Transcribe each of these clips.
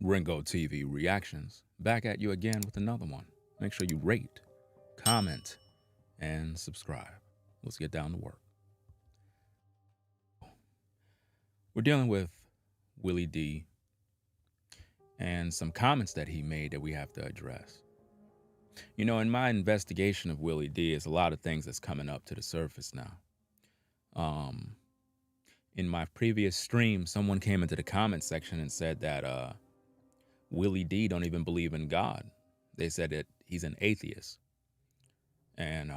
Ringo TV Reactions, back at you again with another one. Make sure you rate, comment, and subscribe. Let's get down to work. We're dealing with Willie D and some comments that he made that we have to address. You know, in my investigation of Willie D, there's a lot of things that's coming up to the surface now. In my previous stream, someone came into the comment section and said that Willie D don't even believe in God. They said that he's an atheist. And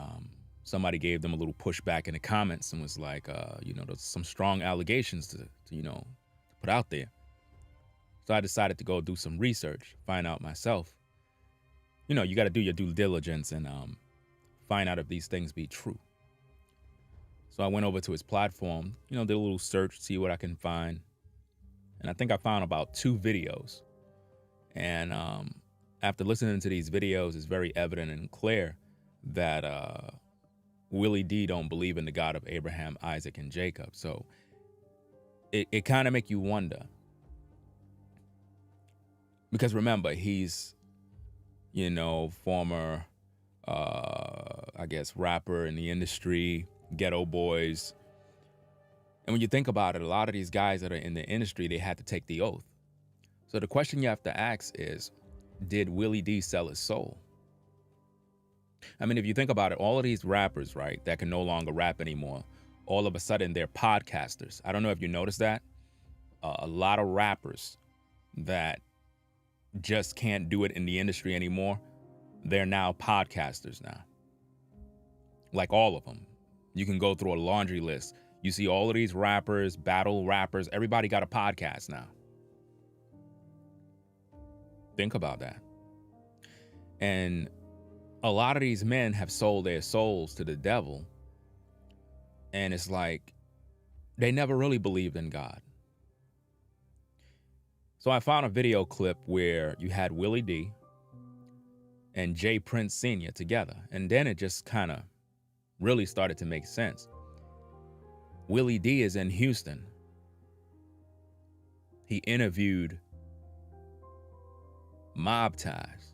somebody gave them a little pushback in the comments and was like, there's some strong allegations to put out there. So I decided to go do some research, find out myself. You know, you got to do your due diligence and find out if these things be true. So I went over to his platform, did a little search, see what I can find. And I think I found about 2 videos. And after listening to these videos, it's very evident and clear that Willie D don't believe in the God of Abraham, Isaac, and Jacob. So it kind of make you wonder. Because remember, he's, former, rapper in the industry, Ghetto Boys. And when you think about it, a lot of these guys that are in the industry, they had to take the oath. So the question you have to ask is, did Willie D sell his soul? I mean, if you think about it, all of these rappers, right, that can no longer rap anymore, all of a sudden they're podcasters. I don't know if you noticed that. A lot of rappers that just can't do it in the industry anymore, they're now podcasters now. Like all of them. You can go through a laundry list. You see all of these rappers, battle rappers, everybody got a podcast now. Think about that. And a lot of these men have sold their souls to the devil. And it's like, they never really believed in God. So I found a video clip where you had Willie D and J. Prince Sr. together. And then it just kind of really started to make sense. Willie D is in Houston. He interviewed Mob Ties.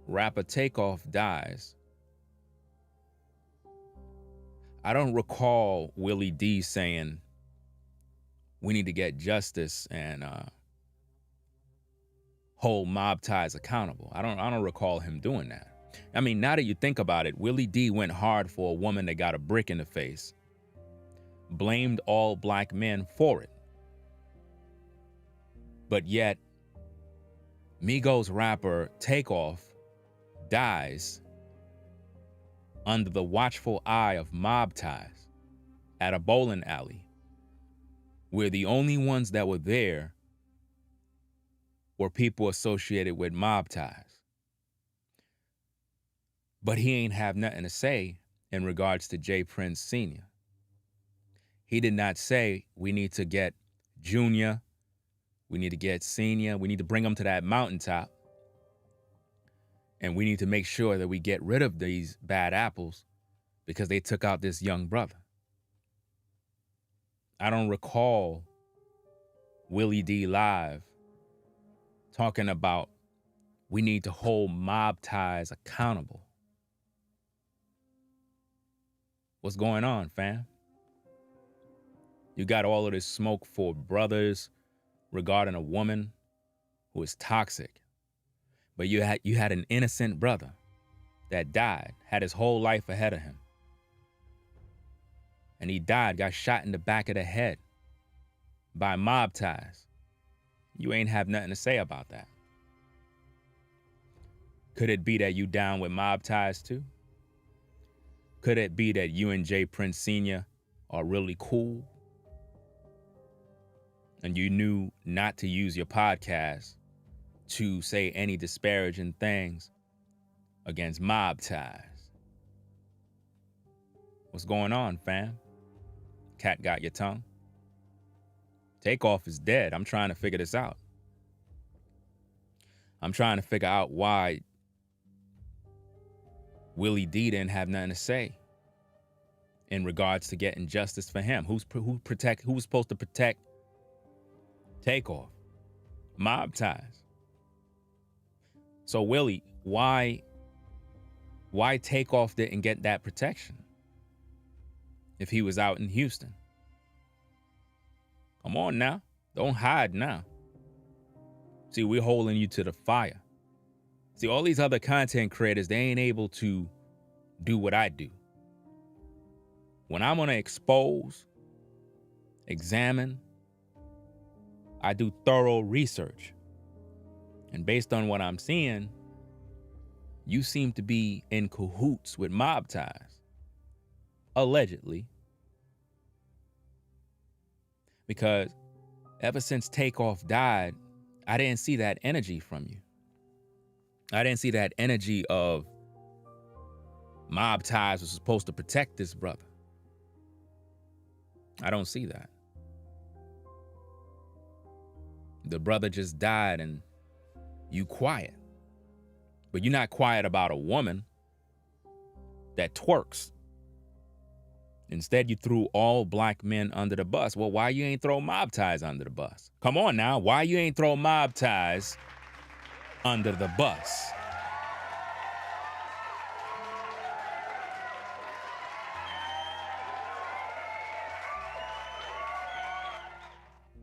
Rapper Takeoff dies. I don't recall Willie D saying we need to get justice and hold Mob Ties accountable. I don't recall him doing that. I mean, now that you think about it, Willie D went hard for a woman that got a brick in the face, blamed all black men for it. But yet, Migos rapper Takeoff dies under the watchful eye of Mob Ties at a bowling alley, where the only ones that were there were people associated with Mob Ties. But he ain't have nothing to say in regards to J. Prince Sr. He did not say we need to get Junior, we need to get Senior, we need to bring them to that mountaintop, and we need to make sure that we get rid of these bad apples because they took out this young brother. I don't recall Willie D live talking about we need to hold Mob Ties accountable. What's going on, fam? You got all of this smoke for brothers regarding a woman who is toxic. But you had an innocent brother that died, had his whole life ahead of him. And he died, got shot in the back of the head by Mob Ties. You ain't have nothing to say about that. Could it be that you down with Mob Ties too? Could it be that you and J. Prince Sr. are really cool? And you knew not to use your podcast to say any disparaging things against Mob Ties. What's going on, fam? Cat got your tongue? Takeoff is dead. I'm trying to figure this out. I'm trying to figure out why Willie D didn't have nothing to say in regards to getting justice for him. Who was supposed to protect Take off. Mob ties. So Willie, why Takeoff didn't get that protection if he was out in Houston? Come on now. Don't hide now. See, we're holding you to the fire. See, all these other content creators, they ain't able to do what I do. When I'm going to expose, examine, I do thorough research. And based on what I'm seeing, you seem to be in cahoots with mob ties. Allegedly. Because ever since Takeoff died, I didn't see that energy from you. I didn't see that energy of mob ties was supposed to protect this brother. I don't see that. The brother just died and you quiet. But you're not quiet about a woman that twerks. Instead, you threw all black men under the bus. Well, why you ain't throw mob ties under the bus? Come on now. Why you ain't throw mob ties under the bus?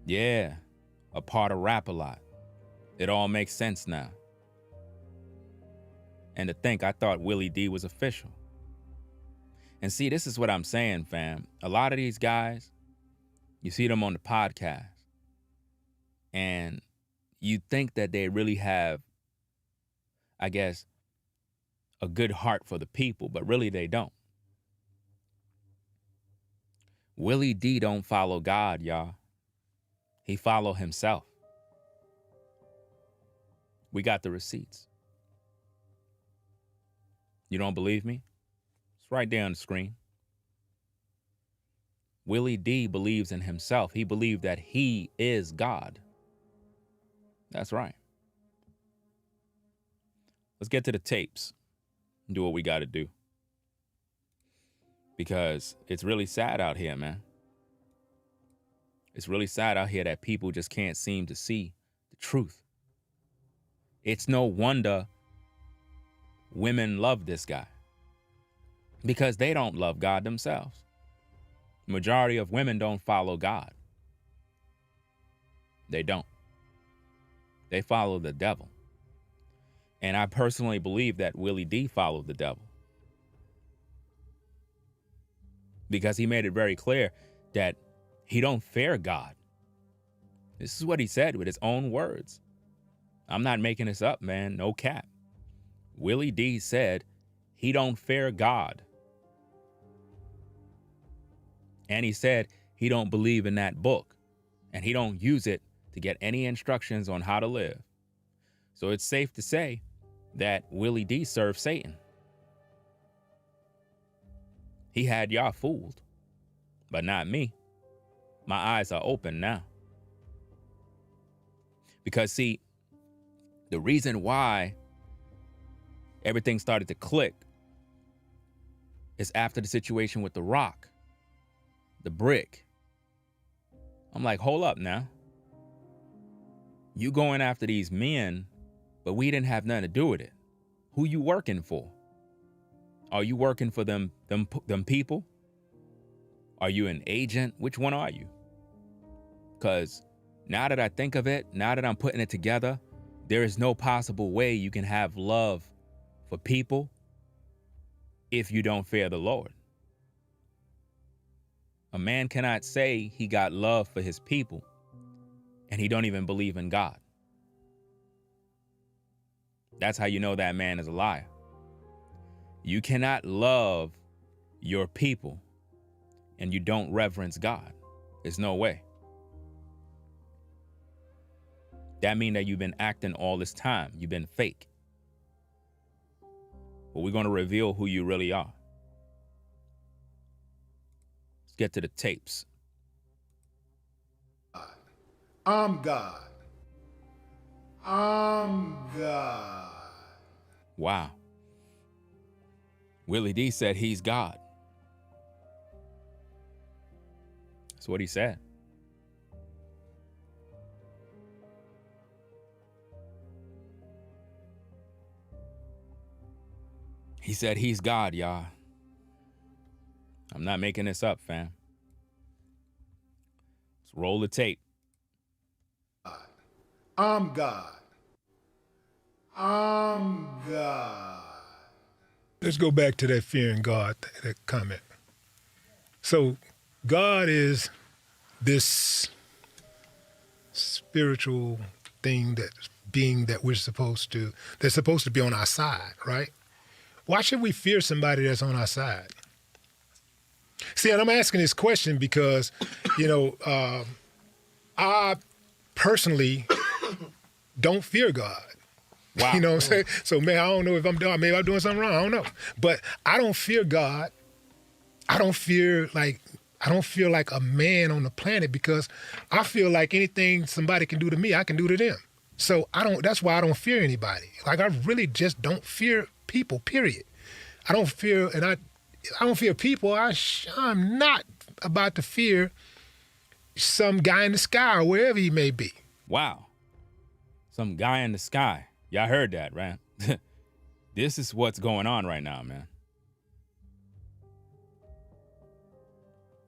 Yeah, a part of Rap-A-Lot. It all makes sense now. And to think, I thought Willie D was official. And see, this is what I'm saying, fam. A lot of these guys, you see them on the podcast, and you think that they really have, I guess, a good heart for the people, but really they don't. Willie D don't follow God, y'all. He follow himself. We got the receipts. You don't believe me? It's right there on the screen. Willie D believes in himself. He believed that he is God. That's right. Let's get to the tapes and do what we got to do. Because it's really sad out here, man. It's really sad out here that people just can't seem to see the truth. It's no wonder women love this guy. Because they don't love God themselves. The majority of women don't follow God. They don't. They follow the devil. And I personally believe that Willie D followed the devil. Because he made it very clear that he don't fear God. This is what he said with his own words. I'm not making this up, man. No cap. Willie D said he don't fear God. And he said he don't believe in that book. And he don't use it to get any instructions on how to live. So it's safe to say that Willie D served Satan. He had y'all fooled, but not me. My eyes are open now. Because see, the reason why everything started to click is after the situation with the rock, the brick. I'm like, hold up now. You going after these men, but we didn't have nothing to do with it. Who you working for? Are you working for them people? Are you an agent? Which one are you? Because now that I think of it, now that I'm putting it together, there is no possible way you can have love for people if you don't fear the Lord. A man cannot say he got love for his people and he don't even believe in God. That's how you know that man is a liar. You cannot love your people and you don't reverence God. There's no way. That means that you've been acting all this time. You've been fake. But we're going to reveal who you really are. Let's get to the tapes. I'm God. I'm God. Wow. Willie D said he's God. That's what he said. He said he's God, y'all. I'm not making this up, fam. Let's roll the tape. I'm God. I'm God. Let's go back to that fearing God, that comment. So God is this spiritual thing, that being that that's supposed to be on our side, right? Why should we fear somebody that's on our side? See, and I'm asking this question because, I personally don't fear God. Wow. You know what I'm saying? So, man, I don't know if maybe I'm doing something wrong. I don't know. But I don't fear God. I don't feel like a man on the planet, because I feel like anything somebody can do to me, I can do to them. So that's why I don't fear anybody. Like, I really just don't fear people, period. I don't fear people. I'm not about to fear some guy in the sky or wherever he may be. Wow. Some guy in the sky. Y'all heard that, right? This is what's going on right now, man.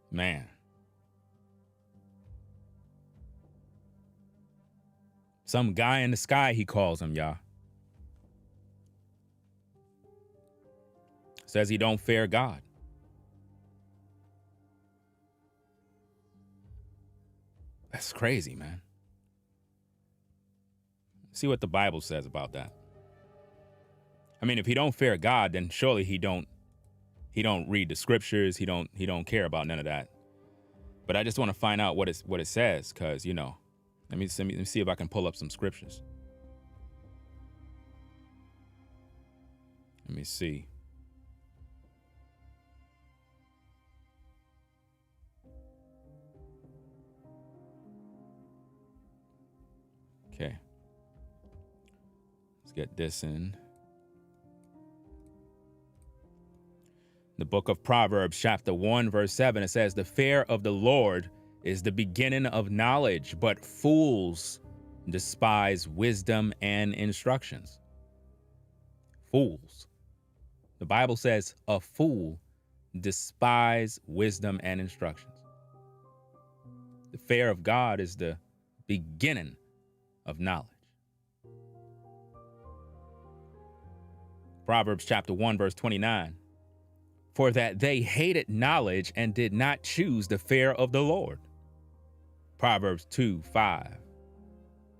Man. Some guy in the sky, he calls him, y'all. Says he don't fear God. That's crazy, man. See what the Bible says about that. I mean, if he don't fear God, then surely he don't read the scriptures. He don't care about none of that. But I just want to find out what it says, because, let me see if I can pull up some scriptures. Let me see. Okay. Let's get this in. The book of Proverbs, chapter 1, verse 7, it says, "The fear of the Lord is the beginning of knowledge, but fools despise wisdom and instructions." Fools. The Bible says a fool despise wisdom and instructions. The fear of God is the beginning of knowledge. Proverbs chapter 1, verse 29. "For that they hated knowledge and did not choose the fear of the Lord." Proverbs 2, 5.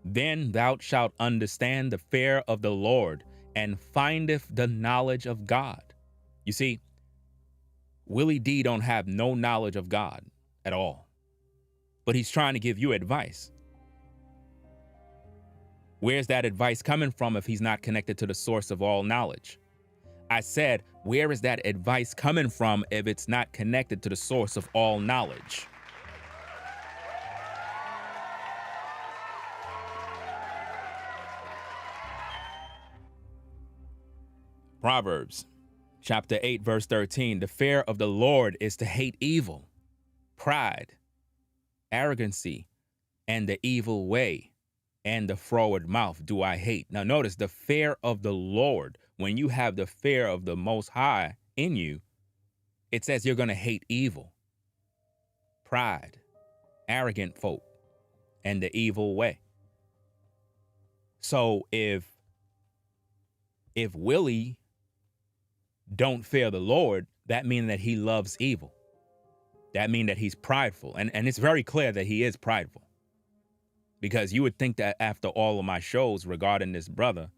"Then thou shalt understand the fear of the Lord, and findeth the knowledge of God." You see, Willie D don't have no knowledge of God at all, but he's trying to give you advice. Where's that advice coming from if he's not connected to the source of all knowledge? I said, where is that advice coming from if it's not connected to the source of all knowledge? Proverbs chapter 8, verse 13. "The fear of the Lord is to hate evil, pride, arrogancy, and the evil way, and the froward mouth do I hate." Now notice, the fear of the Lord. When you have the fear of the Most High in you, it says you're going to hate evil, pride, arrogant folk, and the evil way. So if Willie don't fear the Lord, that means that he loves evil. That means that he's prideful. And it's very clear that he is prideful. Because you would think that after all of my shows regarding this brother,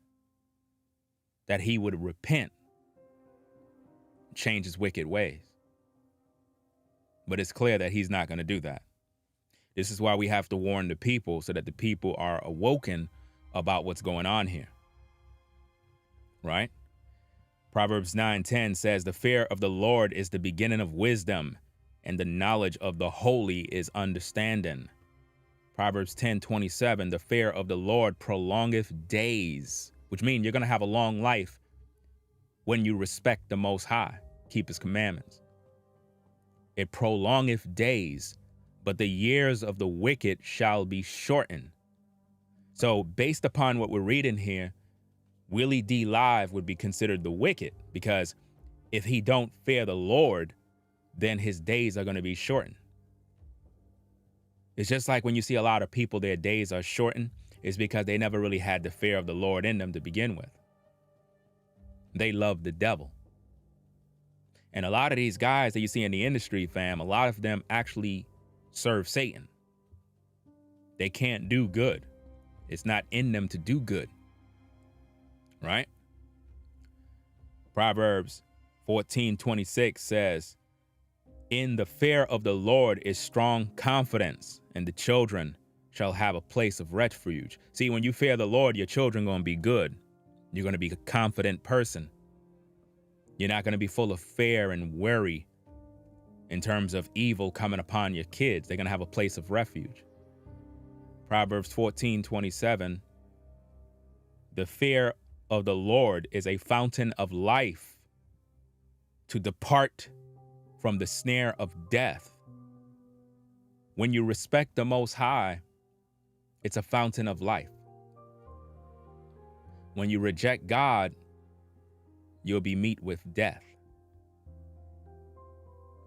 that he would repent, change his wicked ways. But it's clear that he's not going to do that. This is why we have to warn the people, so that the people are awoken about what's going on here. Right? Proverbs 9:10 says, "The fear of the Lord is the beginning of wisdom, and the knowledge of the holy is understanding." Proverbs 10:27, "The fear of the Lord prolongeth days," which means you're going to have a long life when you respect the Most High, keep his commandments. "It prolongeth days, but the years of the wicked shall be shortened." So based upon what we're reading here, Willie D live would be considered the wicked, because if he don't fear the Lord, then his days are going to be shortened. It's just like when you see a lot of people, their days are shortened, it's because they never really had the fear of the Lord in them to begin with. They love the devil. And a lot of these guys that you see in the industry, fam, a lot of them actually serve Satan. They can't do good. It's not in them to do good. Right? Proverbs 14:26 says, "In the fear of the Lord is strong confidence, and the children shall have a place of refuge." See, when you fear the Lord, your children are going to be good. You're going to be a confident person. You're not going to be full of fear and worry in terms of evil coming upon your kids. They're going to have a place of refuge. Proverbs 14:27, "The fear of the Lord is a fountain of life, to depart from the snare of death." When you respect the Most High, it's a fountain of life. When you reject God, you'll be met with death.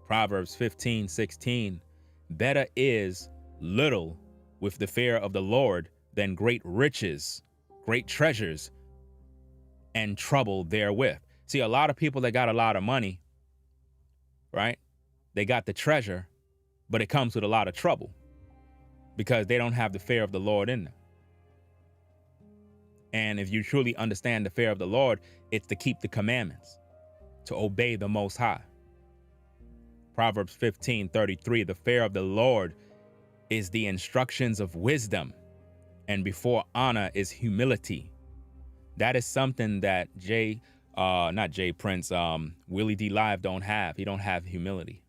Proverbs 15:16, "Better is little with the fear of the Lord than great riches, great treasures, and trouble therewith." See, a lot of people that got a lot of money, right? They got the treasure, but it comes with a lot of trouble because they don't have the fear of the Lord in them. And if you truly understand the fear of the Lord, it's to keep the commandments, to obey the Most High. Proverbs 15:33, "The fear of the Lord is the instructions of wisdom, and before honor is humility." That is something that Willie D Live don't have. He don't have humility.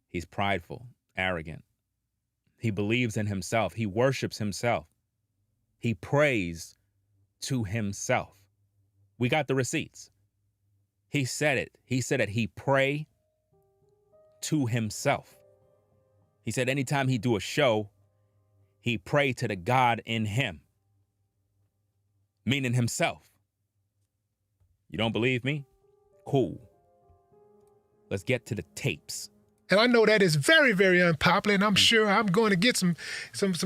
He's prideful, arrogant. He believes in himself. He worships himself. He prays to himself. We got the receipts. He said it. He said that he pray to himself. He said anytime he do a show, he pray to the God in him, meaning himself. You don't believe me? Cool. Let's get to the tapes. And I know that is very, very unpopular, and I'm sure I'm going to get some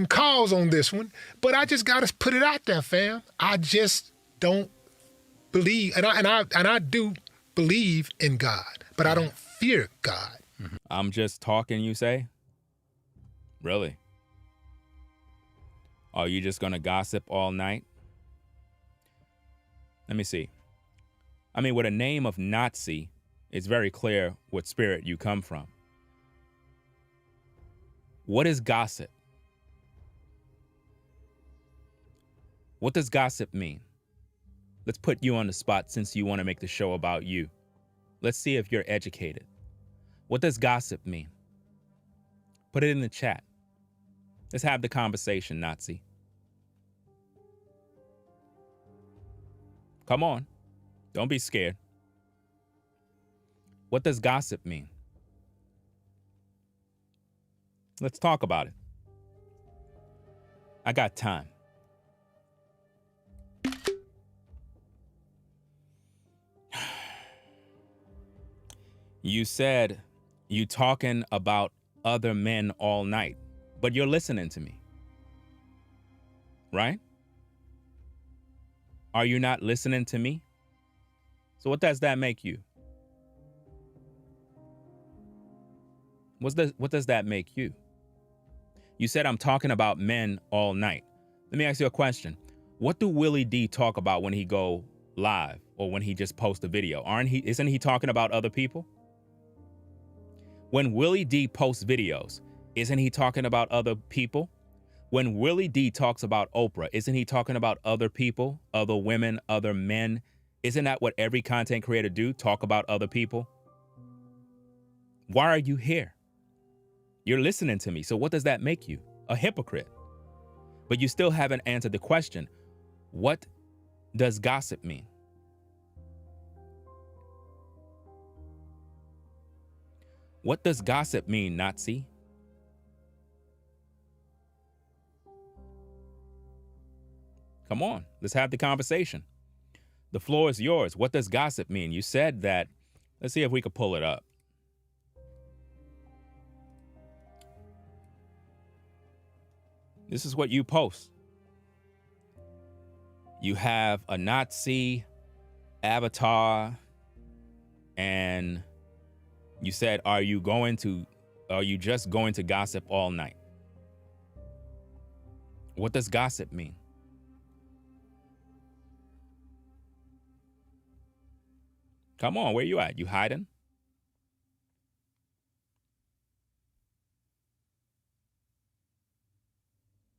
calls on this one. But I just got to put it out there, fam. I just don't believe, and I do believe in God, but I don't fear God. I'm just talking, you say? Really? Are you just gonna gossip all night? Let me see. I mean, with a name of Nazi, it's very clear what spirit you come from. What is gossip? What does gossip mean? Let's put you on the spot since you want to make the show about you. Let's see if you're educated. What does gossip mean? Put it in the chat. Let's have the conversation, Nazi. Come on. Don't be scared. What does gossip mean? Let's talk about it. I got time. You said you talking about other men all night, but you're listening to me, right? Are you not listening to me? So what does that make you? What does that make you? You said I'm talking about men all night. Let me ask you a question. What do Willie D talk about when he go live or when he just posts a video? Isn't he talking about other people? When Willie D posts videos, isn't he talking about other people? When Willie D talks about Oprah, isn't he talking about other people, other women, other men? Isn't that what every content creator do? Talk about other people? Why are you here? You're listening to me. So what does that make you? A hypocrite. But you still haven't answered the question. What does gossip mean? What does gossip mean, Nazi? Come on, let's have the conversation. The floor is yours. What does gossip mean? You said that. Let's see if we could pull it up. This is what you post. You have a Nazi avatar, and you said, are you just going to gossip all night? What does gossip mean? Come on, where you at? You hiding?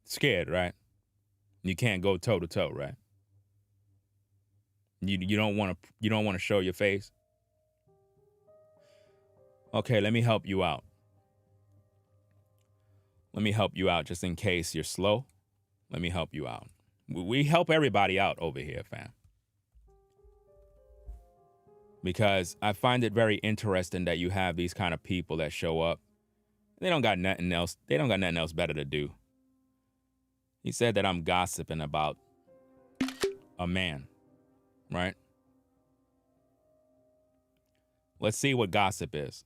Scared, right? You can't go toe to toe, right? You don't want to show your face. Okay, let me help you out. Let me help you out just in case you're slow. Let me help you out. We help everybody out over here, fam. Because I find it very interesting that you have these kind of people that show up. They don't got nothing else. They don't got nothing else better to do. He said that I'm gossiping about a man, right? Let's see what gossip is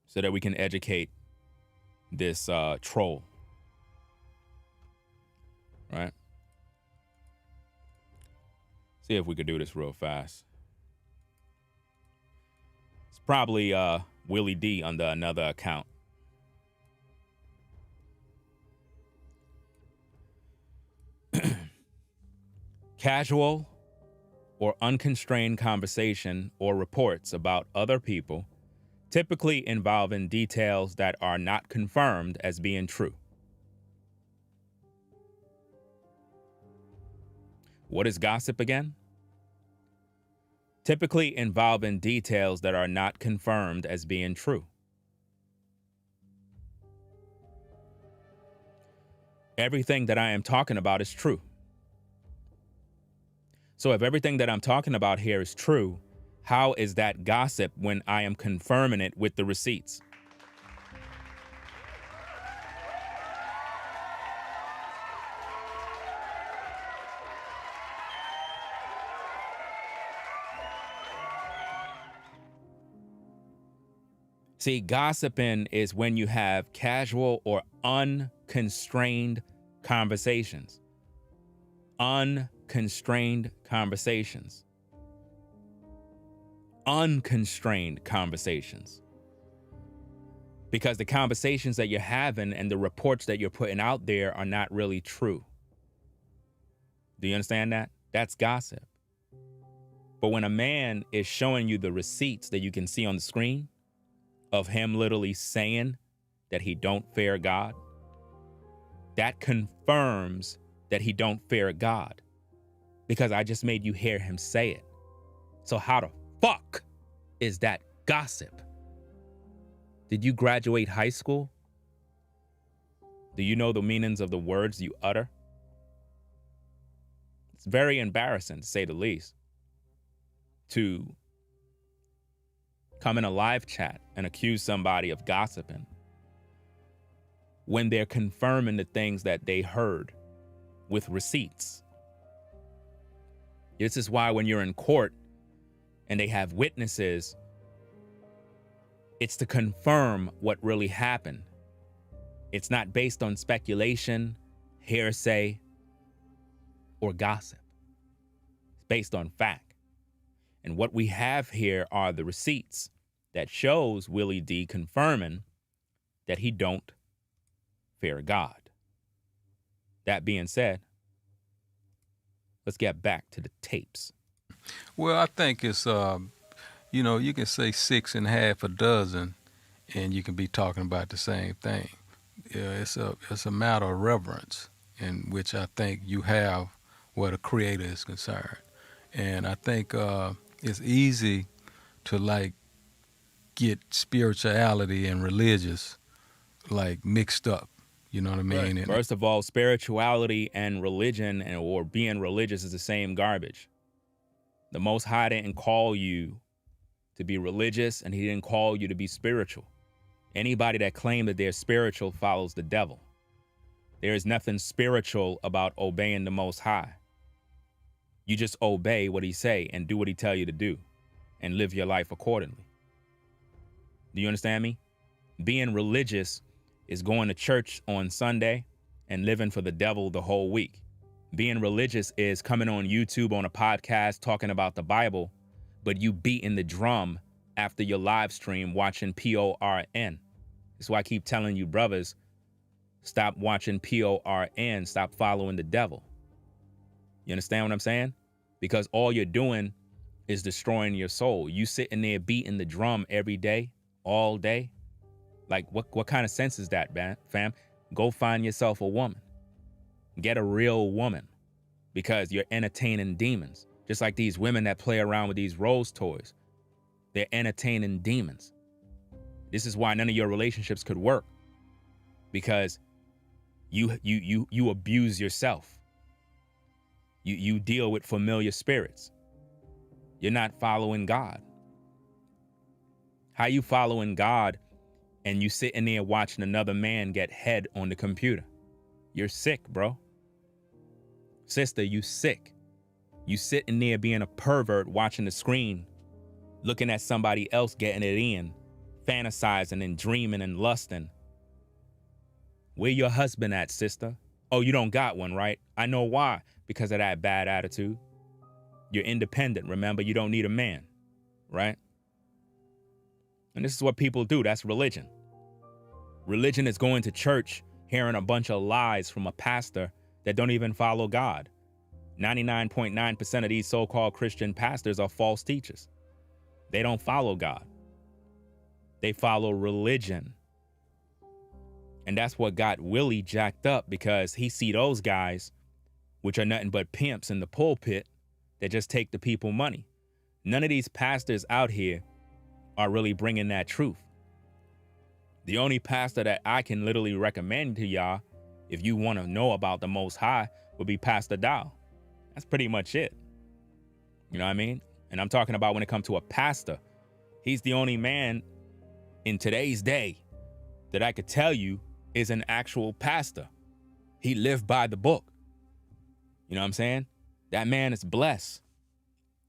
so that we can educate this troll, right? See if we could do this real fast. It's probably Willie D under another account. Casual or unconstrained conversation or reports about other people, typically involving details that are not confirmed as being true. What is gossip again? Typically involving details that are not confirmed as being true. Everything that I am talking about is true. So if everything that I'm talking about here is true, how is that gossip when I am confirming it with the receipts? See, gossiping is when you have casual or unconstrained conversations. Unconstrained conversations. Unconstrained conversations. Because the conversations that you're having and the reports that you're putting out there are not really true. Do you understand that? That's gossip. But when a man is showing you the receipts that you can see on the screen of him literally saying that he don't fear God, that confirms that he don't fear God, because I just made you hear him say it. So how the fuck is that gossip? Did you graduate high school? Do you know the meanings of the words you utter? It's very embarrassing, to say the least, to come in a live chat and accuse somebody of gossiping when they're confirming the things that they heard with receipts. This is why when you're in court and they have witnesses, it's to confirm what really happened. It's not based on speculation, hearsay, or gossip. It's based on fact. And what we have here are the receipts that shows Willie D confirming that he don't fear God. That being said, let's get back to the tapes. Well, I think it's, you can say 6 and half a dozen, and you can be talking about the same thing. It's a matter of reverence, in which I think you have where the Creator is concerned. And I think it's easy to get spirituality and religious mixed up. You know what I mean? Right. First of all, spirituality and religion or being religious is the same garbage. The Most High didn't call you to be religious, and he didn't call you to be spiritual. Anybody that claims that they're spiritual follows the devil. There is nothing spiritual about obeying the Most High. You just obey what he say and do what he tell you to do and live your life accordingly. Do you understand me? Being religious is going to church on Sunday and living for the devil the whole week. Being religious is coming on YouTube on a podcast talking about the Bible, but you beating the drum after your live stream watching PORN. That's why I keep telling you, brothers, stop watching PORN, stop following the devil. You understand what I'm saying? Because all you're doing is destroying your soul. You sitting there beating the drum every day, all day. Like, what kind of sense is that, fam? Go find yourself a woman. Get a real woman, because you're entertaining demons. Just like these women that play around with these rose toys. They're entertaining demons. This is why none of your relationships could work, because you abuse yourself. You deal with familiar spirits. You're not following God. How you following God and you sitting there watching another man get head on the computer? You're sick, bro. Sister, you sick. You sitting there being a pervert watching the screen, looking at somebody else getting it in, fantasizing and dreaming and lusting. Where your husband at, sister? Oh, you don't got one, right? I know why. Because of that bad attitude. You're independent, remember? You don't need a man, right? And this is what people do. That's religion. Religion is going to church, hearing a bunch of lies from a pastor that don't even follow God. 99.9% of these so-called Christian pastors are false teachers. They don't follow God. They follow religion. And that's what got Willie jacked up, because he see those guys, which are nothing but pimps in the pulpit, that just take the people money. None of these pastors out here are really bringing that truth. The only pastor that I can literally recommend to y'all, if you want to know about the Most High, would be Pastor Dow. That's pretty much it. You know what I mean? And I'm talking about when it comes to a pastor. He's the only man in today's day that I could tell you is an actual pastor. He lived by the book. You know what I'm saying? That man is blessed.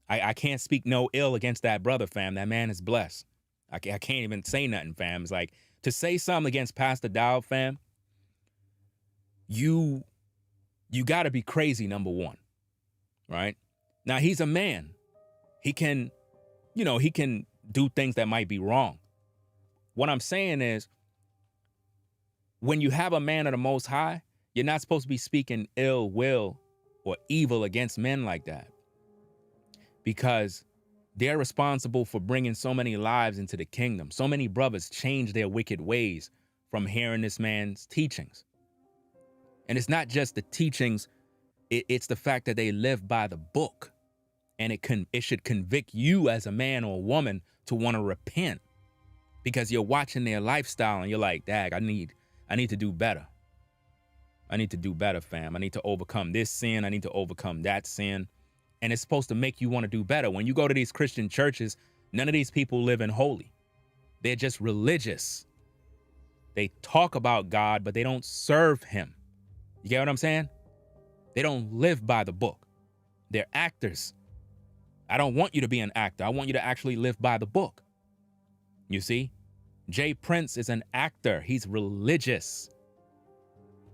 I can't speak no ill against that brother, fam. That man is blessed. I can't even say nothing, fam. It's like, to say something against Pastor Dow, fam, you got to be crazy, number one, right? Now, he's a man. He can do things that might be wrong. What I'm saying is, when you have a man of the Most High, you're not supposed to be speaking ill will or evil against men like that, because they're responsible for bringing so many lives into the kingdom. So many brothers change their wicked ways from hearing this man's teachings. And it's not just the teachings, it's the fact that they live by the book. And it should convict you as a man or a woman to want to repent, because you're watching their lifestyle and you're like, dag, I need to do better. I need to do better, fam. I need to overcome this sin. I need to overcome that sin. And it's supposed to make you want to do better. When you go to these Christian churches, none of these people live in holy. They're just religious. They talk about God, but they don't serve him. You get what I'm saying? They don't live by the book. They're actors. I don't want you to be an actor. I want you to actually live by the book. You see? Jay Prince is an actor. He's religious.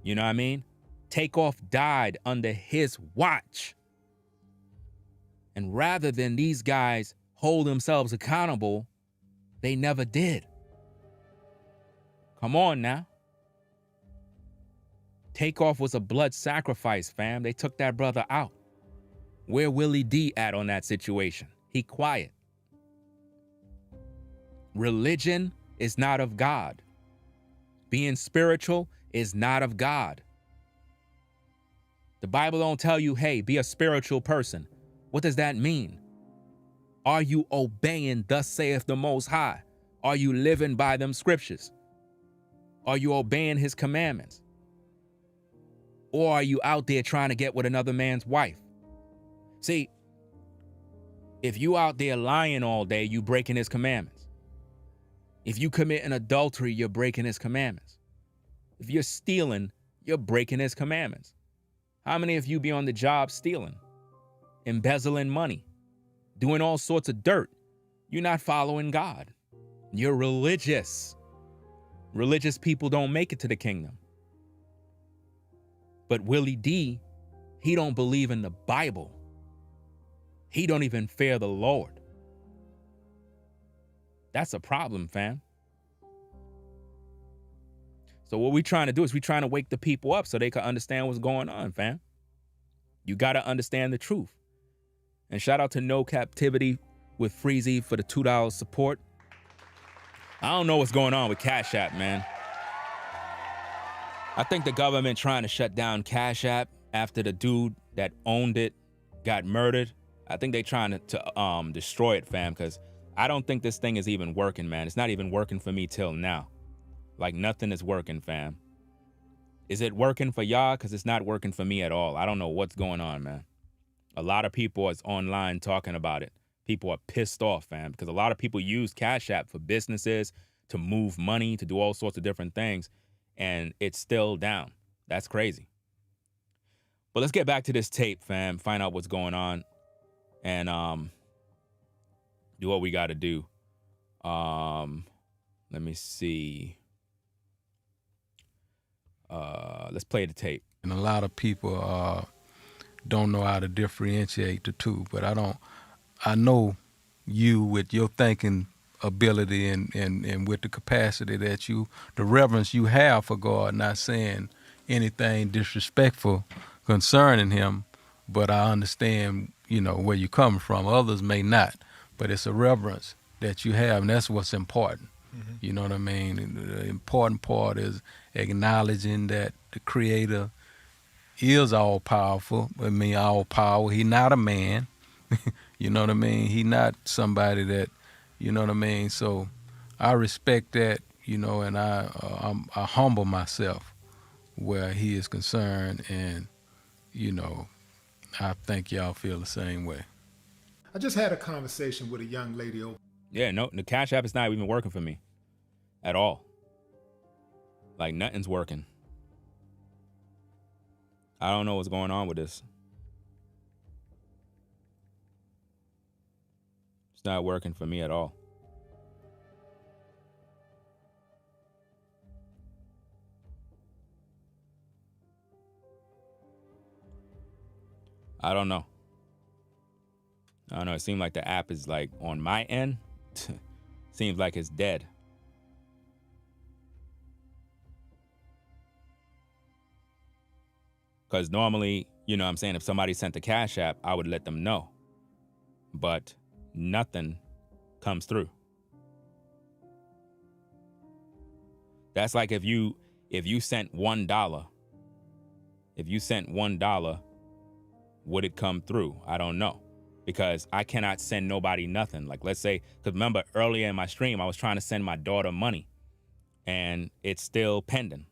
You know what I mean? Takeoff died under his watch. And rather than these guys hold themselves accountable, they never did. Come on now. Takeoff was a blood sacrifice, fam. They took that brother out. Where Willie D at on that situation? He quiet. Religion is not of God. Being spiritual is not of God. The Bible don't tell you, hey, be a spiritual person. What does that mean? Are you obeying, thus saith the Most High? Are you living by them scriptures? Are you obeying his commandments? Or are you out there trying to get with another man's wife? See, if you out there lying all day, you breaking his commandments. If you commit an adultery, you're breaking his commandments. If you're stealing, you're breaking his commandments. How many of you be on the job stealing? embezzling money, doing all sorts of dirt. You're not following God. You're religious. Religious people don't make it to the kingdom. But Willie D, he don't believe in the Bible. He don't even fear the Lord. That's a problem, fam. So what we trying to do is we trying to wake the people up so they can understand what's going on, fam. You got to understand the truth. And shout out to No Captivity with Freezy for the $2 support. I don't know what's going on with Cash App, man. I think the government trying to shut down Cash App after the dude that owned it got murdered. I think they trying to destroy it, fam, because I don't think this thing is even working, man. It's not even working for me till now. Like, nothing is working, fam. Is it working for y'all? Because it's not working for me at all. I don't know what's going on, man. A lot of people is online talking about it. People are pissed off, fam, because a lot of people use Cash App for businesses, to move money, to do all sorts of different things, and it's still down. That's crazy. But let's get back to this tape, fam, find out what's going on, and do what we got to do. Let me see. Let's play the tape. And a lot of people don't know how to differentiate the two, but I know you with your thinking ability and with the capacity that the reverence you have for God, not saying anything disrespectful concerning him, but I understand, where you're coming from. Others may not, but it's a reverence that you have, and that's what's important. Mm-hmm. You know what I mean? And the important part is acknowledging that the Creator is all powerful. I mean, all power. He's not a man. You know what I mean? He not somebody that, you know what I mean? So I respect that, and I humble myself where he is concerned, and, I think y'all feel the same way. I just had a conversation with a young lady over. Yeah, no, the Cash App is not even working for me at all. Like, nothing's working. I don't know what's going on with this. It's not working for me at all. I don't know. It seems like the app is like on my end. Seems like it's dead. Because normally, if somebody sent the Cash App, I would let them know. But nothing comes through. That's like if you sent $1, would it come through? I don't know. Because I cannot send nobody nothing. Like, let's say, because remember earlier in my stream, I was trying to send my daughter money, and it's still pending.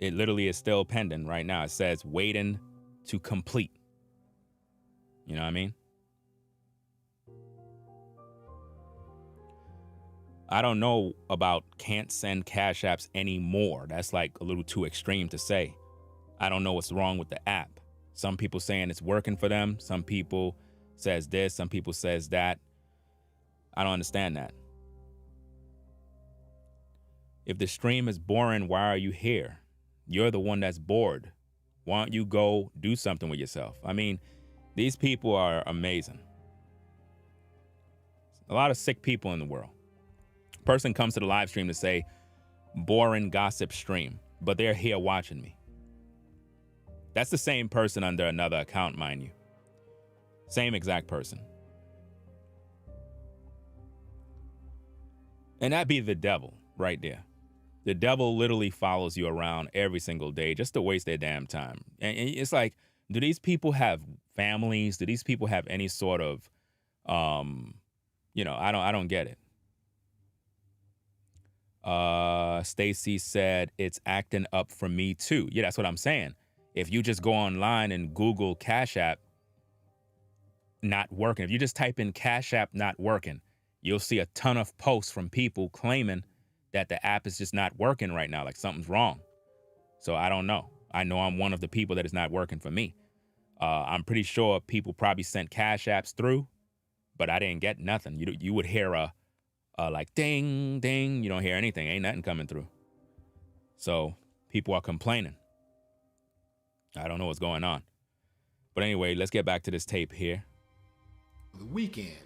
It literally is still pending right now. It says waiting to complete. You know what I mean? I don't know about can't send Cash Apps anymore. That's like a little too extreme to say. I don't know what's wrong with the app. Some people saying it's working for them. Some people says this. Some people says that. I don't understand that. If the stream is boring, why are you here? You're the one that's bored. Why don't you go do something with yourself? I mean, these people are amazing. A lot of sick people in the world. Person comes to the live stream to say, boring gossip stream, but they're here watching me. That's the same person under another account, mind you. Same exact person. And that be the devil right there. The devil literally follows you around every single day just to waste their damn time. And it's like, do these people have families? Do these people have any sort of, I don't get it. Stacy said, it's acting up for me too. Yeah, that's what I'm saying. If you just go online and Google Cash App not working, if you just type in Cash App not working, you'll see a ton of posts from people claiming that the app is just not working right now, like something's wrong. So I don't know. I know I'm one of the people that is not working for me. I'm pretty sure people probably sent cash apps through, but I didn't get nothing. You would hear a like ding, ding. You don't hear anything. Ain't nothing coming through. So people are complaining. I don't know what's going on. But anyway, let's get back to this tape here. The weekend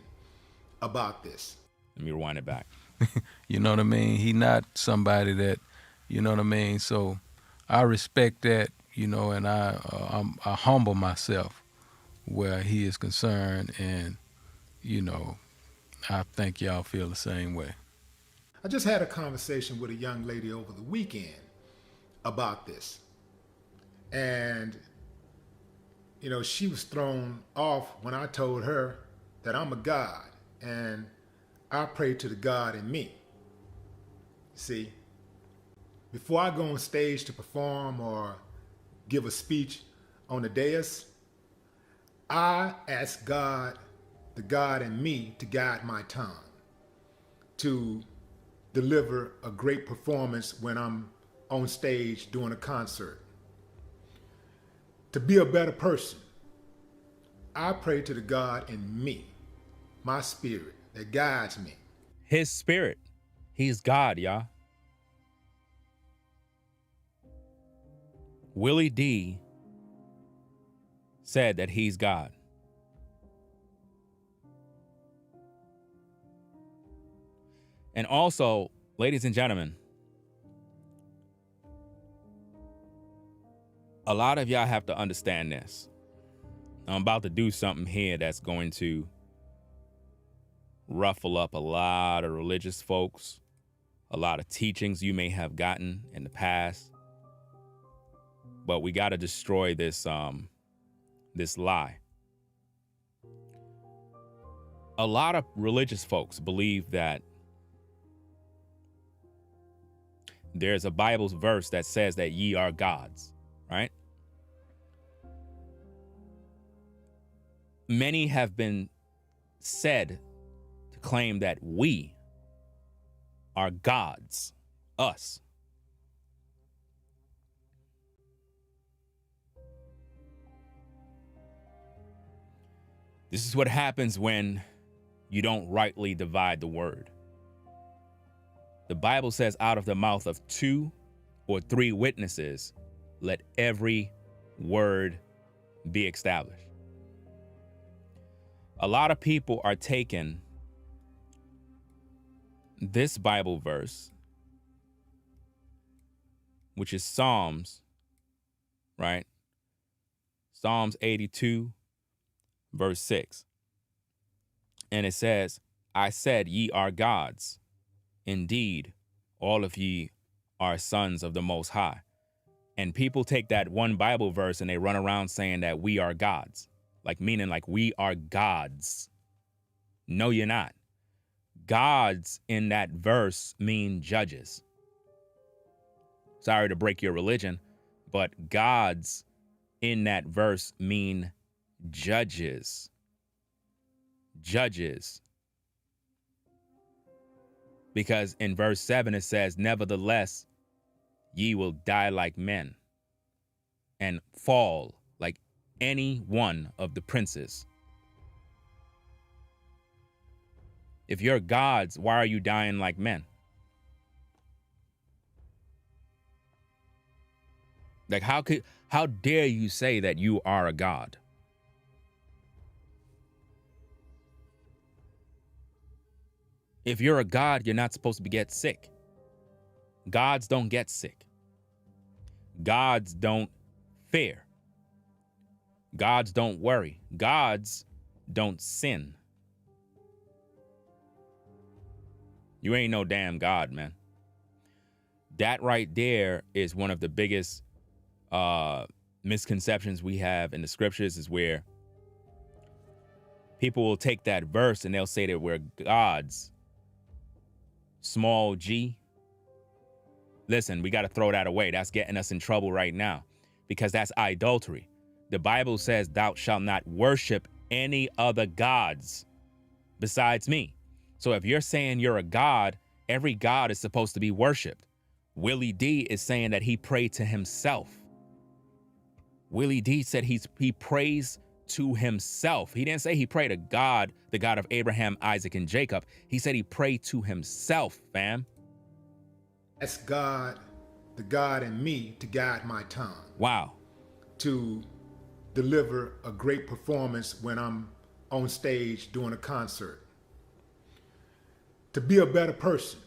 about this. Let me rewind it back. You know what I mean? He not somebody that, you know what I mean? So I respect that, you know, and I humble myself where he is concerned, and, you know, I think y'all feel the same way. I just had a conversation with a young lady over the weekend about this. And, you know, she was thrown off when I told her that I'm a God and I pray to the God in me. See, before I go on stage to perform or give a speech on the dais, I ask God, the God in me, to guide my tongue, to deliver a great performance when I'm on stage doing a concert. To be a better person, I pray to the God in me, my spirit that guides me. His spirit. He's God, y'all. Willie D said that he's God. And also, ladies and gentlemen, a lot of y'all have to understand this. I'm about to do something here that's going to ruffle up a lot of religious folks, a lot of teachings you may have gotten in the past. But we got to destroy this this lie. A lot of religious folks believe that there's a Bible verse that says that ye are gods, right? Many have been said to claim that we are gods, us. This is what happens when you don't rightly divide the word. The Bible says, out of the mouth of 2 or 3 witnesses, let every word be established. A lot of people are taking this Bible verse, which is Psalms, right? Psalms 82, verse 6. And it says, I said, ye are gods. Indeed, all of ye are sons of the Most High. And people take that one Bible verse and they run around saying that we are gods. Like meaning like we are gods. No, you're not. Gods in that verse mean judges. Sorry to break your religion, but gods in that verse mean judges. Judges. Because in verse 7 it says, nevertheless, ye will die like men and fall like any one of the princes. If you're gods, why are you dying like men? Like how dare you say that you are a god? If you're a god, you're not supposed to get sick. Gods don't get sick. Gods don't fear. Gods don't worry. Gods don't sin. You ain't no damn God, man. That right there is one of the biggest misconceptions we have in the scriptures, is where people will take that verse and they'll say that we're gods. Small g. Listen, we got to throw that away. That's getting us in trouble right now because that's idolatry. The Bible says, thou shalt not worship any other gods besides me. So if you're saying you're a god, every god is supposed to be worshiped. Willie D is saying that he prayed to himself. Willie D said he prays to himself. He didn't say he prayed to God, the God of Abraham, Isaac, and Jacob. He said he prayed to himself, fam. Ask God, the God in me, to guide my tongue. Wow. To deliver a great performance when I'm on stage doing a concert. To be a better person.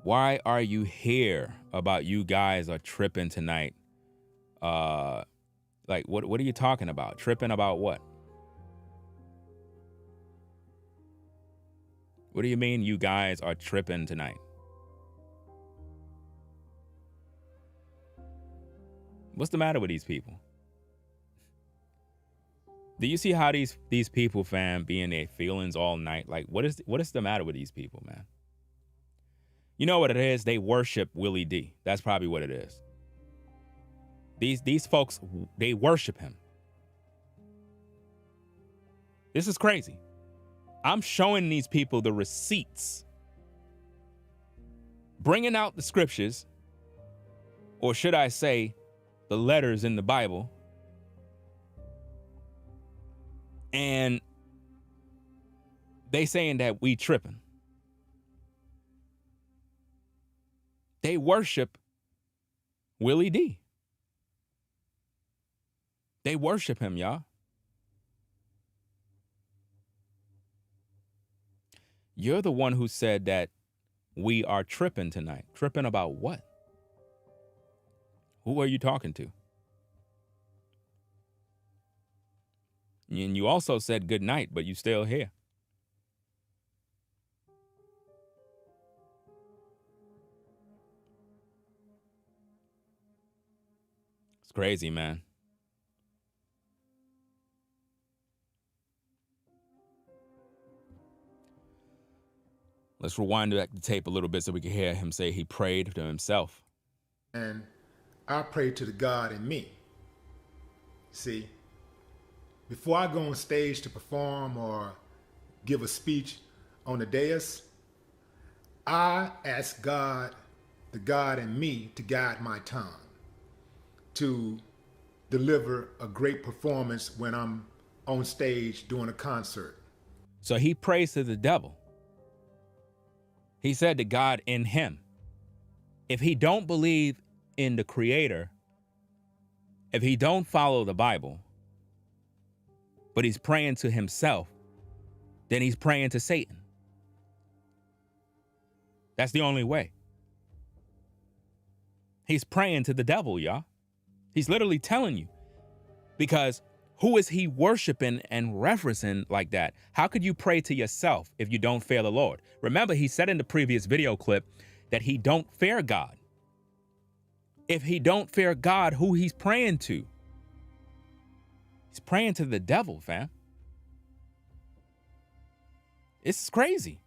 Why are you here about you guys are tripping tonight? Like, what are you talking about? Tripping about what? What do you mean you guys are tripping tonight? What's the matter with these people? Do you see how these people, fam, be in their feelings all night? Like, what is the matter with these people, man? You know what it is? They worship Willie D. That's probably what it is. These folks, they worship him. This is crazy. I'm showing these people the receipts, bringing out the scriptures, or should I say, the letters in the Bible, and they saying that we tripping. They worship Willie D. They worship him, y'all. You're the one who said that we are tripping tonight. Tripping about what? Who are you talking to? And you also said good night, but you still here. It's crazy, man. Let's rewind back the tape a little bit so we can hear him say he prayed to himself. And I pray to the God in me. See, before I go on stage to perform or give a speech on the dais, I ask God, the God in me, to guide my tongue, to deliver a great performance when I'm on stage doing a concert. So he prays to the devil. He said to God in him. If he don't believe in the Creator, if he don't follow the Bible, but he's praying to himself, then he's praying to Satan. That's the only way. He's praying to the devil, y'all. He's literally telling you. Because who is he worshiping and referencing like that? How could you pray to yourself if you don't fear the Lord? Remember, he said in the previous video clip that he don't fear God. If he don't fear God, who he's praying to? He's praying to the devil, fam. It's crazy.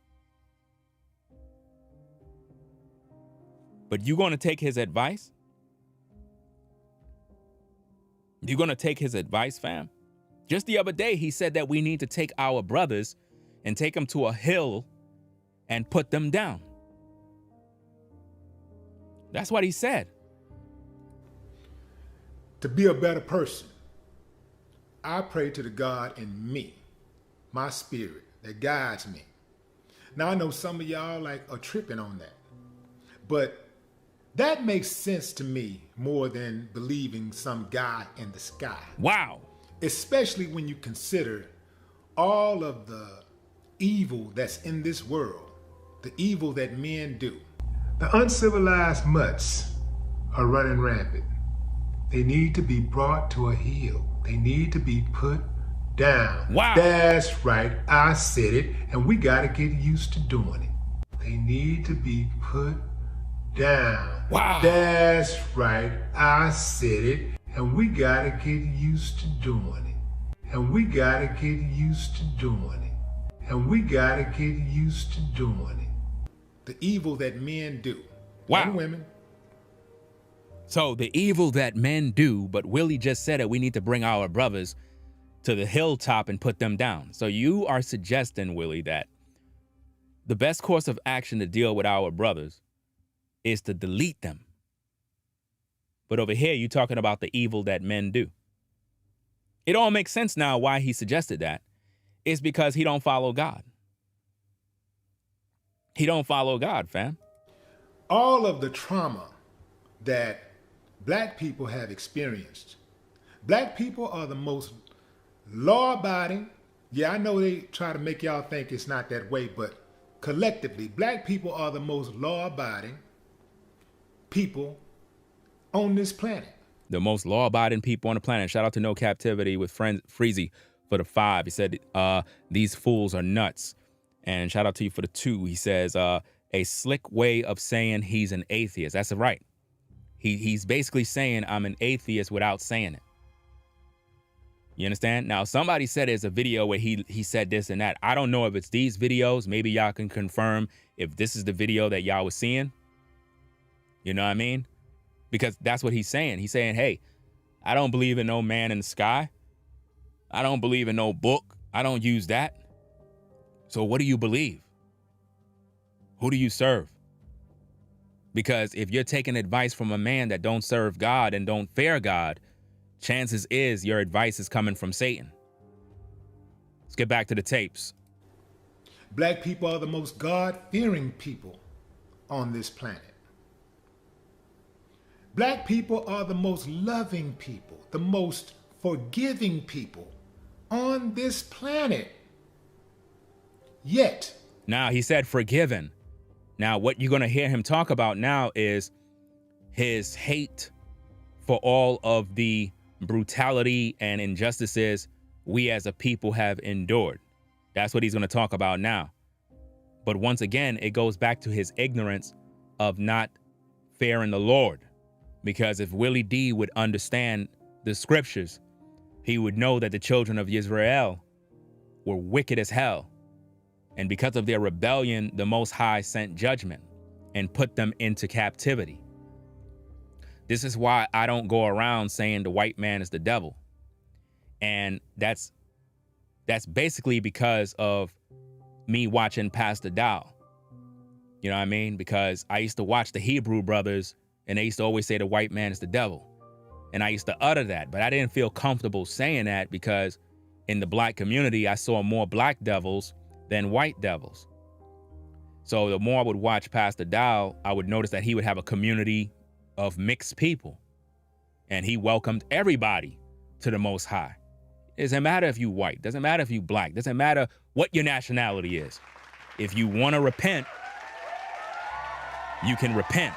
But you going to take his advice? You going to take his advice, fam? Just the other day, he said that we need to take our brothers and take them to a hill and put them down. That's what he said. To be a better person, I pray to the God in me, my spirit that guides me. Now, I know some of y'all are tripping on that, but that makes sense to me more than believing some guy in the sky. Wow. Especially when you consider all of the evil that's in this world, the evil that men do. The uncivilized mutts are running rampant. They need to be brought to a heel. They need to be put down. Wow. That's right, I said it, and we gotta get used to doing it. They need to be put down. Wow. That's right, I said it, and we gotta get used to doing it. And we gotta get used to doing it. And we gotta get used to doing it. The evil that men do. Wow. And women. So the evil that men do, but Willie just said that we need to bring our brothers to the hilltop and put them down. So you are suggesting, Willie, that the best course of action to deal with our brothers is to delete them. But over here, you're talking about the evil that men do. It all makes sense now why he suggested that. It's because he don't follow God. He don't follow God, fam. All of the trauma that black people have experienced. Black people are the most law-abiding. Yeah, I know they try to make y'all think it's not that way, but collectively, black people are the most law-abiding people on this planet. The most law-abiding people on the planet. Shout out to No Captivity with friend Freezy for the 5. He said, these fools are nuts. And shout out to you for the 2. He says, a slick way of saying he's an atheist. That's right. He's basically saying I'm an atheist without saying it. You understand? Now, somebody said there's a video where he said this and that. I don't know if it's these videos. Maybe y'all can confirm if this is the video that y'all was seeing. You know what I mean? Because that's what he's saying. He's saying, hey, I don't believe in no man in the sky. I don't believe in no book. I don't use that. So what do you believe? Who do you serve? Because if you're taking advice from a man that don't serve God and don't fear God, chances is your advice is coming from Satan. Let's get back to the tapes. Black people are the most God-fearing people on this planet. Black people are the most loving people, the most forgiving people on this planet. Yet. Now, he said forgiven. Now, what you're going to hear him talk about now is his hate for all of the brutality and injustices we as a people have endured. That's what he's going to talk about now. But once again, it goes back to his ignorance of not fearing the Lord. Because if Willie D would understand the scriptures, he would know that the children of Israel were wicked as hell. And because of their rebellion, the Most High sent judgment and put them into captivity. This is why I don't go around saying the white man is the devil. And that's basically because of me watching Pastor Dow. You know what I mean? Because I used to watch the Hebrew brothers and they used to always say the white man is the devil. And I used to utter that, but I didn't feel comfortable saying that because in the black community, I saw more black devils than white devils. So the more I would watch Pastor Dow, I would notice that he would have a community of mixed people. And he welcomed everybody to the Most High. It doesn't matter if you white, doesn't matter if you black, doesn't matter what your nationality is. If you want to repent, you can repent.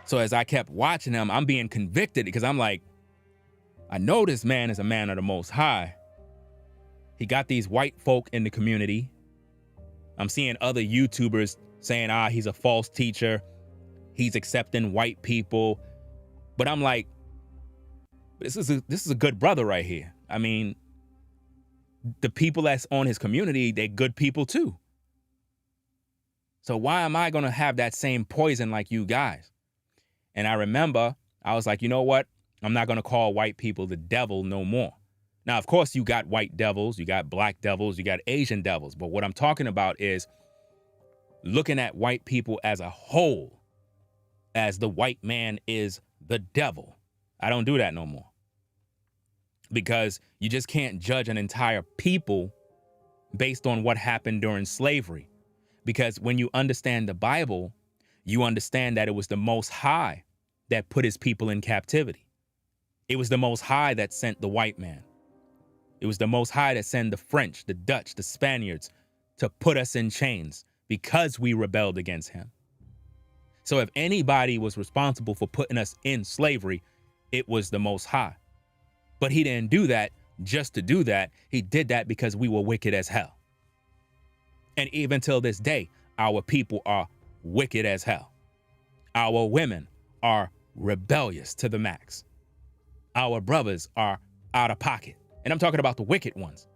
So as I kept watching him, I'm being convicted because I'm like, I know this man is a man of the Most High. He got these white folk in the community. I'm seeing other YouTubers saying, he's a false teacher. He's accepting white people. But I'm like, this is a good brother right here. I mean, the people that's on his community, they're good people too. So why am I going to have that same poison like you guys? And I remember I was like, you know what? I'm not going to call white people the devil no more. Now, of course, you got white devils, you got black devils, you got Asian devils. But what I'm talking about is looking at white people as a whole, as the white man is the devil. I don't do that no more. Because you just can't judge an entire people based on what happened during slavery. Because when you understand the Bible, you understand that it was the Most High that put his people in captivity. It was the Most High that sent the white man. It was the Most High that sent the French, the Dutch, the Spaniards to put us in chains because we rebelled against him. So if anybody was responsible for putting us in slavery, it was the Most High. But he didn't do that just to do that. He did that because we were wicked as hell. And even till this day, our people are wicked as hell. Our women are rebellious to the max. Our brothers are out of pocket. And I'm talking about the wicked ones.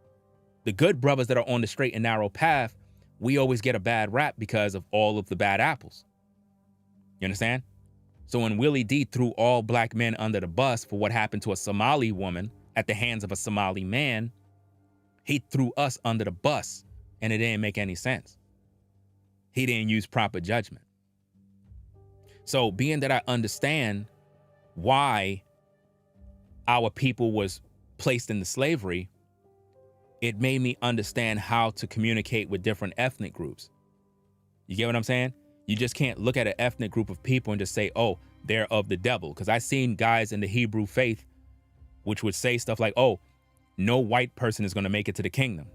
The good brothers that are on the straight and narrow path, we always get a bad rap because of all of the bad apples. You understand? So when Willie D threw all black men under the bus for what happened to a Somali woman at the hands of a Somali man, he threw us under the bus and it didn't make any sense. He didn't use proper judgment. So being that I understand why our people was placed into slavery, it made me understand how to communicate with different ethnic groups. You get what I'm saying? You just can't look at an ethnic group of people and just say, oh, they're of the devil. Because I seen guys in the Hebrew faith which would say stuff like, oh, no white person is going to make it to the kingdom.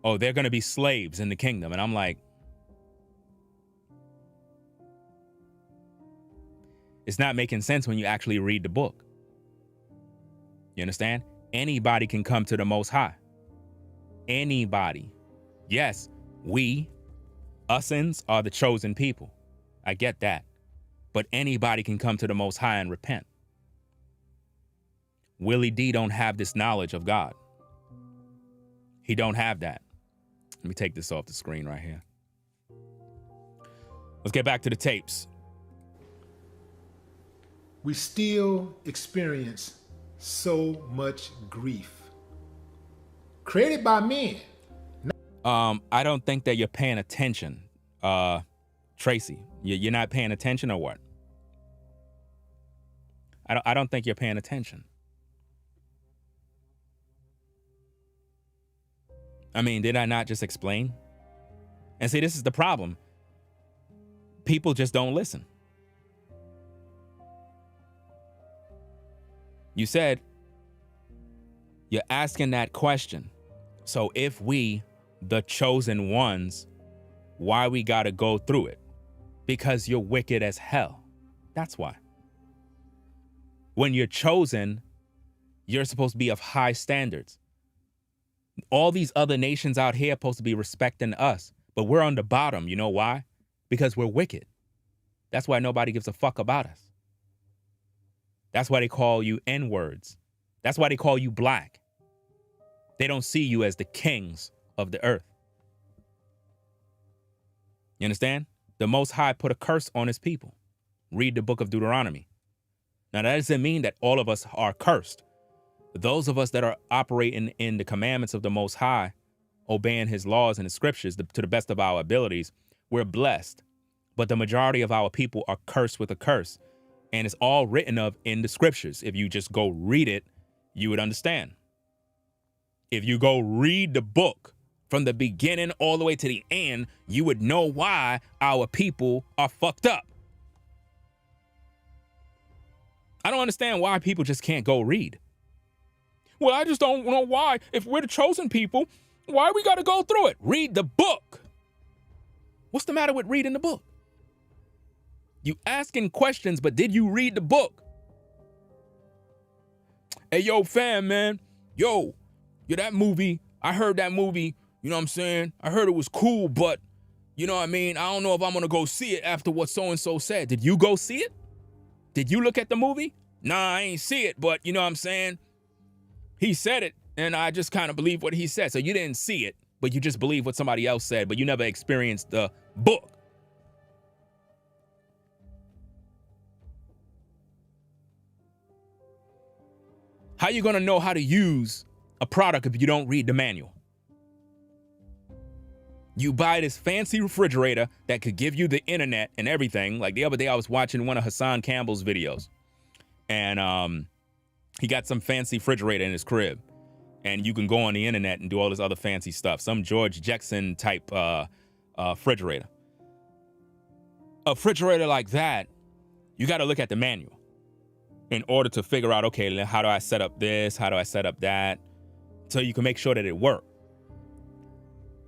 Oh, they're going to be slaves in the kingdom. And I'm like, it's not making sense when you actually read the book. You understand? Anybody can come to the Most High. Anybody. Yes, we, usins, are the chosen people. I get that. But anybody can come to the Most High and repent. Willie D don't have this knowledge of God. He don't have that. Let me take this off the screen right here. Let's get back to the tapes. We still experience so much grief created by men. I don't think that you're paying attention, Tracy. You're not paying attention or what? I don't think you're paying attention. I mean, did I not just explain? And see, this is the problem. People just don't listen. You said you're asking that question. So if we, the chosen ones, why we gotta go through it? Because you're wicked as hell. That's why. When you're chosen, you're supposed to be of high standards. All these other nations out here are supposed to be respecting us, but we're on the bottom. You know why? Because we're wicked. That's why nobody gives a fuck about us. That's why they call you N-words. That's why they call you black. They don't see you as the kings of the earth. You understand? The Most High put a curse on his people. Read the book of Deuteronomy. Now, that doesn't mean that all of us are cursed. Those of us that are operating in the commandments of the Most High, obeying his laws and his scriptures to the best of our abilities, we're blessed. But the majority of our people are cursed with a curse. And it's all written of in the scriptures. If you just go read it, you would understand. If you go read the book from the beginning all the way to the end, you would know why our people are fucked up. I don't understand why people just can't go read. Well, I just don't know why. If we're the chosen people, why we got to go through it? Read the book. What's the matter with reading the book? You asking questions, but did you read the book? Hey, yo, fam, man. Yo, that movie, I heard that movie, you know what I'm saying? I heard it was cool, but, you know what I mean? I don't know if I'm going to go see it after what so-and-so said. Did you go see it? Did you look at the movie? Nah, I ain't see it, but you know what I'm saying? He said it, and I just kind of believe what he said. So you didn't see it, but you just believe what somebody else said, but you never experienced the book. How you gonna know how to use a product if you don't read the manual? You buy this fancy refrigerator that could give you the internet and everything. Like the other day I was watching one of Hassan Campbell's videos, and he got some fancy refrigerator in his crib, and you can go on the internet and do all this other fancy stuff. Some George Jetson type refrigerator. A refrigerator like that, you got to look at the manual in order to figure out, okay, how do I set up this? How do I set up that? So you can make sure that it works.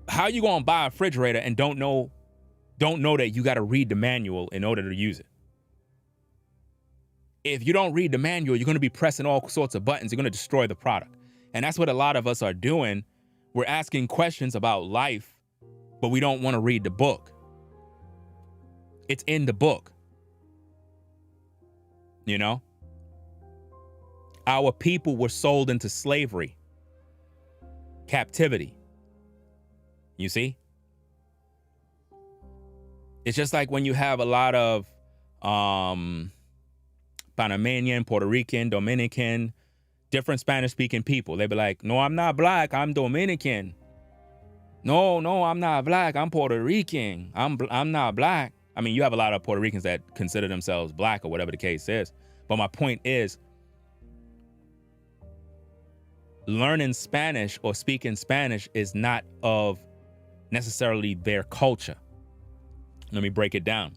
How you gonna buy a refrigerator and don't know that you got to read the manual in order to use it? If you don't read the manual, you're going to be pressing all sorts of buttons. You're going to destroy the product. And that's what a lot of us are doing. We're asking questions about life, but we don't want to read the book. It's in the book. You know? Our people were sold into slavery, captivity. You see? It's just like when you have a lot of Panamanian, Puerto Rican, Dominican, different Spanish-speaking people. They be like, no, I'm not black, I'm Dominican. No, I'm not black. I'm Puerto Rican. I'm not black. I mean, you have a lot of Puerto Ricans that consider themselves black or whatever the case is. But my point is, learning Spanish or speaking Spanish is not of necessarily their culture. Let me break it down.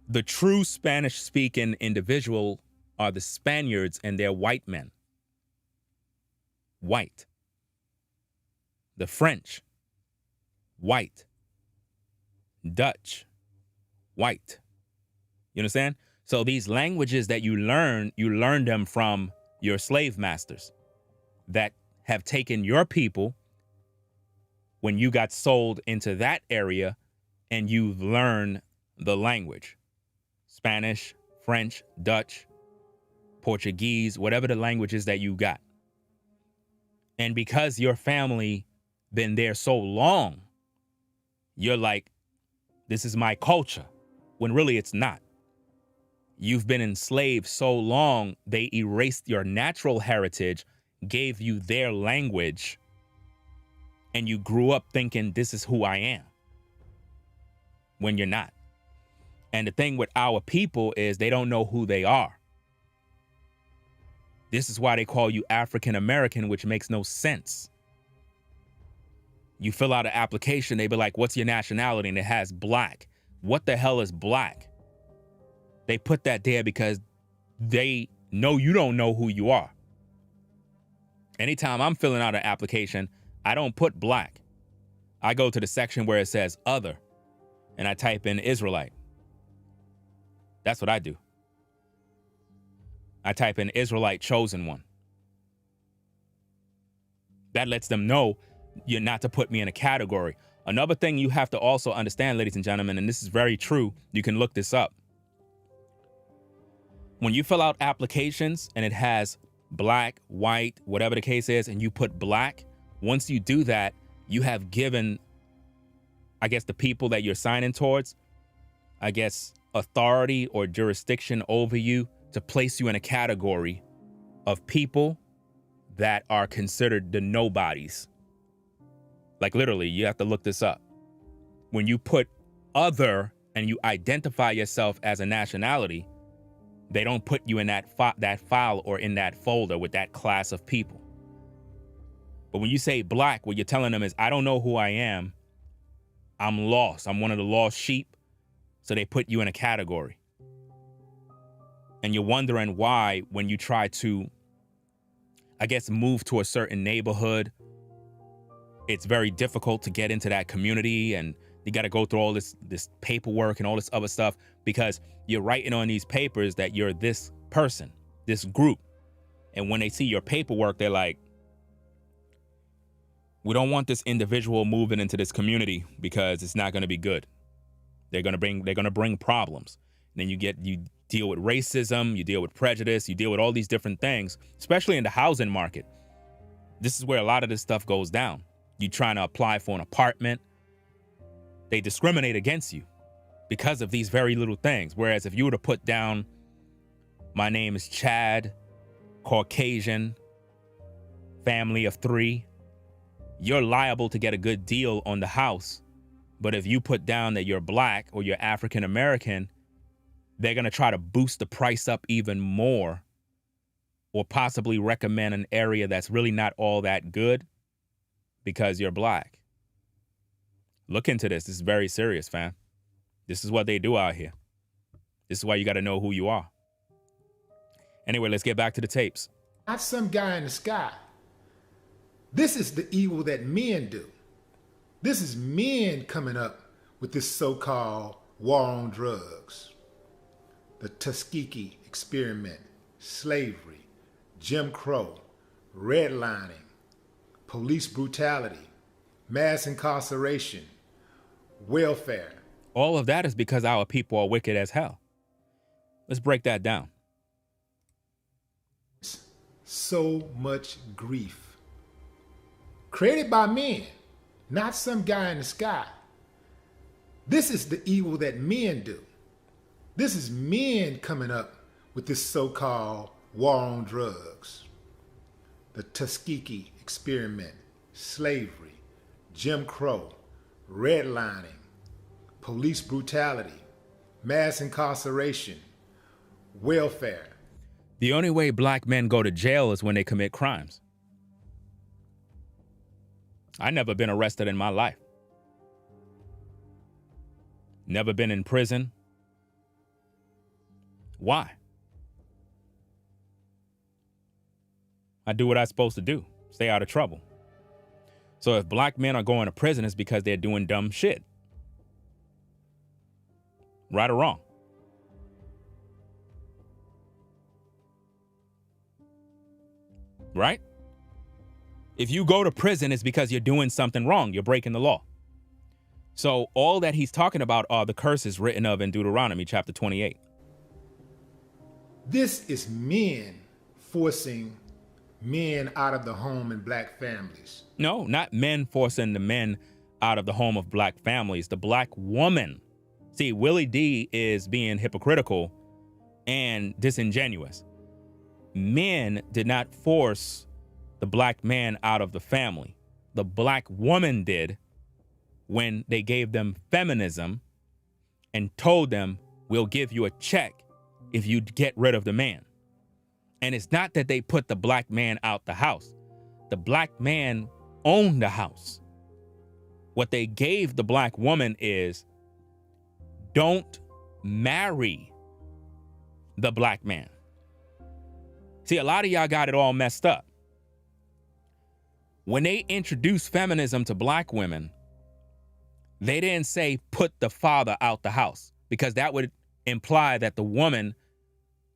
The true Spanish-speaking individual are the Spaniards, and they're white men. White. The French, white. Dutch, white. You understand? So these languages that you learn them from your slave masters that have taken your people when you got sold into that area, and you've learned the language. Spanish, French, Dutch, Portuguese, whatever the languages that you got. And because your family been there so long, you're like, this is my culture, when really it's not. You've been enslaved so long, they erased your natural heritage, gave you their language, and you grew up thinking this is who I am, when you're not. And the thing with our people is they don't know who they are. This is why they call you African American, which makes no sense. You fill out an application, they be like, what's your nationality? And it has black. What the hell is black? They put that there because they know you don't know who you are. Anytime I'm filling out an application, I don't put black. I go to the section where it says other, and I type in Israelite. That's what I do. I type in Israelite chosen one. That lets them know you're not to put me in a category. Another thing you have to also understand, ladies and gentlemen, and this is very true, you can look this up. When you fill out applications and it has black, white, whatever the case is, and you put black, once you do that, you have given, I guess, the people that you're signing towards, I guess, authority or jurisdiction over you to place you in a category of people that are considered the nobodies. Like literally, you have to look this up. When you put other and you identify yourself as a nationality, they don't put you in that file or in that folder with that class of people. But when you say black, what you're telling them is, I don't know who I am. I'm lost. I'm one of the lost sheep. So they put you in a category. And you're wondering why when you try to, I guess, move to a certain neighborhood, it's very difficult to get into that community, and you got to go through all this paperwork and all this other stuff because you're writing on these papers that you're this person, this group. And when they see your paperwork, they're like, we don't want this individual moving into this community because it's not going to be good. They're going to bring problems. And then you deal with racism, you deal with prejudice, you deal with all these different things, especially in the housing market. This is where a lot of this stuff goes down. You trying to apply for an apartment, they discriminate against you because of these very little things. Whereas if you were to put down, my name is Chad, Caucasian, family of 3, you're liable to get a good deal on the house. But if you put down that you're black or you're African American, they're going to try to boost the price up even more, or possibly recommend an area that's really not all that good because you're black. Look into this. This is very serious, fam. This is what they do out here. This is why you got to know who you are. Anyway, let's get back to the tapes. Not some guy in the sky. This is the evil that men do. This is men coming up with this so-called war on drugs. The Tuskegee experiment, slavery, Jim Crow, redlining, police brutality, mass incarceration, welfare. All of that is because our people are wicked as hell. Let's break that down. So much grief. Created by men, not some guy in the sky. This is the evil that men do. This is men coming up with this so-called war on drugs. The Tuskegee experiment, slavery, Jim Crow, redlining, police brutality, mass incarceration, welfare. The only way black men go to jail is when they commit crimes. I never been arrested in my life. Never been in prison. Why? I do what I'm supposed to do. Stay out of trouble. So if black men are going to prison, it's because they're doing dumb shit. Right or wrong? Right? If you go to prison, it's because you're doing something wrong. You're breaking the law. So all that he's talking about are the curses written of in Deuteronomy chapter 28. This is men forcing men out of the home in black families. No, not men forcing the men out of the home of black families. The black woman. See, Willie D is being hypocritical and disingenuous. Men did not force the black man out of the family. The black woman did when they gave them feminism and told them, we'll give you a check if you get rid of the man. And it's not that they put the black man out the house. The black man owned the house. What they gave the black woman is, don't marry the black man. See, a lot of y'all got it all messed up. When they introduced feminism to black women, they didn't say put the father out the house, because that would imply that the woman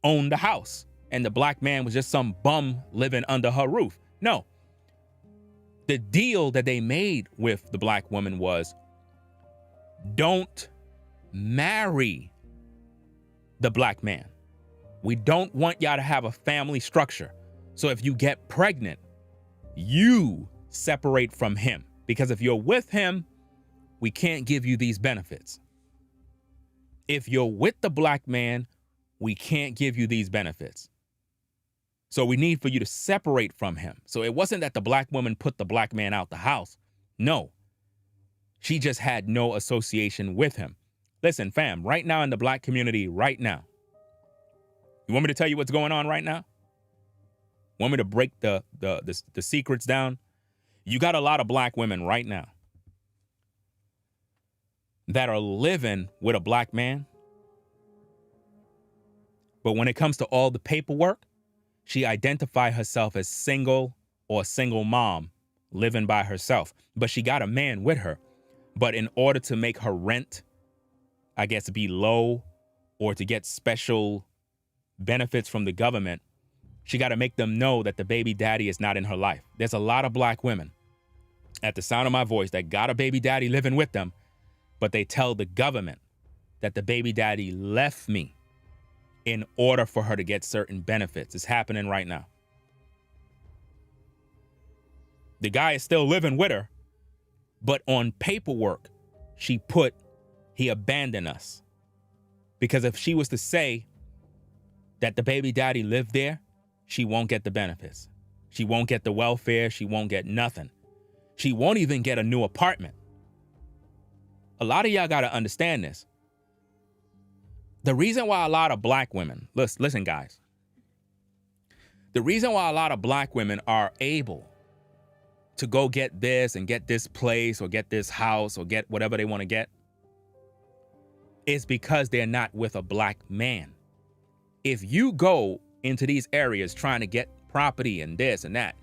owned the house and the black man was just some bum living under her roof. No. The deal that they made with the black woman was, don't marry the black man. We don't want y'all to have a family structure. So if you get pregnant, you separate from him, because if you're with him, we can't give you these benefits. If you're with the black man, we can't give you these benefits. So we need for you to separate from him. So it wasn't that the black woman put the black man out the house. No, she just had no association with him. Listen, fam, right now in the black community, right now, you want me to tell you what's going on right now? Want me to break the secrets down? You got a lot of black women right now that are living with a black man. But when it comes to all the paperwork, she identified herself as single or single mom living by herself. But she got a man with her. But in order to make her rent, I guess, be low, or to get special benefits from the government, she got to make them know that the baby daddy is not in her life. There's a lot of black women at the sound of my voice that got a baby daddy living with them, but they tell the government that the baby daddy left me in order for her to get certain benefits. It's happening right now. The guy is still living with her, but on paperwork, she put, he abandoned us. Because if she was to say that the baby daddy lived there, she won't get the benefits. She won't get the welfare. She won't get nothing. She won't even get a new apartment. A lot of y'all got to understand this. The reason why a lot of black women, listen guys, the reason why a lot of black women are able to go get this and get this place or get this house or get whatever they want to get is because they're not with a black man. If you go into these areas trying to get property and this and that,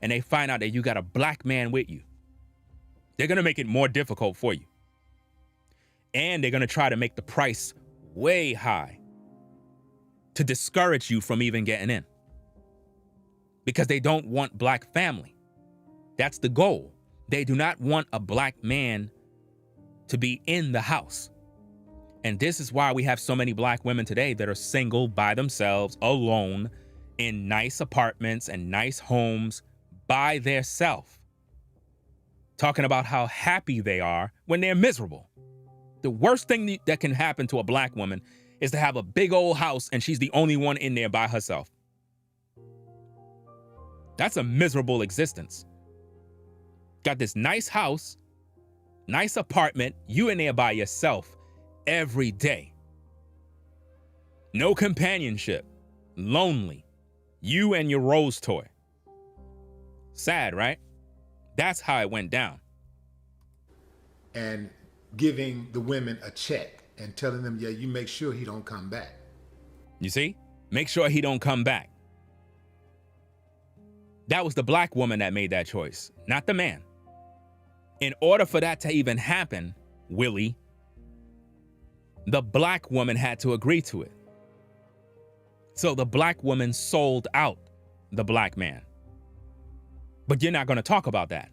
and they find out that you got a black man with you, they're going to make it more difficult for you. And they're going to try to make the price way high to discourage you from even getting in, because they don't want black family. That's the goal. They do not want a black man to be in the house. And this is why we have so many black women today that are single by themselves, alone, in nice apartments and nice homes by theirself, talking about how happy they are when they're miserable. The worst thing that can happen to a black woman is to have a big old house and she's the only one in there by herself. That's a miserable existence. Got this nice house, nice apartment, you in there by yourself every day. No companionship, lonely, you and your rose toy. Sad, right? That's how it went down. And giving the women a check and telling them, yeah, you make sure he don't come back. You see? Make sure he don't come back. That was the black woman that made that choice, not the man. In order for that to even happen, Willie, the black woman had to agree to it. So the black woman sold out the black man. But you're not going to talk about that.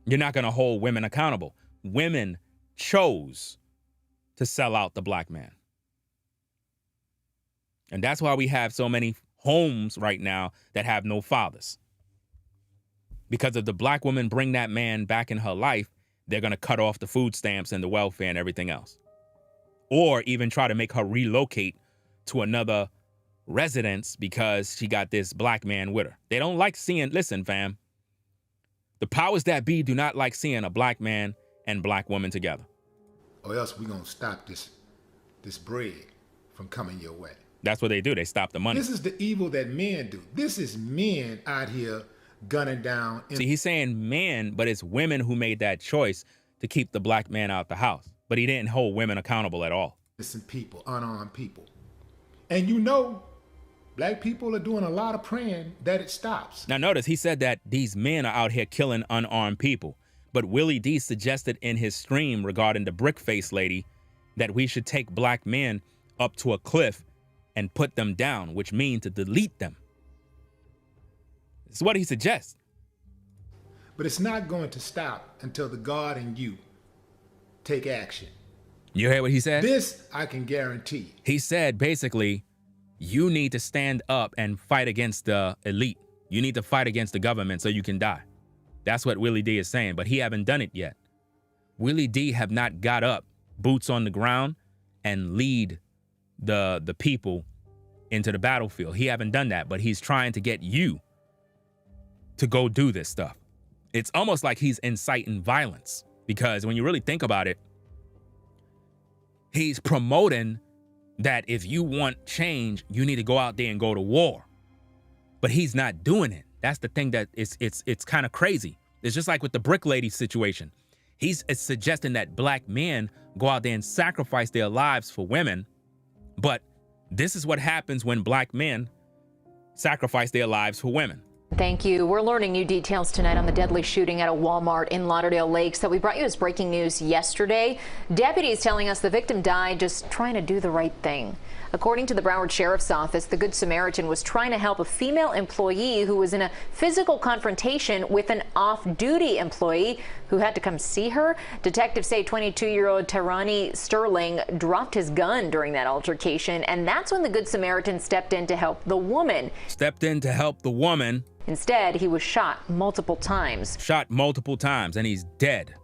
You're not going to hold women accountable. Women chose to sell out the black man. And that's why we have so many homes right now that have no fathers. Because if the black woman bring that man back in her life, they're going to cut off the food stamps and the welfare and everything else. Or even try to make her relocate to another residence because she got this black man with her. They don't like seeing, listen, fam, the powers that be do not like seeing a black man and black woman together. Or else we're going to stop this bread from coming your way. That's what they do. They stop the money. This is the evil that men do. This is men out here gunning down. See, he's saying men, but it's women who made that choice to keep the black man out the house. But he didn't hold women accountable at all. Innocent people, unarmed people. And you know, black people are doing a lot of praying that it stops. Now notice, he said that these men are out here killing unarmed people. But Willie D suggested in his stream regarding the brick face lady that we should take black men up to a cliff and put them down, which means to delete them. This is what he suggests. But it's not going to stop until the God in you take action. You hear what he said? This I can guarantee. He said, basically, you need to stand up and fight against the elite. You need to fight against the government so you can die. That's what Willie D is saying, but he haven't done it yet. Willie D have not got up, boots on the ground, and lead the people into the battlefield. He haven't done that, but he's trying to get you to go do this stuff. It's almost like he's inciting violence, because when you really think about it, he's promoting that if you want change, you need to go out there and go to war. But he's not doing it. That's the thing that it's kind of crazy. It's just like with the brick lady situation. He's suggesting that black men go out there and sacrifice their lives for women. But this is what happens when black men sacrifice their lives for women. Thank you. We're learning new details tonight on the deadly shooting at a Walmart in Lauderdale Lakes that we brought you as breaking news yesterday. Deputies telling us the victim died just trying to do the right thing. According to the Broward Sheriff's Office, the Good Samaritan was trying to help a female employee who was in a physical confrontation with an off-duty employee who had to come see her. Detectives say 22-year-old Tarani Sterling dropped his gun during that altercation, and that's when the Good Samaritan stepped in to help the woman. Instead, he was shot multiple times. And he's dead.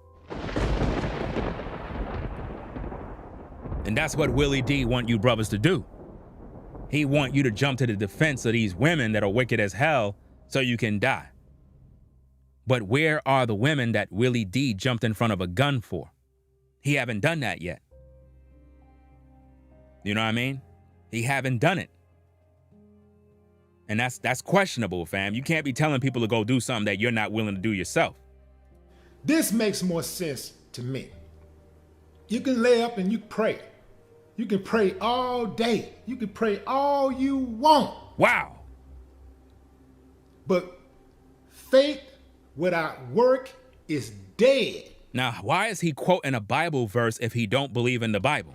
And that's what Willie D want you brothers to do. He want you to jump to the defense of these women that are wicked as hell so you can die. But where are the women that Willie D jumped in front of a gun for? He haven't done that yet. You know what I mean? He haven't done it. And that's questionable, fam. You can't be telling people to go do something that you're not willing to do yourself. This makes more sense to me. You can lay up and you pray. You can pray all day. You can pray all you want. Wow. But faith without work is dead. Now, why is he quoting a Bible verse if he don't believe in the Bible?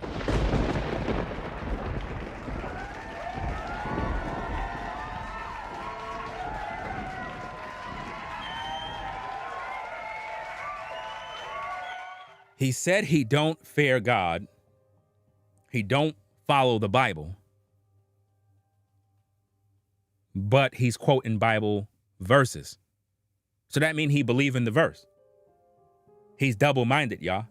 He said he don't fear God. He don't follow the Bible. But he's quoting Bible verses. So that means he believe in the verse. He's double-minded, y'all.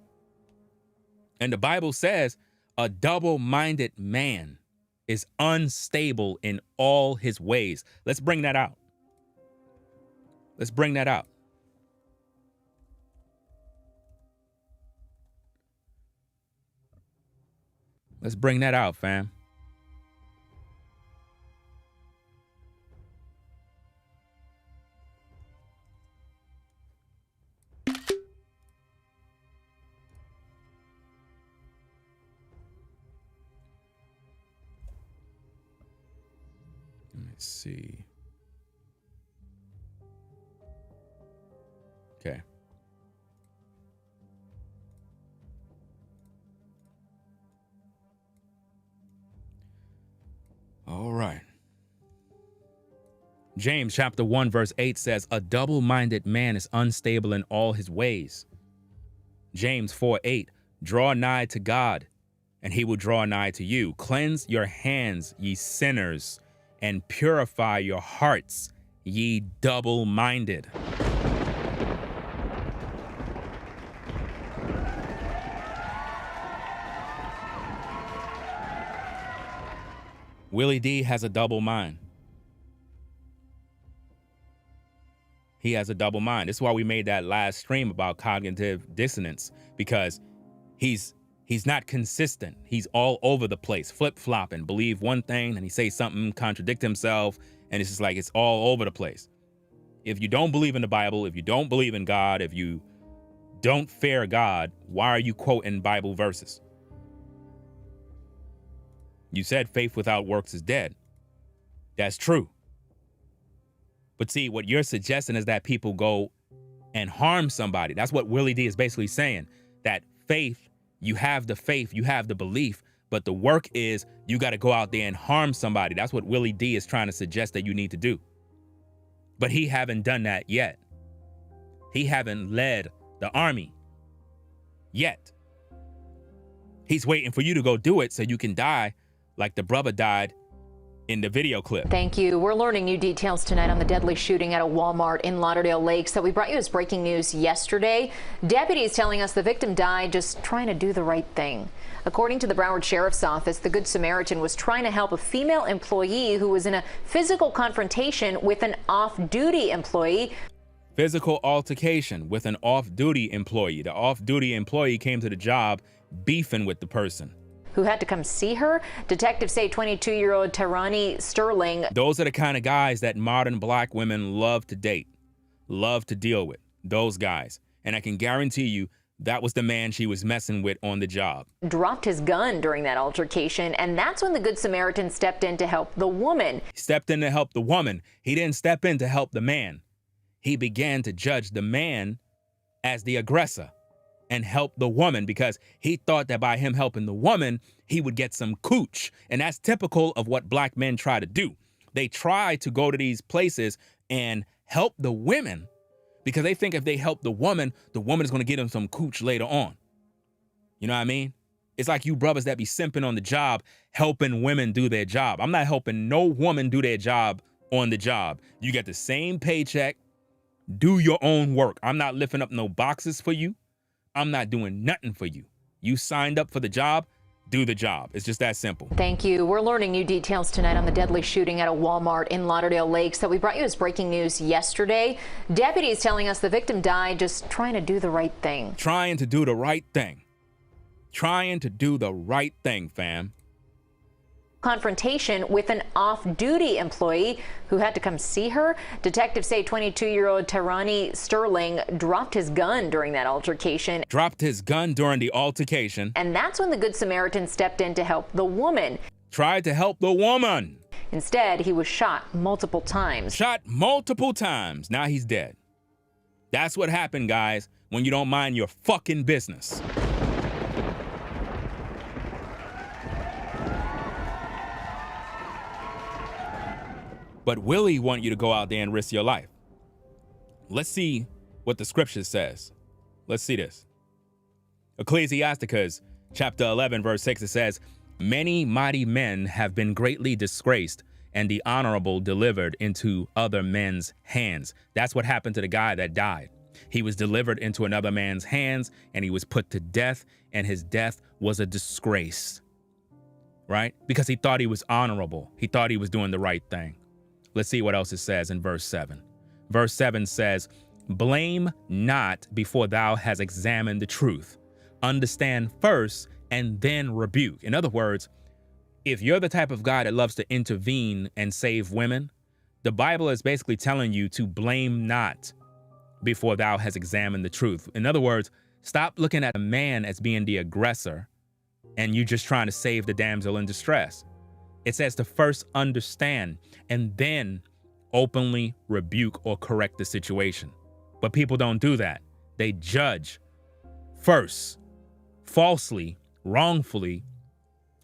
And the Bible says a double-minded man is unstable in all his ways. Let's bring that out. Let's bring that out, fam. Let's see. Okay. All right. James chapter 1 verse 8 says, a double-minded man is unstable in all his ways. James 4:8, draw nigh to God, and he will draw nigh to you. Cleanse your hands, ye sinners, and purify your hearts, ye double-minded. Willie D has a double mind. He has a double mind. This is why we made that last stream about cognitive dissonance, because he's not consistent. He's all over the place, flip-flopping, believe one thing, and he say something, contradict himself, and it's just like it's all over the place. If you don't believe in the Bible, if you don't believe in God, if you don't fear God, why are you quoting Bible verses? You said faith without works is dead. That's true. But see, what you're suggesting is that people go and harm somebody. That's what Willie D is basically saying. That faith, you have the belief, but the work is you got to go out there and harm somebody. That's what Willie D is trying to suggest that you need to do. But he haven't done that yet. He haven't led the army yet. He's waiting for you to go do it so you can die like the brother died in the video clip. Thank you. We're learning new details tonight on the deadly shooting at a Walmart in Lauderdale Lakes that we brought you as breaking news yesterday. Deputies telling us the victim died just trying to do the right thing. According to the Broward Sheriff's Office, the Good Samaritan was trying to help a female employee who was in a physical confrontation with an off-duty employee. Physical altercation with an off-duty employee. The off-duty employee came to the job beefing with the person who had to come see her. Detectives say 22-year-old Tarani Sterling. Those are the kind of guys that modern black women love to date, love to deal with, those guys. And I can guarantee you that was the man she was messing with on the job. Dropped his gun during that altercation, and that's when the Good Samaritan stepped in to help the woman. He stepped in to help the woman. He didn't step in to help the man. He began to judge the man as the aggressor and help the woman because he thought that by him helping the woman, he would get some cooch. And that's typical of what black men try to do. They try to go to these places and help the women because they think if they help the woman is going to get them some cooch later on. You know what I mean? It's like you brothers that be simping on the job, helping women do their job. I'm not helping no woman do their job on the job. You get the same paycheck, do your own work. I'm not lifting up no boxes for you. I'm not doing nothing for you. You signed up for the job, do the job. It's just that simple. Thank you. We're learning new details tonight on the deadly shooting at a Walmart in Lauderdale Lakes that we brought you as breaking news yesterday. Deputies telling us the victim died just trying to do the right thing. Trying to do the right thing. Trying to do the right thing, fam. Confrontation with an off-duty employee who had to come see her. Detectives say 22-year-old Tarani Sterling dropped his gun during that altercation. Dropped his gun during the altercation. And that's when the Good Samaritan stepped in to help the woman. Tried to help the woman. Instead, he was shot multiple times. Shot multiple times. Now he's dead. That's what happened, guys, when you don't mind your fucking business. But Willie want you to go out there and risk your life. Let's see what the scripture says. Let's see this. Ecclesiasticus chapter 11, verse 6, it says, many mighty men have been greatly disgraced and the honorable delivered into other men's hands. That's what happened to the guy that died. He was delivered into another man's hands and he was put to death, and his death was a disgrace, right? Because he thought he was honorable. He thought he was doing the right thing. Let's see what else it says in verse 7. Verse 7 says, blame not before thou hast examined the truth. Understand first and then rebuke. In other words, if you're the type of guy that loves to intervene and save women, the Bible is basically telling you to blame not before thou hast examined the truth. In other words, stop looking at a man as being the aggressor and you just trying to save the damsel in distress. It says to first understand and then openly rebuke or correct the situation. But people don't do that. They judge first, falsely, wrongfully,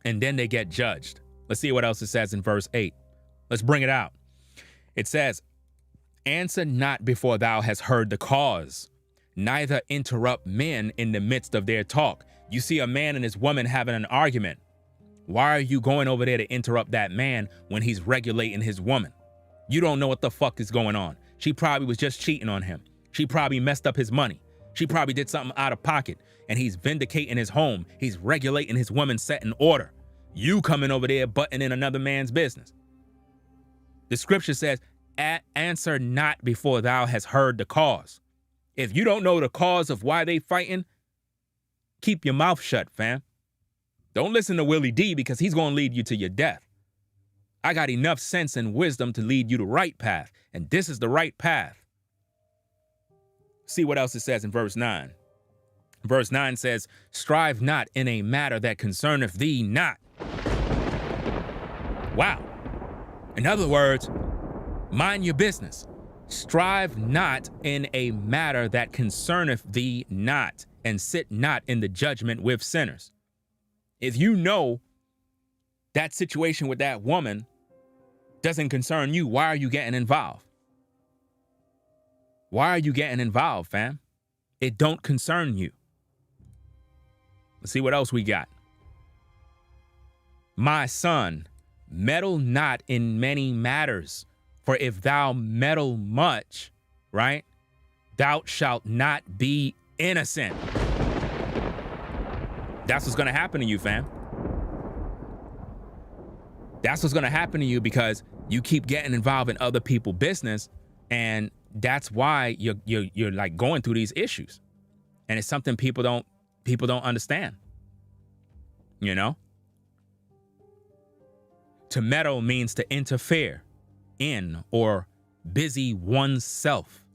and then they get judged. Let's see what else it says in verse 8. Let's bring it out. It says, answer not before thou hast heard the cause, neither interrupt men in the midst of their talk. You see a man and his woman having an argument. Why are you going over there to interrupt that man when he's regulating his woman? You don't know what the fuck is going on. She probably was just cheating on him. She probably messed up his money. She probably did something out of pocket, and he's vindicating his home. He's regulating his woman, set in order. You coming over there butting in another man's business. The scripture says, answer not before thou hast heard the cause. If you don't know the cause of why they fighting, keep your mouth shut, fam. Don't listen to Willie D because he's going to lead you to your death. I got enough sense and wisdom to lead you the right path, and this is the right path. See what else it says in verse 9. Verse 9 says, strive not in a matter that concerneth thee not. Wow. In other words, mind your business. Strive not in a matter that concerneth thee not, and sit not in the judgment with sinners. If you know that situation with that woman doesn't concern you, why are you getting involved? Why are you getting involved, fam? It don't concern you. Let's see what else we got. My son, meddle not in many matters, for if thou meddle much, right, thou shalt not be innocent. That's what's going to happen to you, fam. That's what's going to happen to you because you keep getting involved in other people's business, and that's why you're like going through these issues. And it's something people don't understand. You know? To meddle means to interfere in or busy oneself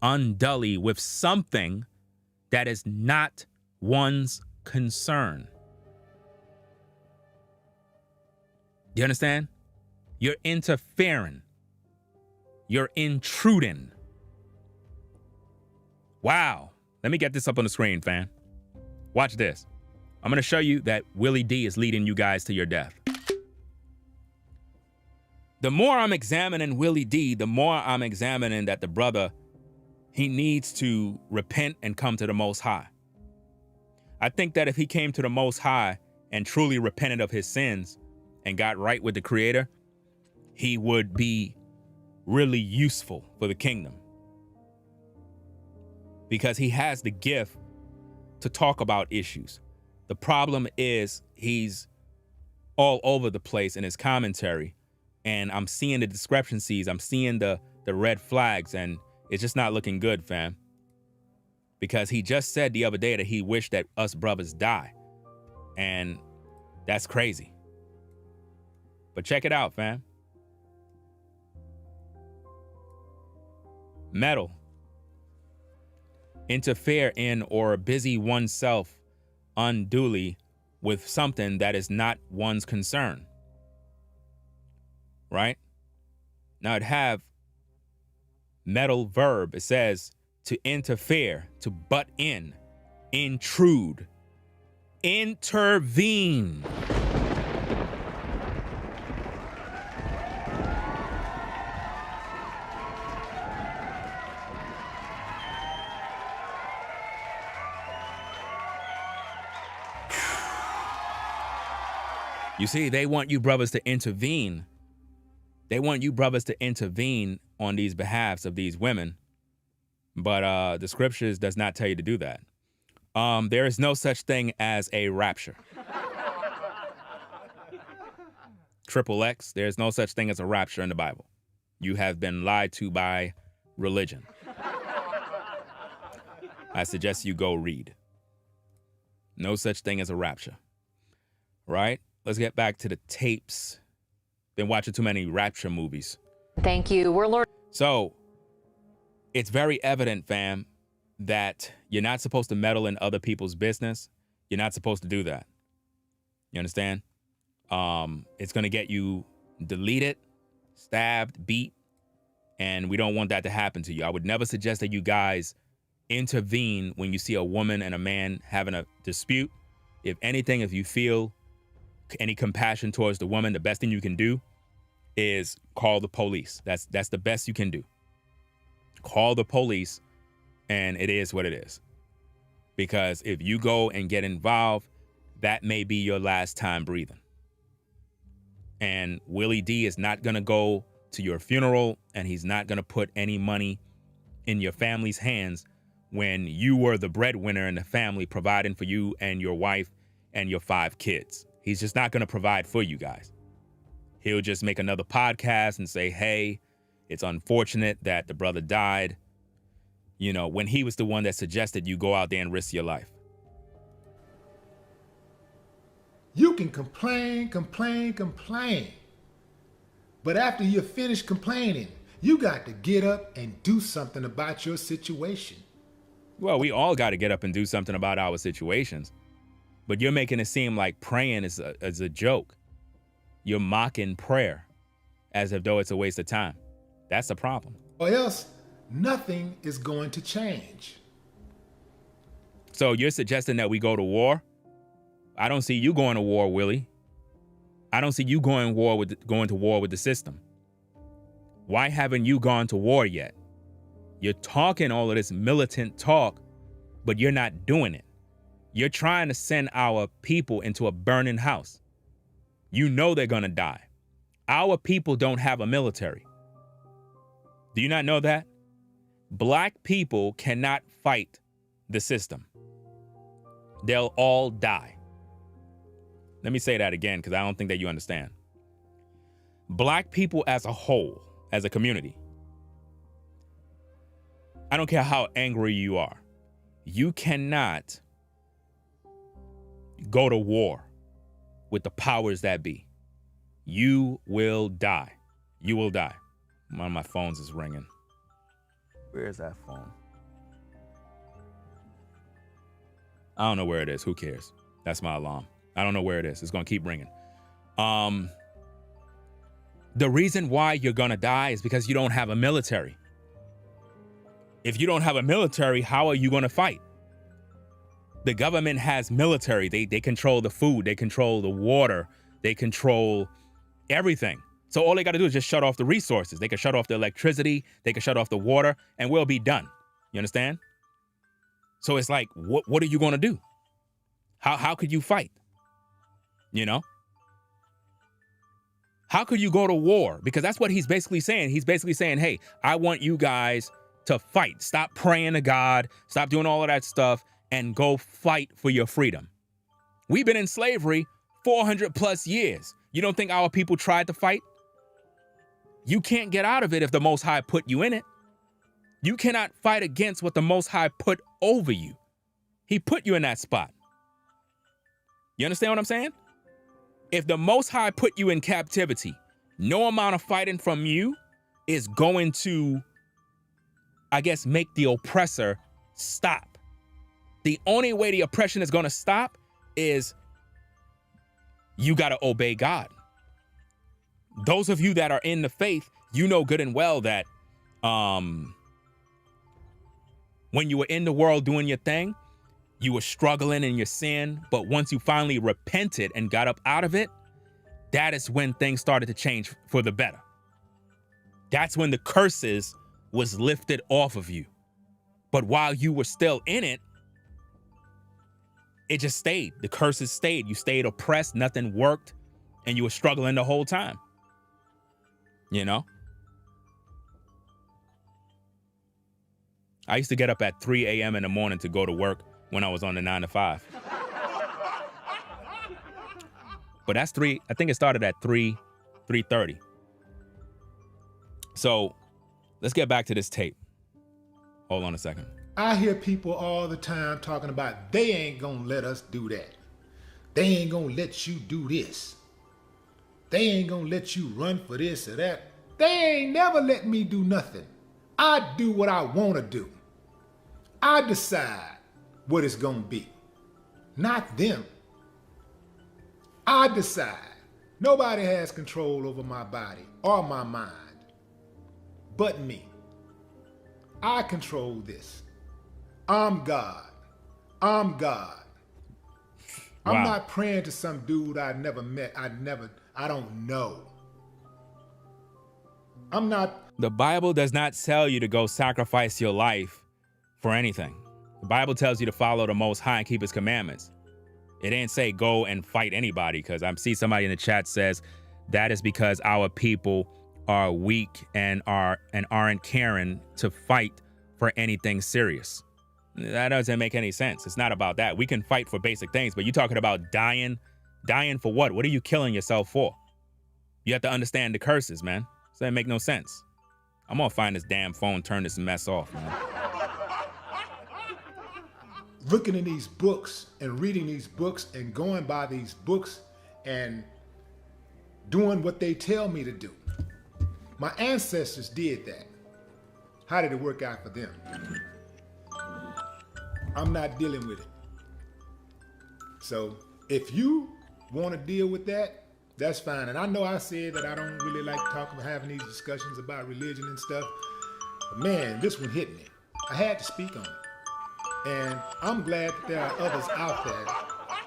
undully with something that is not one's concern. You understand? You're interfering. You're intruding. Wow. Let me get this up on the screen, fam. Watch this. I'm going to show you that Willie D is leading you guys to your death. The more I'm examining Willie D, the more I'm examining that the brother, he needs to repent and come to the Most High. I think that if he came to the Most High and truly repented of his sins and got right with the Creator, he would be really useful for the kingdom. Because he has the gift to talk about issues. The problem is he's all over the place in his commentary, and I'm seeing the discrepancies, I'm seeing the red flags, and it's just not looking good, fam. Because he just said the other day that he wished that us brothers die. And that's crazy. But check it out, fam. Meddle. Interfere in or busy oneself unduly with something that is not one's concern. Right? Now it have meddle verb. It says to interfere, to butt in, intrude, intervene. You see, they want you brothers to intervene. They want you brothers to intervene on these behalves of these women. But the scriptures does not tell you to do that. There is no such thing as a rapture. Triple X, there's no such thing as a rapture in the Bible. You have been lied to by religion. I suggest you go read. No such thing as a rapture. right? Let's get back to the tapes. Been watching too many Rapture movies. Thank you. We're learning. So it's very evident, fam, that you're not supposed to meddle in other people's business. You're not supposed to do that. You understand? It's going to get you deleted, stabbed, beat, and we don't want that to happen to you. I would never suggest that you guys intervene when you see a woman and a man having a dispute. If anything, if you feel any compassion towards the woman, the best thing you can do is call the police. That's the best you can do. Call the police, and it is what it is. Because if you go and get involved, that may be your last time breathing. And Willie D is not going to go to your funeral, and he's not going to put any money in your family's hands when you were the breadwinner in the family, providing for you and your wife and your 5 kids. He's just not going to provide for you guys. He'll just make another podcast and say, hey, it's unfortunate that the brother died, you know, when he was the one that suggested you go out there and risk your life. You can complain. But after you're finished complaining, you got to get up and do something about your situation. Well, we all got to get up and do something about our situations. But you're making it seem like praying is a joke. You're mocking prayer as if though it's a waste of time. That's the problem. Or else nothing is going to change. So you're suggesting that we go to war? I don't see you going to war, Willie. I don't see you going to war with the system. Why haven't you gone to war yet? You're talking all of this militant talk, but you're not doing it. You're trying to send our people into a burning house. You know they're going to die. Our people don't have a military. Do you not know that? Black people cannot fight the system. They'll all die. Let me say that again, because I don't think that you understand. Black people as a whole, as a community, I don't care how angry you are, you cannot go to war with the powers that be. You will die. You will die. One of my phones is ringing. Where is that phone? I don't know where it is. Who cares? That's my alarm. I don't know where it is. It's going to keep ringing. The reason why you're going to die is because you don't have a military. If you don't have a military, how are you going to fight? The government has military. They control the food. They control the water. They control everything. So all they got to do is just shut off the resources. They can shut off the electricity. They can shut off the water, and we'll be done. You understand? So it's like, what are you going to do? How could you fight? You know? How could you go to war? Because that's what he's basically saying. He's basically saying, hey, I want you guys to fight. Stop praying to God. Stop doing all of that stuff and go fight for your freedom. We've been in slavery 400 plus years. You don't think our people tried to fight? You can't get out of it if the Most High put you in it. You cannot fight against what the Most High put over you. He put you in that spot. You understand what I'm saying? If the Most High put you in captivity, no amount of fighting from you is going to, I guess, make the oppressor stop. The only way the oppression is going to stop is you got to obey God. Those of you that are in the faith, you know good and well that when you were in the world doing your thing, you were struggling in your sin, but once you finally repented and got up out of it, that is when things started to change for the better. That's when the curses was lifted off of you. But while you were still in it, it just stayed. The curses stayed. You stayed oppressed, nothing worked, and you were struggling the whole time. You know? I used to get up at 3 a.m. in the morning to go to work when I was on the 9 to 5. But that's I think it started at 3:30. So let's get back to this tape. Hold on a second. I hear people all the time talking about they ain't gonna let us do that. They ain't gonna let you do this. They ain't gonna let you run for this or that. They ain't never let me do nothing. I do what I wanna do. I decide what it's gonna be, not them. I decide. Nobody has control over my body or my mind but me. I control this. I'm God. I'm God. Wow. I'm not praying to some dude I never met. I don't know. I'm not. The Bible does not tell you to go sacrifice your life for anything. The Bible tells you to follow the Most High and keep his commandments. It didn't say go and fight anybody, because I see somebody in the chat says that is because our people are weak and aren't caring to fight for anything serious. That doesn't make any sense. It's not about that. We can fight for basic things, but you're talking about dying. Dying for what? What are you killing yourself for? You have to understand the curses, man. So that make no sense. I'm gonna find this damn phone, turn this mess off, man. Looking in these books and reading these books and going by these books and doing what they tell me to do. My ancestors did that. How did it work out for them? I'm not dealing with it. So if you want to deal with that, that's fine. And I know I said that I don't really like having these discussions about religion and stuff. But man, this one hit me. I had to speak on it. And I'm glad that there are others out there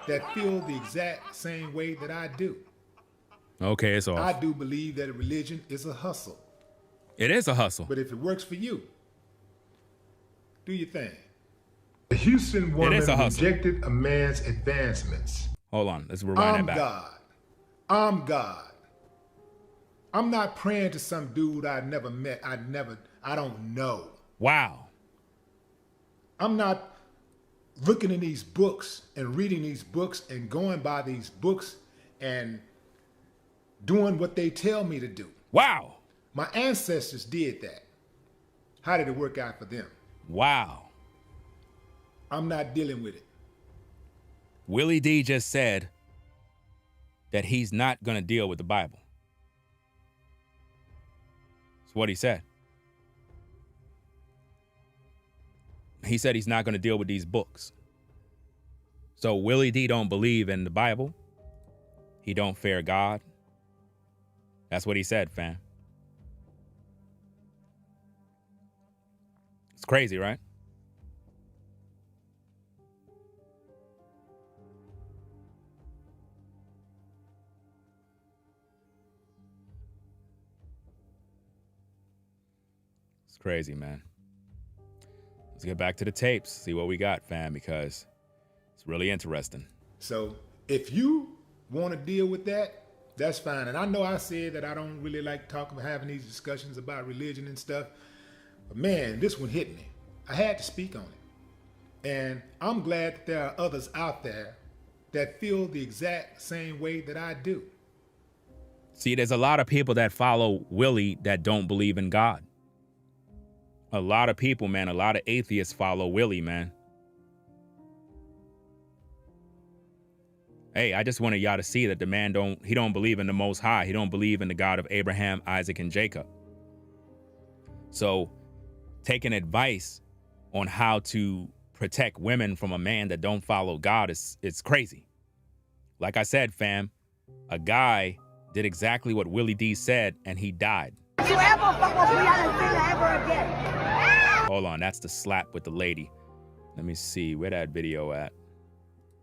that feel the exact same way that I do. Okay, it's off. I do believe that religion is a hustle. It is a hustle. But if it works for you, do your thing. The Houston woman rejected a man's advancements. Hold on, let's rewind I'm that back. God. I'm God. I'm not praying to some dude I never met. I don't know. Wow. I'm not looking in these books and reading these books and going by these books and doing what they tell me to do. Wow. My ancestors did that. How did it work out for them? Wow. I'm not dealing with it. Willie D just said that he's not going to deal with the Bible. That's what he said. He said he's not going to deal with these books. So Willie D don't believe in the Bible. He don't fear God. That's what he said, fam. It's crazy, right? It's crazy, man. Let's get back to the tapes, see what we got, fam, because it's really interesting. So if you want to deal with that, that's fine. And I know I said that I don't really like having these discussions about religion and stuff. But man, this one hit me. I had to speak on it. And I'm glad that there are others out there that feel the exact same way that I do. See, there's a lot of people that follow Willie that don't believe in God. A lot of people, man, a lot of atheists follow Willie, man. Hey, I just wanted y'all to see that the man he don't believe in the Most High. He don't believe in the God of Abraham, Isaac, and Jacob. So taking advice on how to protect women from a man that don't follow God it's crazy. Like I said, fam, a guy did exactly what Willie D said, and he died. Don't you ever fuck with Brianna Taylor ever again. Hold on, that's the slap with the lady. Let me see, where that video at?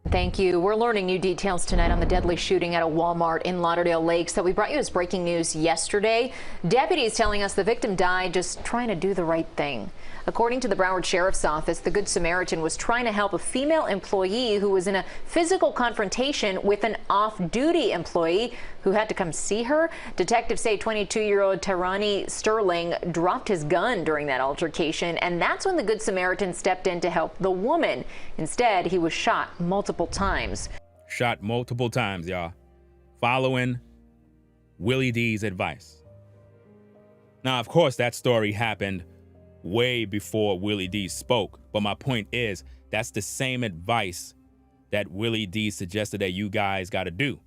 Thank you. We're learning new details tonight on the deadly shooting at a Walmart in Lauderdale Lakes that we brought you as breaking news yesterday. Deputies telling us the victim died just trying to do the right thing. According to the Broward Sheriff's Office, the Good Samaritan was trying to help a female employee who was in a physical confrontation with an off-duty employee who had to come see her. Detectives say 22-year-old Tarani Sterling dropped his gun during that altercation, and that's when the Good Samaritan stepped in to help the woman. Instead, he was shot multiple times. Shot multiple times, y'all, following Willie D's advice. Now, of course, that story happened way before Willie D spoke, but my point is that's the same advice that Willie D suggested that you guys got to do.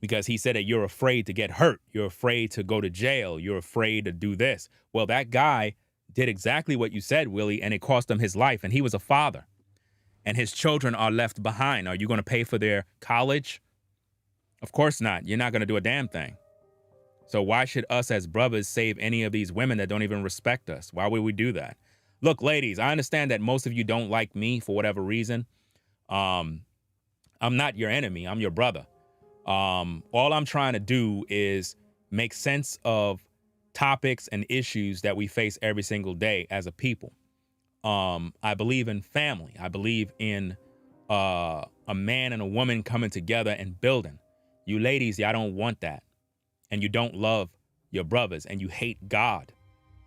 Because he said that you're afraid to get hurt. You're afraid to go to jail. You're afraid to do this. Well, that guy did exactly what you said, Willie, and it cost him his life. And he was a father. And his children are left behind. Are you going to pay for their college? Of course not. You're not going to do a damn thing. So why should us as brothers save any of these women that don't even respect us? Why would we do that? Look, ladies, I understand that most of you don't like me for whatever reason. I'm not your enemy. I'm your brother. All I'm trying to do is make sense of topics and issues that we face every single day as a people. I believe in family. I believe in a man and a woman coming together and building. You ladies, y'all don't want that. And you don't love your brothers, and you hate God.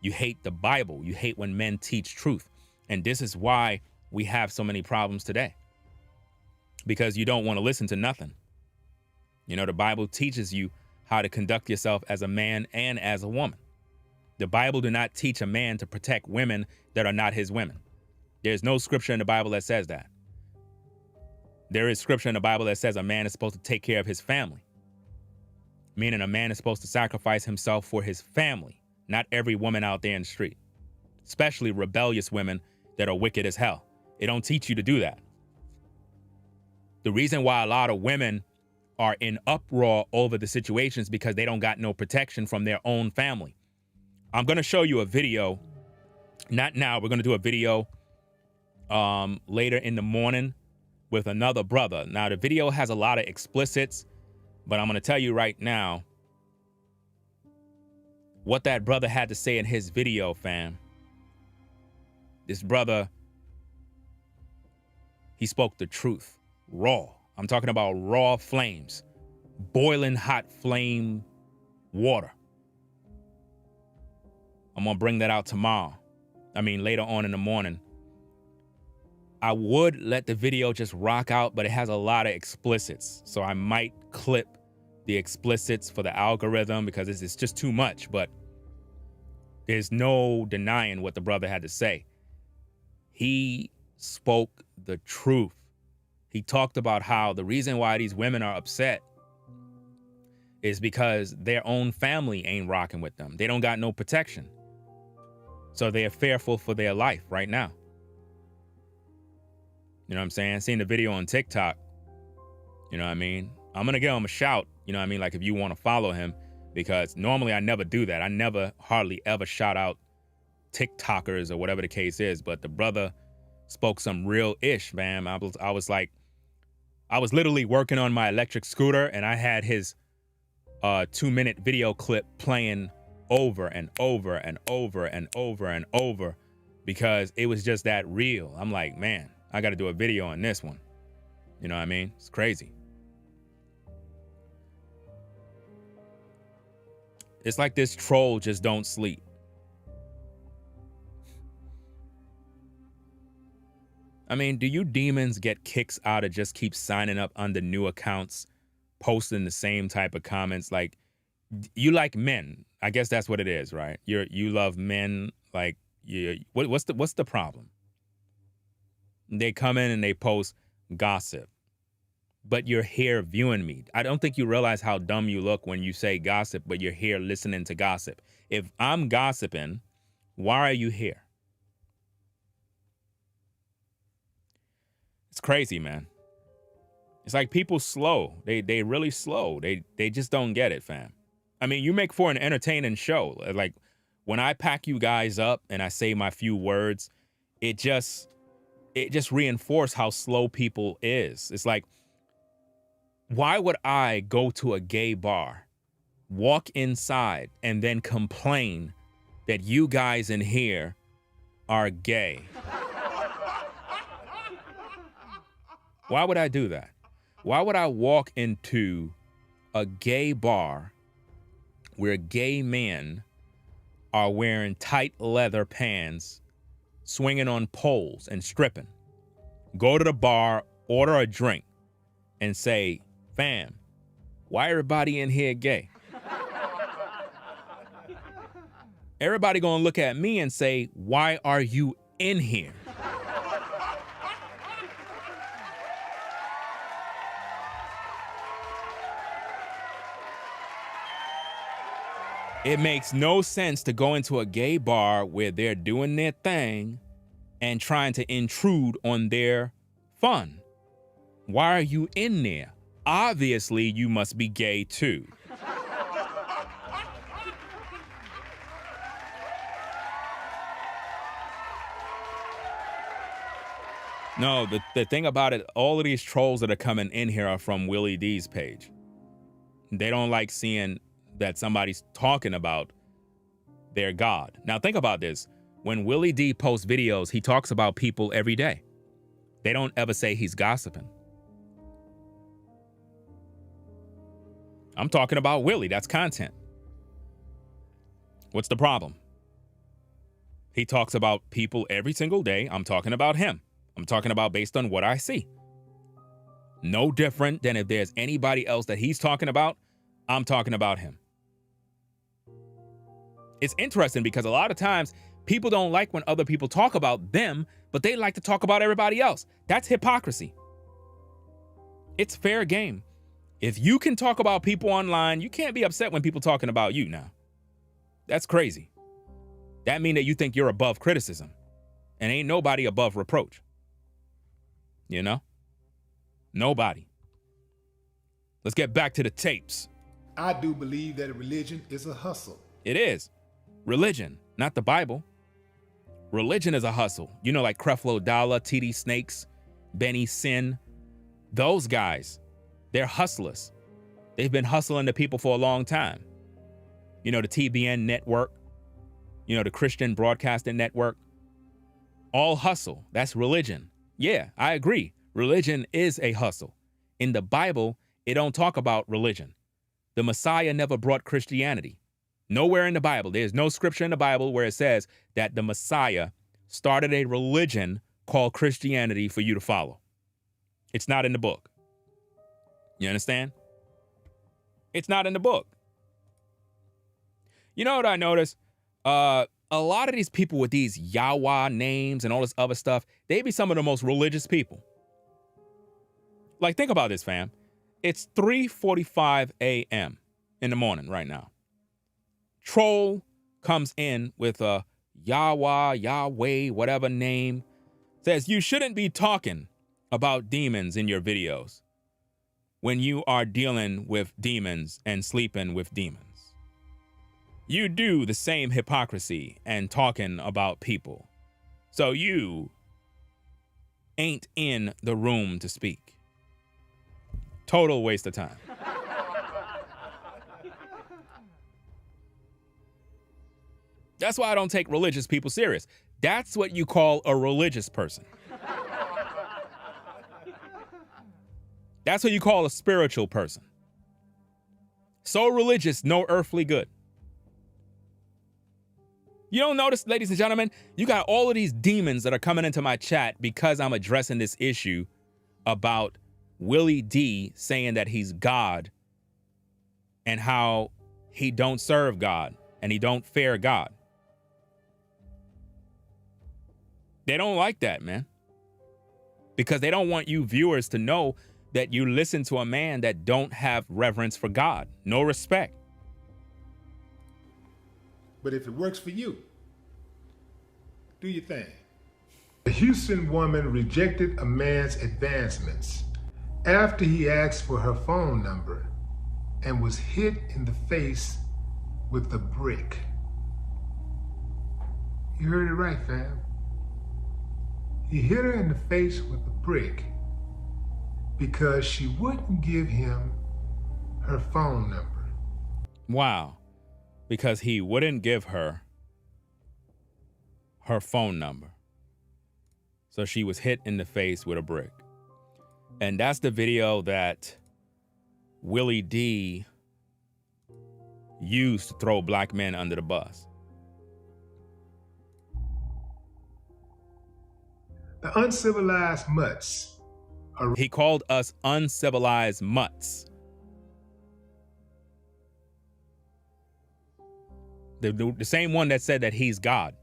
You hate the Bible. You hate when men teach truth. And this is why we have so many problems today. Because you don't want to listen to nothing. You know, the Bible teaches you how to conduct yourself as a man and as a woman. The Bible do not teach a man to protect women that are not his women. There's no scripture in the Bible that says that. There is scripture in the Bible that says a man is supposed to take care of his family. Meaning a man is supposed to sacrifice himself for his family, not every woman out there in the street. Especially rebellious women that are wicked as hell. It don't teach you to do that. The reason why a lot of women are in uproar over the situations because they don't got no protection from their own family. I'm going to show you a video. Not now. We're going to do a video later in the morning with another brother. Now, the video has a lot of explicits, but I'm going to tell you right now what that brother had to say in his video, fam. This brother, he spoke the truth, raw. I'm talking about raw flames, boiling hot flame water. I'm going to bring that out tomorrow. Later on in the morning. I would let the video just rock out, but it has a lot of explicits. So I might clip the explicits for the algorithm because it's just too much. But there's no denying what the brother had to say. He spoke the truth. He talked about how the reason why these women are upset is because their own family ain't rocking with them. They don't got no protection. So they're fearful for their life right now. You know what I'm saying? Seen the video on TikTok. You know what I mean? I'm going to give him a shout. You know what I mean? Like if you want to follow him, because normally I never do that. I never hardly ever shout out TikTokers or whatever the case is. But the brother spoke some real ish, man. I was literally working on my electric scooter and I had his 2-minute video clip playing over and over and over and over and over because it was just that real. I'm like, man, I got to do a video on this one. You know what I mean? It's crazy. It's like this troll just don't sleep. Do you demons get kicks out of just keep signing up under new accounts, posting the same type of comments? Like, you like men. I guess that's what it is, right? You love men. Like, what's the problem? They come in and they post gossip, but you're here viewing me. I don't think you realize how dumb you look when you say gossip, but you're here listening to gossip. If I'm gossiping, why are you here? It's crazy, man. It's like people slow. They really slow. They just don't get it, fam. You make for an entertaining show. Like when I pack you guys up and I say my few words, it just reinforces how slow people is. It's like, why would I go to a gay bar, walk inside, and then complain that you guys in here are gay? Why would I do that? Why would I walk into a gay bar where gay men are wearing tight leather pants, swinging on poles and stripping, go to the bar, order a drink, and say, fam, why everybody in here gay? Everybody gonna look at me and say, why are you in here? It makes no sense to go into a gay bar where they're doing their thing and trying to intrude on their fun. Why are you in there? Obviously, you must be gay too. No, the thing about it, all of these trolls that are coming in here are from Willie D's page. They don't like seeing that somebody's talking about their God. Now think about this. When Willie D posts videos, he talks about people every day. They don't ever say he's gossiping. I'm talking about Willie. That's content. What's the problem? He talks about people every single day. I'm talking about him. I'm talking about based on what I see. No different than if there's anybody else that he's talking about, I'm talking about him. It's interesting because a lot of times people don't like when other people talk about them, but they like to talk about everybody else. That's hypocrisy. It's fair game. If you can talk about people online, you can't be upset when people talking about you now. That's crazy. That means that you think you're above criticism, and ain't nobody above reproach. You know? Nobody. Let's get back to the tapes. I do believe that religion is a hustle. It is. Religion, not the Bible. Religion is a hustle. You know, like Creflo Dollar, TD Snakes, Benny Sin. Those guys, they're hustlers. They've been hustling the people for a long time. You know, the TBN network, you know, the Christian Broadcasting Network. All hustle. That's religion. Yeah, I agree. Religion is a hustle. In the Bible, it don't talk about religion. The Messiah never brought Christianity. Nowhere in the Bible, there's no scripture in the Bible where it says that the Messiah started a religion called Christianity for you to follow. It's not in the book. You understand? It's not in the book. You know what I noticed? A lot of these people with these Yahweh names and all this other stuff, they be some of the most religious people. Like, think about this, fam. It's 3:45 a.m. in the morning right now. Troll comes in with a Yahweh, Yahweh, whatever name, says you shouldn't be talking about demons in your videos when you are dealing with demons and sleeping with demons. You do the same hypocrisy and talking about people. So you ain't in the room to speak. Total waste of time. That's why I don't take religious people serious. That's what you call a religious person. That's what you call a spiritual person. So religious, no earthly good. You don't notice, ladies and gentlemen, you got all of these demons that are coming into my chat because I'm addressing this issue about Willie D saying that he's God and how he don't serve God and he don't fear God. They don't like that, man. Because they don't want you viewers to know that you listen to a man that don't have reverence for God, no respect. But if it works for you, do your thing. A Houston woman rejected a man's advancements after he asked for her phone number and was hit in the face with a brick. You heard it right, fam. He hit her in the face with a brick because she wouldn't give him her phone number. Wow. Because he wouldn't give her her phone number. So she was hit in the face with a brick. And that's the video that Willie D used to throw black men under the bus. The uncivilized mutts. He called us uncivilized mutts. The same one that said that he's God.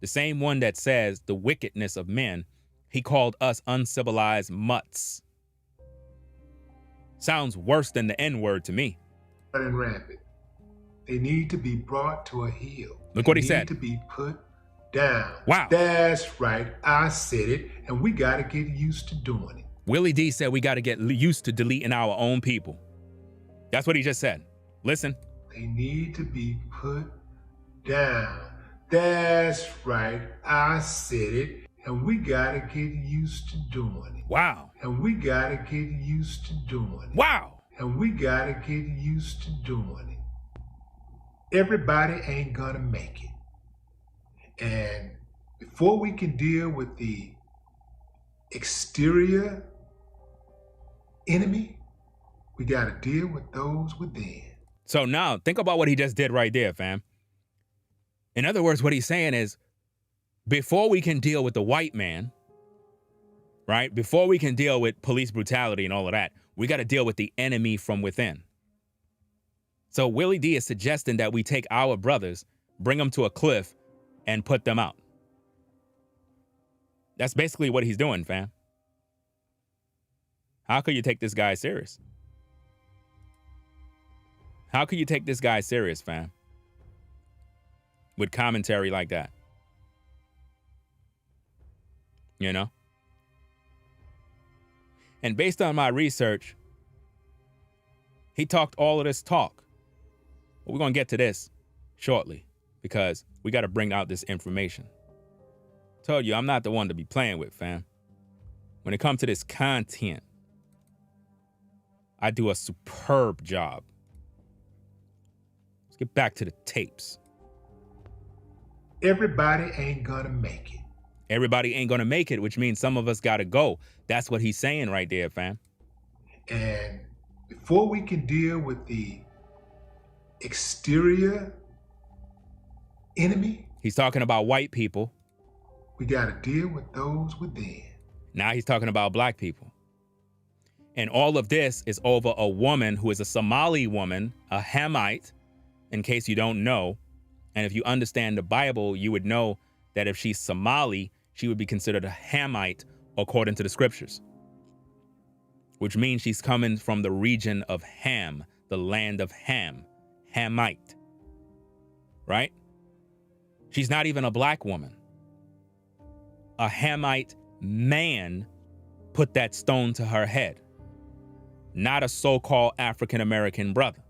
The same one that says the wickedness of men, he called us uncivilized mutts. Sounds worse than the N-word to me. Running rampant. They need to be brought to a heel. Look what he They said. need to be put down. Wow. That's right. I said it, and we got to get used to doing it. Willie D said we got to get used to deleting our own people. That's what he just said. Listen. They need to be put down. That's right. I said it, and we got to get used to doing it. Wow. And we got to get used to doing it. Wow. And we got to get used to doing it. Everybody ain't gonna make it. And before we can deal with the exterior enemy, we got to deal with those within. So now think about what he just did right there, fam. In other words, what he's saying is, before we can deal with the white man, right? Before we can deal with police brutality and all of that, we got to deal with the enemy from within. So Willie D is suggesting that we take our brothers, bring them to a cliff, and put them out. That's basically what he's doing, fam. How could you take this guy serious? How could you take this guy serious, fam? With commentary like that. You know? And based on my research, he talked all of this talk. But we're going to get to this shortly because we got to bring out this information. Told you, I'm not the one to be playing with, fam. When it comes to this content, I do a superb job. Let's get back to the tapes. Everybody ain't gonna make it. Everybody ain't gonna make it, which means some of us gotta go. That's what he's saying right there, fam. And before we can deal with the exterior enemy, he's talking about white people. We gotta deal with those within. Now he's talking about black people. And all of this is over a woman who is a Somali woman, a Hamite, in case you don't know. And if you understand the Bible, you would know that if she's Somali, she would be considered a Hamite according to the scriptures. Which means she's coming from the region of Ham, the land of Ham, Hamite. Right? She's not even a black woman. A Hamite man put that stone to her head. Not a so-called African-American brother.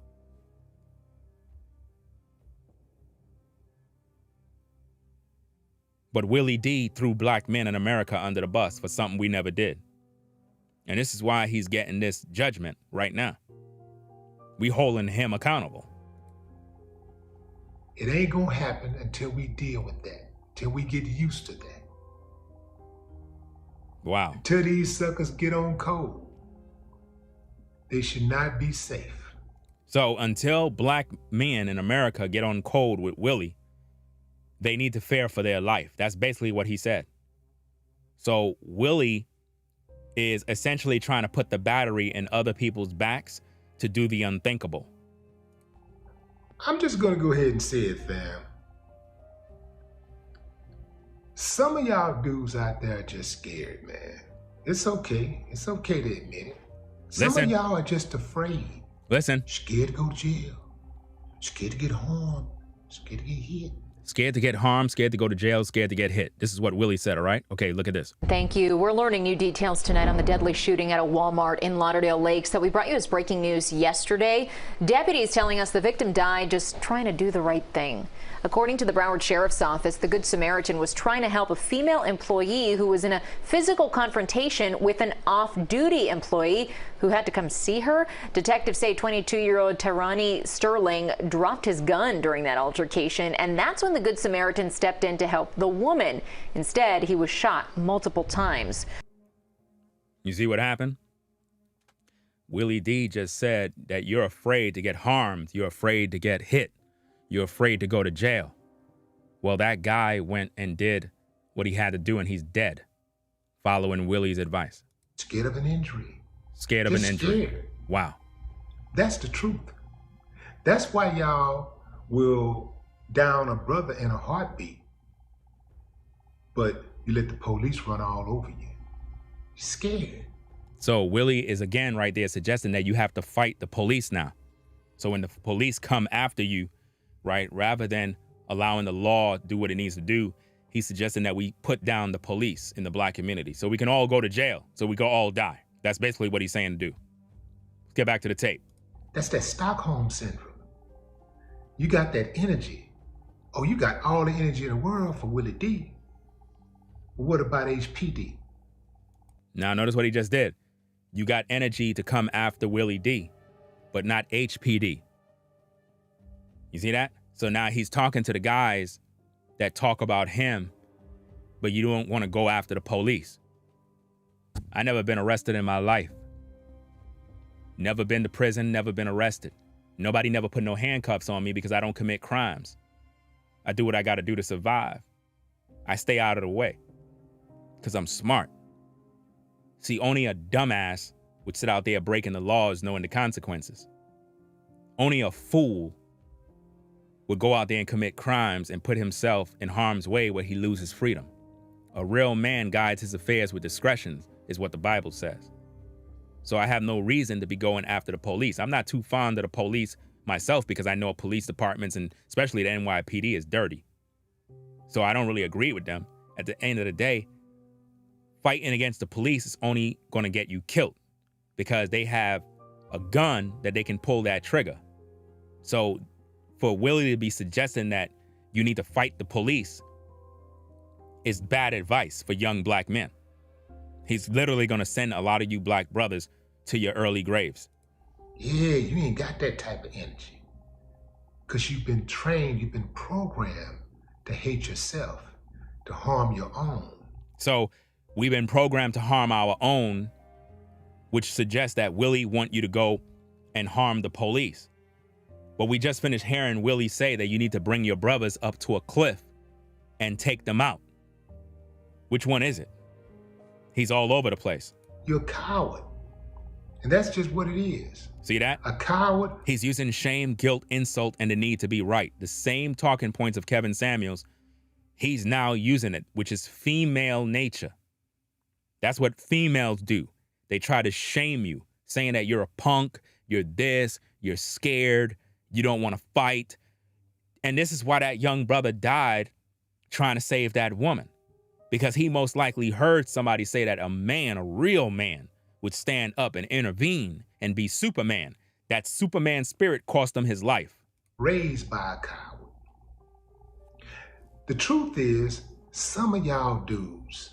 But Willie D threw black men in America under the bus for something we never did. And this is why he's getting this judgment right now. We holding him accountable. It ain't gonna happen until we deal with that, till we get used to that. Wow. Until these suckers get on code, they should not be safe. So until black men in America get on code with Willie, they need to fear for their life. That's basically what he said. So Willie is essentially trying to put the battery in other people's backs to do the unthinkable. I'm just gonna go ahead and say it, fam. Some of y'all dudes out there are just scared, man. It's okay. It's okay to admit it. Some of y'all are just afraid. Listen. Scared to go to jail. Scared to get harmed. Scared to get hit. Scared to get harmed, scared to go to jail, scared to get hit. This is what Willie said, all right? Okay, look at this. Thank you. We're learning new details tonight on the deadly shooting at a Walmart in Lauderdale Lakes that we brought you as breaking news yesterday. Deputies telling us the victim died just trying to do the right thing. According to the Broward Sheriff's Office, the Good Samaritan was trying to help a female employee who was in a physical confrontation with an off-duty employee who had to come see her. Detectives say 22-year-old Tarani Sterling dropped his gun during that altercation, and that's when the Good Samaritan stepped in to help the woman. Instead, he was shot multiple times. You see what happened? Willie D just said that you're afraid to get harmed. You're afraid to get hit. You're afraid to go to jail. Well, that guy went and did what he had to do, and he's dead, following Willie's advice. Scared of an injury. Scared of an injury. Scared. Wow. That's the truth. That's why y'all will down a brother in a heartbeat, but you let the police run all over you. You're scared. So Willie is again right there suggesting that you have to fight the police now. So when the police come after you, right? Rather than allowing the law to do what it needs to do, he's suggesting that we put down the police in the black community so we can all go to jail, so we can all die. That's basically what he's saying to do. Let's get back to the tape. That's that Stockholm syndrome. You got that energy. Oh, you got all the energy in the world for Willie D. But what about HPD? Now, notice what he just did. You got energy to come after Willie D, but not HPD. You see that? So now he's talking to the guys that talk about him, but you don't want to go after the police. I never been arrested in my life. Never been to prison, never been arrested. Nobody never put no handcuffs on me because I don't commit crimes. I do what I got to do to survive. I stay out of the way because I'm smart. See, only a dumbass would sit out there breaking the laws knowing the consequences. Only a fool would go out there and commit crimes and put himself in harm's way where he loses freedom. A real man guides his affairs with discretion, is what the Bible says. So I have no reason to be going after the police. I'm not too fond of the police myself because I know police departments and especially the NYPD is dirty. So I don't really agree with them. At the end of the day, fighting against the police is only going to get you killed because they have a gun that they can pull that trigger. So for Willie to be suggesting that you need to fight the police is bad advice for young black men. He's literally going to send a lot of you black brothers to your early graves. Yeah, you ain't got that type of energy. Because you've been trained, you've been programmed to hate yourself, to harm your own. So we've been programmed to harm our own, which suggests that Willie want you to go and harm the police. But we just finished hearing Willie say that you need to bring your brothers up to a cliff and take them out. Which one is it? He's all over the place. You're a coward. And that's just what it is. See that? A coward. He's using shame, guilt, insult, and the need to be right. The same talking points of Kevin Samuels, he's now using it, which is female nature. That's what females do. They try to shame you, saying that you're a punk, you're this, you're scared, you don't want to fight. And this is why that young brother died trying to save that woman. Because he most likely heard somebody say that a man, a real man, would stand up and intervene and be Superman. That Superman spirit cost him his life. Raised by a coward. The truth is, some of y'all dudes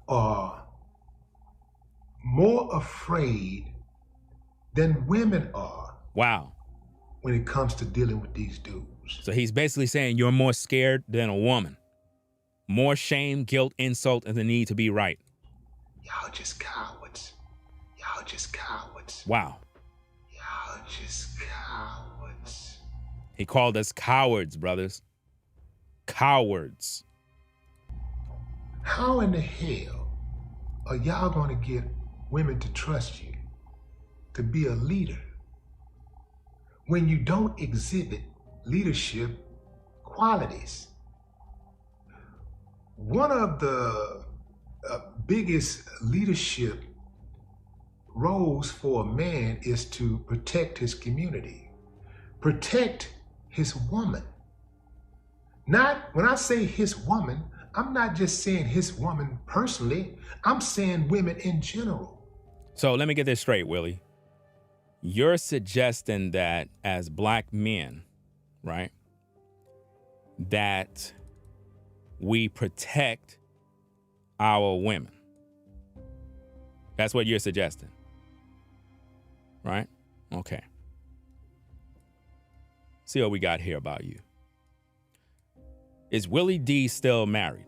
are more afraid than women are. Wow. When it comes to dealing with these dudes. So he's basically saying you're more scared than a woman. More shame, guilt, insult, and the need to be right. Y'all just cowards. Y'all just cowards. Wow. Y'all just cowards. He called us cowards, brothers. Cowards. How in the hell are y'all going to get women to trust you to be a leader when you don't exhibit leadership qualities? One of the biggest leadership roles for a man is to protect his community, protect his woman. Not, when I say his woman, I'm not just saying his woman personally, I'm saying women in general. So let me get this straight, Willie. You're suggesting that as black men, right, that we protect our women. That's what you're suggesting, right? Okay. See what we got here about you. Is Willie D still married?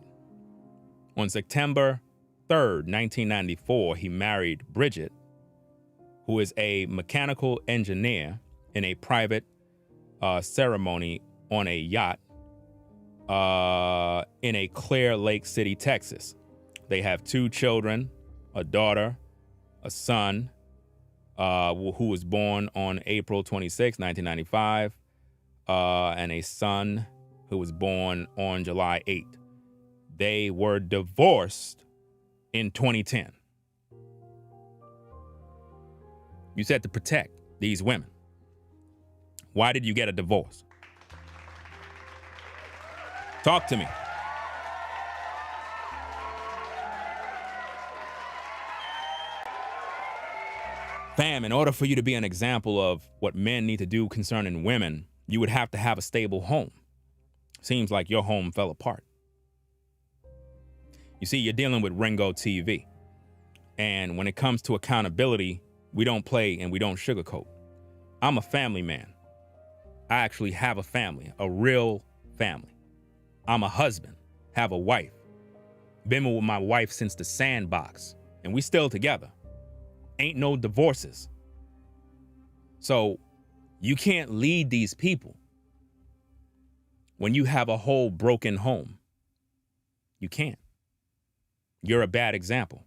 On September 3rd, 1994, he married Bridget, who is a mechanical engineer, in a private ceremony on a yacht in a Clear Lake City, Texas. They have 2 children, a daughter, a son, who was born on April 26, 1995, and a son who was born on July 8th. They were divorced in 2010. You said to protect these women. Why did you get a divorce? Talk to me. Fam, in order for you to be an example of what men need to do concerning women, you would have to have a stable home. Seems like your home fell apart. You see, you're dealing with Ringo TV. And when it comes to accountability, we don't play and we don't sugarcoat. I'm a family man. I actually have a family, a real family. I'm a husband, have a wife. Been with my wife since the sandbox, and we still together. Ain't no divorces. So you can't lead these people when you have a whole broken home. You can't. You're a bad example.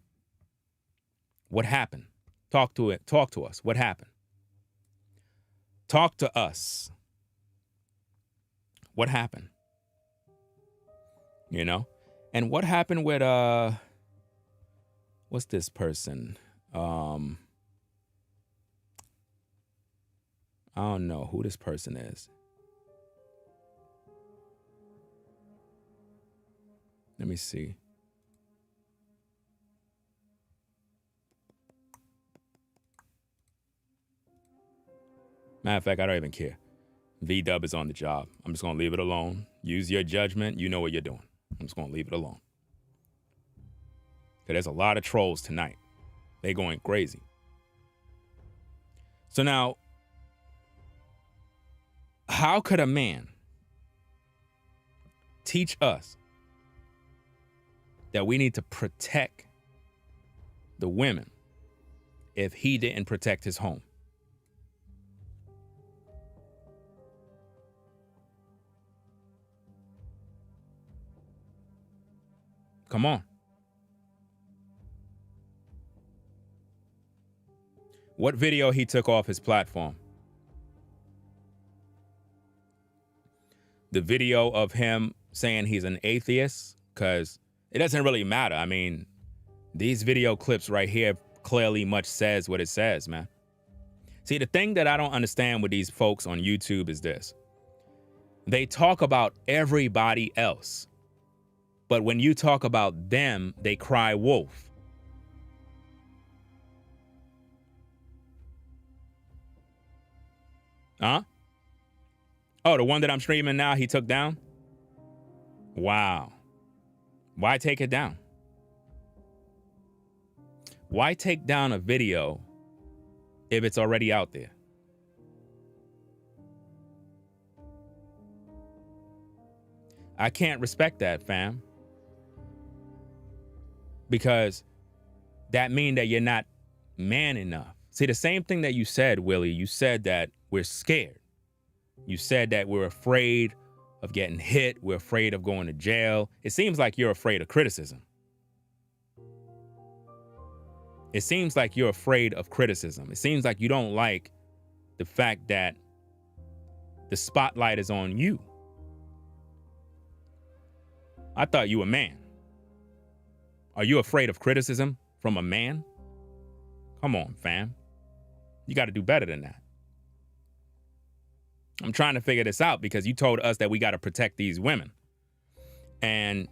What happened? Talk to us. What happened? Talk to us. What happened? You know? And what happened with what's this person? I don't know who this person is. Let me see. Matter of fact, I don't even care. V-Dub is on the job. I'm just going to leave it alone. Use your judgment. You know what you're doing. I'm just going to leave it alone. Because there's a lot of trolls tonight. They going crazy. So now, how could a man teach us that we need to protect the women if he didn't protect his home? Come on. What video he took off his platform? The video of him saying he's an atheist? Because it doesn't really matter. I mean, these video clips right here clearly much says what it says, man. See, the thing that I don't understand with these folks on YouTube is this. They talk about everybody else. But when you talk about them, they cry wolf. Huh? Oh, the one that I'm streaming now, he took down? Wow. Why take it down? Why take down a video if it's already out there? I can't respect that, fam. Because that means that you're not man enough. See, the same thing that you said, Willie, you said that we're scared. You said that we're afraid of getting hit. We're afraid of going to jail. It seems like you're afraid of criticism. It seems like you're afraid of criticism. It seems like you don't like the fact that the spotlight is on you. I thought you were a man. Are you afraid of criticism from a man? Come on, fam. You got to do better than that. I'm trying to figure this out because you told us that we got to protect these women. And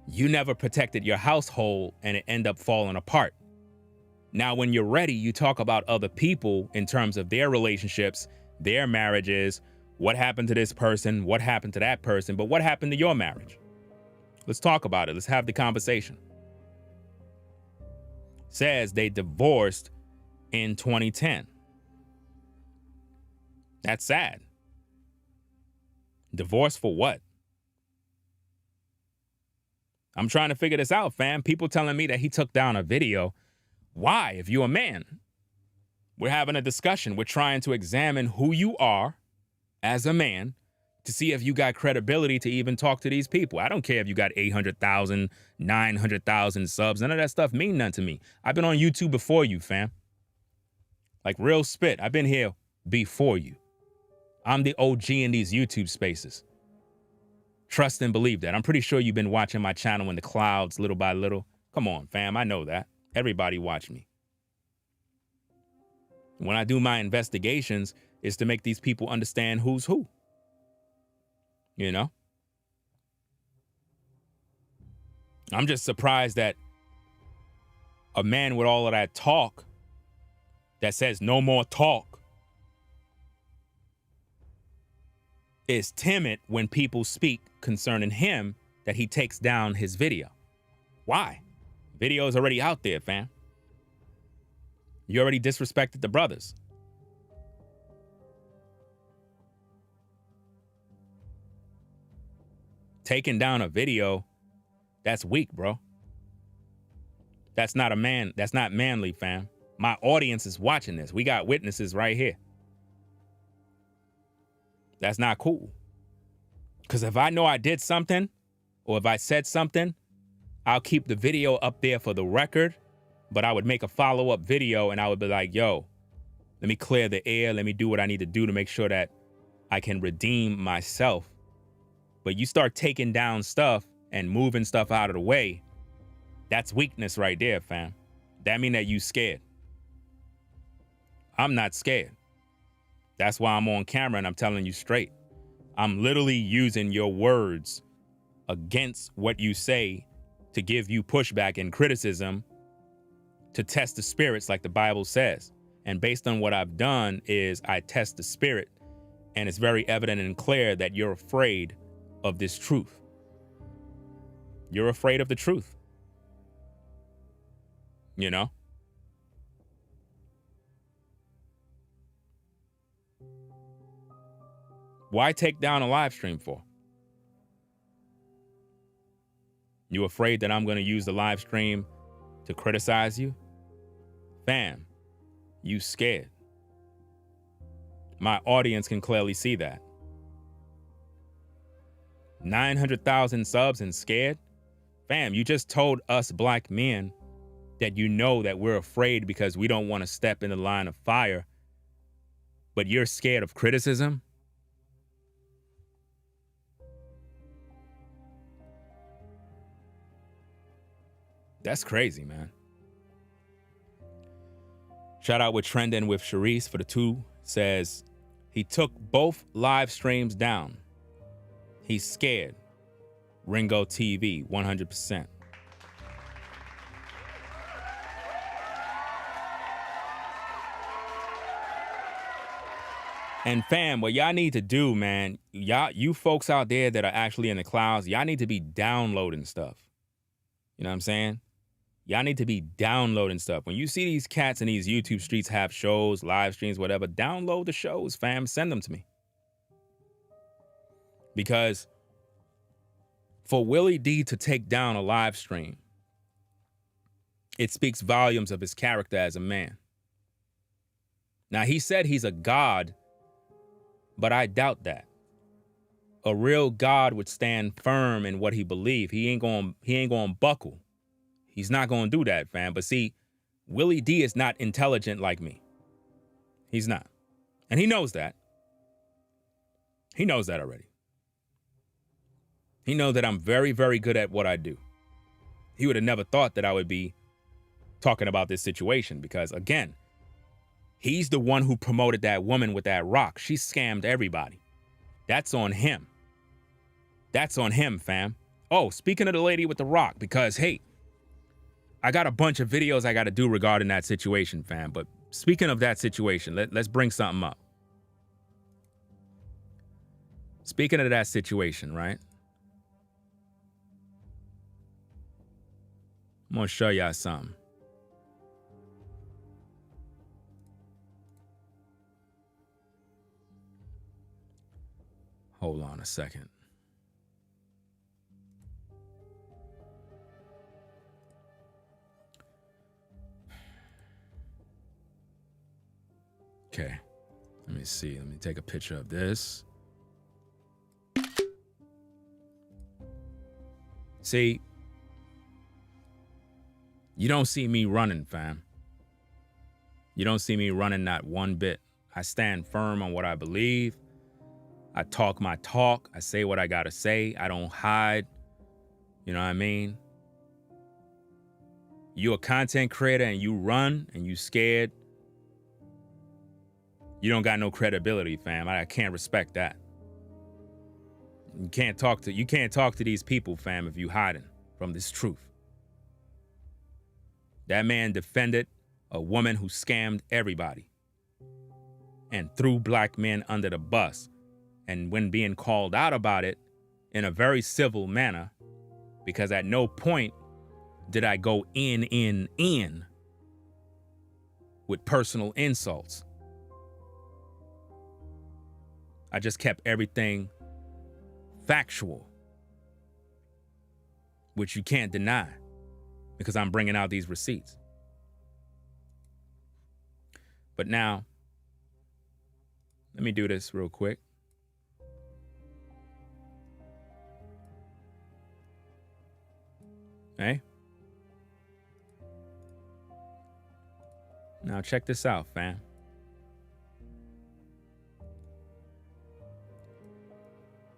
you never protected your household and it ended up falling apart. Now, when you're ready, you talk about other people in terms of their relationships, their marriages, what happened to this person, what happened to that person, but what happened to your marriage? Let's talk about it. Let's have the conversation. Says they divorced in 2010. That's sad. Divorce for what? I'm trying to figure this out, fam. People telling me that he took down a video. Why? If you're a man, we're having a discussion. We're trying to examine who you are as a man to see if you got credibility to even talk to these people. I don't care if you got 800,000, 900,000 subs. None of that stuff mean nothing to me. I've been on YouTube before you, fam. Like real spit. I've been here before you. I'm the OG in these YouTube spaces. Trust and believe that. I'm pretty sure you've been watching my channel in the clouds little by little. Come on, fam. I know that. Everybody watch me. When I do my investigations, it's to make these people understand who's who. You know? I'm just surprised that a man with all of that talk that says no more talk is timid when people speak concerning him, that he takes down his video. Why? Video is already out there, fam. You already disrespected the brothers. Taking down a video, that's weak, bro. That's not a man. That's not manly, fam. My audience is watching this. We got witnesses right here. That's not cool. Because if I know I did something, or if I said something, I'll keep the video up there for the record, but I would make a follow-up video and I would be like, yo, let me clear the air. Let me do what I need to do to make sure that I can redeem myself. But you start taking down stuff and moving stuff out of the way, that's weakness right there, fam. That mean that you scared. I'm not scared. That's why I'm on camera and I'm telling you straight. I'm literally using your words against what you say to give you pushback and criticism to test the spirits like the Bible says. And based on what I've done is I test the spirit, and it's very evident and clear that you're afraid of this truth. You're afraid of the truth. You know? Why take down a live stream for? You afraid that I'm going to use the live stream to criticize you? Fam, you scared. My audience can clearly see that. 900,000 subs and scared? Fam, you just told us black men that you know that we're afraid because we don't want to step in the line of fire, but you're scared of criticism? That's crazy, man. Shout out with Trending with Sharice for the 2. Says, he took both live streams down. He's scared. Ringo TV, 100%. And fam, what y'all need to do, man, you folks out there that are actually in the clouds, y'all need to be downloading stuff. You know what I'm saying? Y'all need to be downloading stuff. When you see these cats in these YouTube streets have shows, live streams, whatever, download the shows, fam. Send them to me. Because for Willie D to take down a live stream, it speaks volumes of his character as a man. Now, he said he's a god, but I doubt that. A real god would stand firm in what he believed. He ain't going buckle. He's not going to do that, fam. But see, Willie D is not intelligent like me. He's not. And he knows that. He knows that already. He knows that I'm very, very good at what I do. He would have never thought that I would be talking about this situation because, again, he's the one who promoted that woman with that rock. She scammed everybody. That's on him. That's on him, fam. Oh, speaking of the lady with the rock, because, hey, I got a bunch of videos I got to do regarding that situation, fam. But speaking of that situation, let's bring something up. Speaking of that situation, right? I'm going to show y'all something. Hold on a second. Okay, let me see. Let me take a picture of this. See, you don't see me running, fam. You don't see me running not one bit. I stand firm on what I believe. I talk my talk. I say what I gotta say. I don't hide. You know what I mean? You a content creator and you run and you scared. You don't got no credibility, fam. I can't respect that. You can't talk to these people, fam, if you hiding from this truth. That man defended a woman who scammed everybody and threw black men under the bus. And when being called out about it in a very civil manner, because at no point did I go in with personal insults. I just kept everything factual, which you can't deny because I'm bringing out these receipts. But now, let me do this real quick. Okay? Now check this out, fam.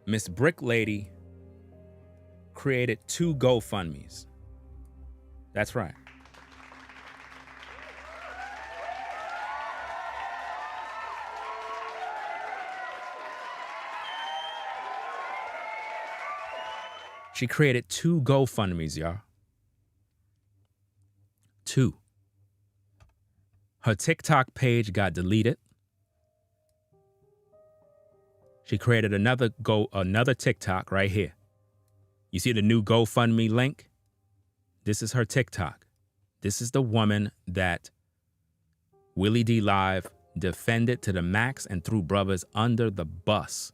Miss Brick Lady created 2 GoFundMes. That's right. She created 2 GoFundMes, y'all. 2. Her TikTok page got deleted. She created another TikTok right here. You see the new GoFundMe link? This is her TikTok. This is the woman that Willie D Live defended to the max and threw brothers under the bus.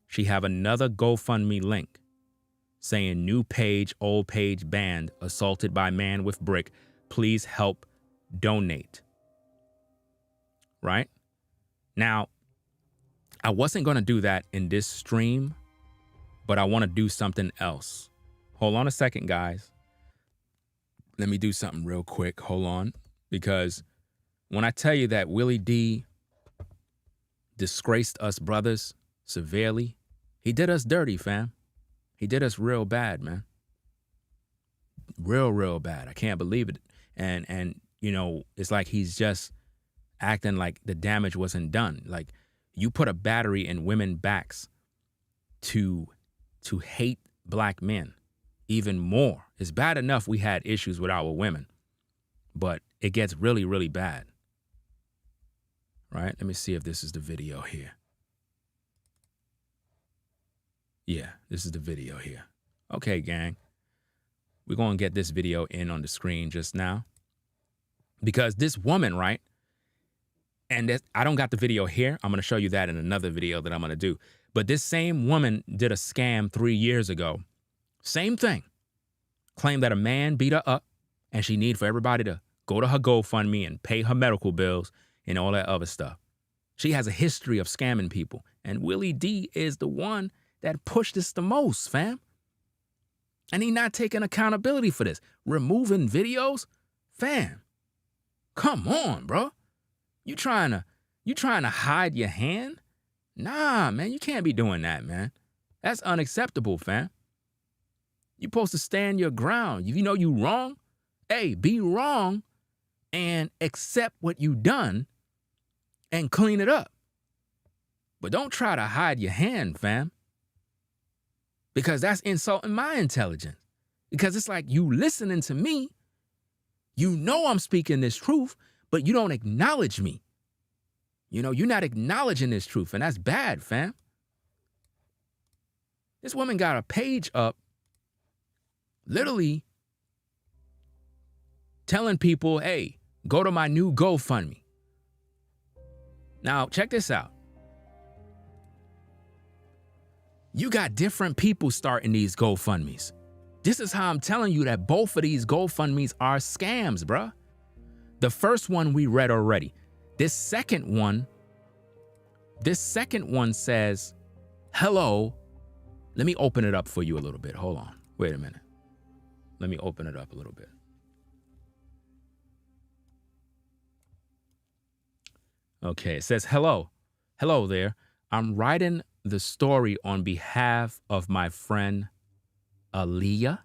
She have another GoFundMe link saying new page, old page banned, assaulted by man with brick. Please help donate. Right? Now, I wasn't going to do that in this stream, but I want to do something else. Hold on a second, guys. Let me do something real quick. Hold on. Because when I tell you that Willie D disgraced us brothers severely, he did us dirty, fam. He did us real bad, man. Real bad. I can't believe it. And you know, it's like he's just acting like the damage wasn't done. Like, you put a battery in women's backs to hate black men even more. It's bad enough we had issues with our women, but it gets really, really bad. Right? Let me see if this is the video here. Yeah, this is the video here. Okay, gang. We're going to get this video in on the screen just now. Because this woman, right? And I don't got the video here. I'm going to show you that in another video that I'm going to do. But this same woman did a scam 3 years ago. Same thing. Claimed that a man beat her up and she need for everybody to go to her GoFundMe and pay her medical bills and all that other stuff. She has a history of scamming people. And Willie D is the one that pushed this the most, fam. And he not taking accountability for this. Removing videos? Fam, come on, bro. You trying to hide your hand? Nah, man, you can't be doing that, man. That's unacceptable, fam. You supposed to stand your ground. If you know you wrong, hey, be wrong and accept what you done and clean it up. But don't try to hide your hand, fam. Because that's insulting my intelligence. Because it's like you listening to me, you know I'm speaking this truth, but you don't acknowledge me. You know, you're not acknowledging this truth, and that's bad, fam. This woman got a page up, literally telling people, hey, go to my new GoFundMe. Now, check this out. You got different people starting these GoFundMes. This is how I'm telling you that both of these GoFundMes are scams, bruh. The first one we read already. This second one says, hello. Let me open it up for you a little bit. Hold on. Wait a minute. Let me open it up a little bit. Okay, it says, hello. Hello there. I'm writing the story on behalf of my friend Aaliyah.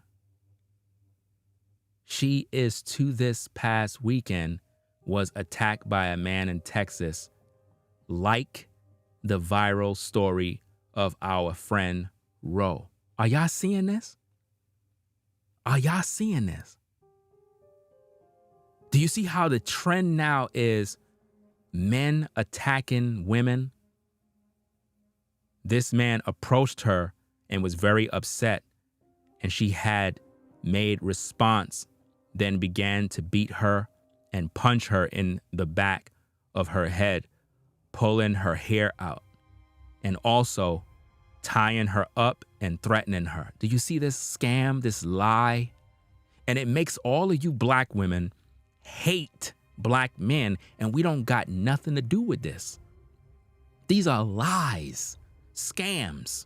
She is to this past weekend was attacked by a man in Texas, like the viral story of our friend Ro. Are y'all seeing this? Are y'all seeing this? Do you see how the trend now is men attacking women? This man approached her and was very upset, and she had made response, then began to beat her and punch her in the back of her head, pulling her hair out, and also tying her up and threatening her. Do you see this scam, this lie? And it makes all of you black women hate black men, and we don't got nothing to do with this. These are lies, scams.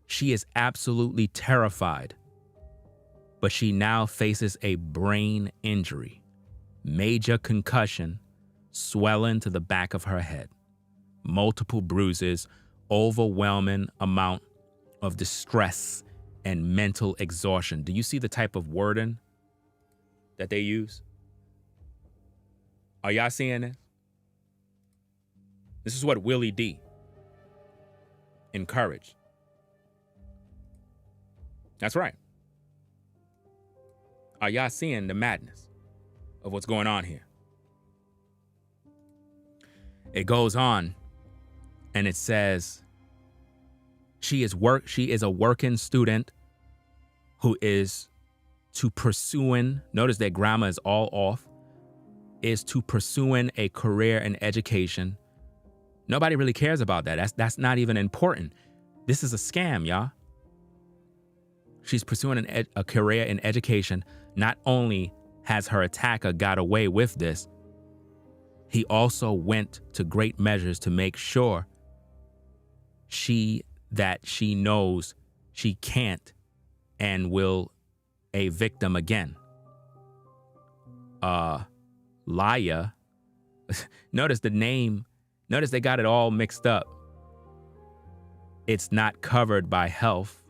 She is absolutely terrified, but she now faces a brain injury, major concussion, swelling to the back of her head, multiple bruises, overwhelming amount of distress and mental exhaustion. Do you see the type of wording that they use? Are y'all seeing this? This is what Willie D encouraged. That's right. Are y'all seeing the madness of what's going on here? It goes on and it says she is a working student who is to pursuing, notice that grammar is all off, is to pursuing a career in education. Nobody really cares about that. That's not even important. This is a scam, y'all. She's pursuing a career in education. Not only has her attacker got away with this, he also went to great measures to make sure she knows she can't and will a victim again. Liar. Notice the name. Notice they got it all mixed up. It's not covered by health,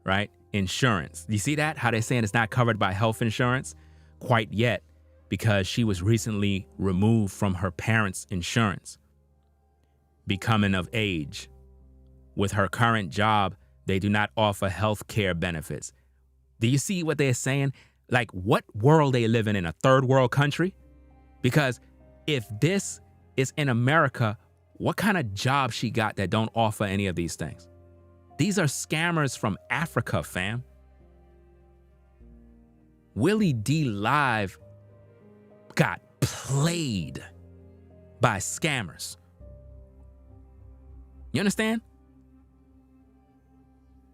right? Insurance. You see that? How they're saying it's not covered by health insurance? Quite yet, because she was recently removed from her parents' insurance, becoming of age. With her current job, they do not offer health care benefits. Do you see what they're saying? Like, what world they living in? A third world country? Because if this is in America, what kind of job she got that don't offer any of these things? These are scammers from Africa, fam. Willie D Live got played by scammers. You understand?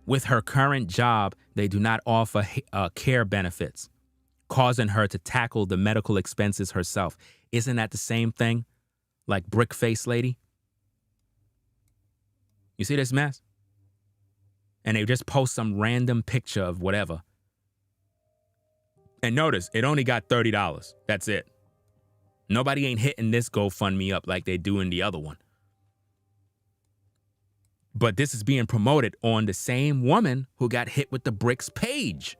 With her current job, they do not offer care benefits, causing her to tackle the medical expenses herself. Isn't that the same thing like Brick Face Lady? You see this mess? And they just post some random picture of whatever. And notice, it only got $30. That's it. Nobody ain't hitting this GoFundMe up like they do in the other one. But this is being promoted on the same woman who got hit with the bricks page.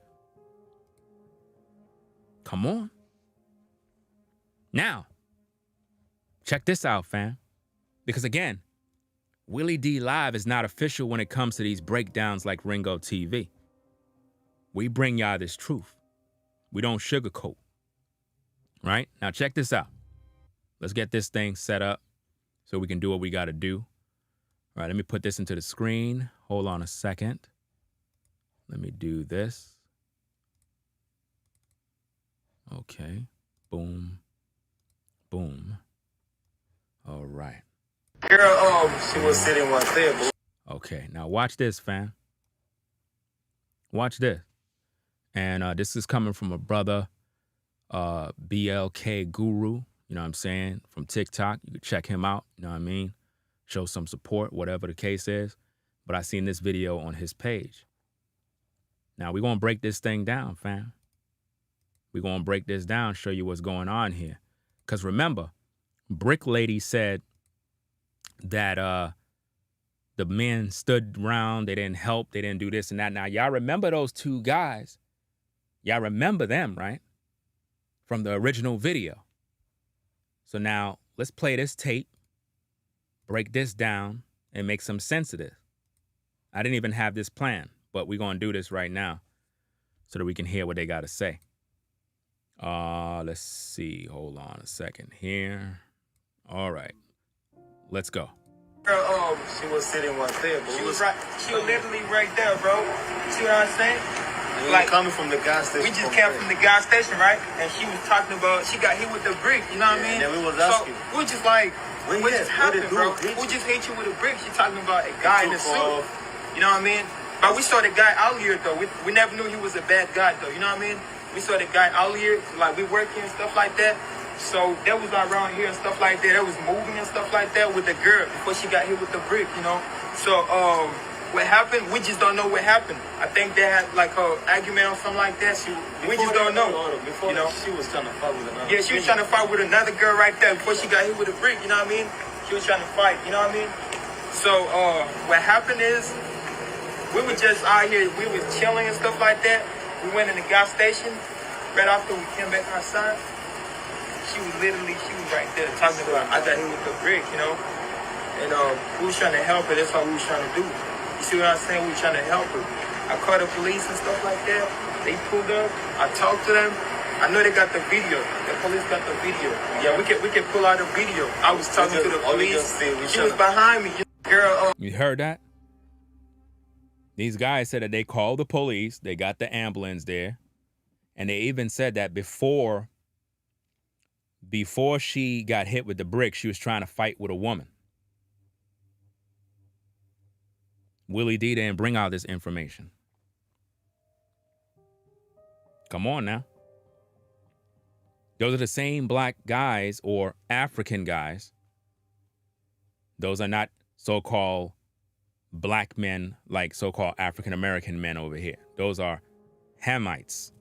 Come on. Now, check this out, fam. Because again, Willie D Live is not official when it comes to these breakdowns like Ringo TV. We bring y'all this truth. We don't sugarcoat. Right? Now check this out. Let's get this thing set up so we can do what we got to do. All right, let me put this into the screen. Hold on a second. Let me do this. Okay. Boom. Boom. All right. Girl, she was sitting one table. Okay, now watch this, fam. Watch this. And this is coming from a brother, BLK Guru, you know what I'm saying, from TikTok. You can check him out, you know what I mean? Show some support, whatever the case is. But I seen this video on his page. Now, we're going to break this thing down, fam. We're going to break this down, show you what's going on here. Because remember, Brick Lady said that the men stood around, they didn't help, they didn't do this and that. Now, y'all remember those two guys? Y'all remember them, right? From the original video. So now, let's play this tape, break this down, and make some sense of this. I didn't even have this plan, but we're going to do this right now so that we can hear what they got to say. Let's see. Hold on a second here. All right. Let's go. Girl, she was sitting right there, but She was literally right there, bro. You see what I'm saying? we were coming from the gas station. We just came from the gas station, right? And she was talking about, she got hit with the brick, you know what I mean? And we was asking. So, we just like, what just happened, bro? Who just hit you with a brick? She talking about a guy in a suit. You know what I mean? But we saw the guy out here, though. We never knew he was a bad guy, though. You know what I mean? We saw the guy out here, like, we working and stuff like that. So, that was around here and stuff like that. That was moving and stuff like that with the girl before she got hit with the brick, you know? So, what happened, we just don't know what happened. I think they had, like, an argument or something like that. We just don't know. Before, you know? She was trying to fight with another. Yeah, she was trying to fight with another girl right there before she got hit with a brick, you know what I mean? She was trying to fight, you know what I mean? So, what happened is, we were just out here, we was chilling and stuff like that. We went in the gas station. Right after we came back outside, she was right there talking about, I got hit with the brick, you know? And we was trying to help her. That's what we was trying to do. You see what I'm saying? We were trying to help her. I called the police and stuff like that. They pulled up. I talked to them. I know they got the video. The police got the video. Yeah, we can pull out the video. I was talking to the police. She was behind me. Girl, You heard that? These guys said that they called the police. They got the ambulance there. And they even said that before she got hit with the brick, she was trying to fight with a woman. Willie D didn't bring out this information. Come on now. Those are the same black guys or African guys. Those are not so-called black men like so-called African-American men over here. Those are Hamites.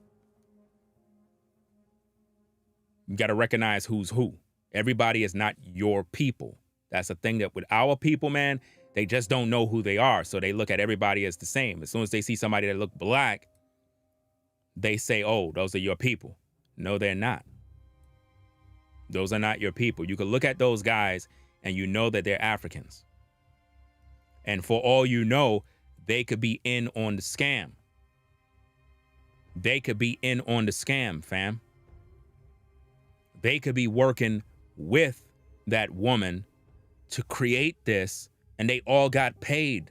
You got to recognize who's who. Everybody is not your people. That's the thing that with our people, man, they just don't know who they are. So they look at everybody as the same. As soon as they see somebody that look black, they say, oh, those are your people. No, they're not. Those are not your people. You can look at those guys and you know that they're Africans. And for all you know, they could be in on the scam. They could be in on the scam, fam. They could be working with that woman to create this, and they all got paid.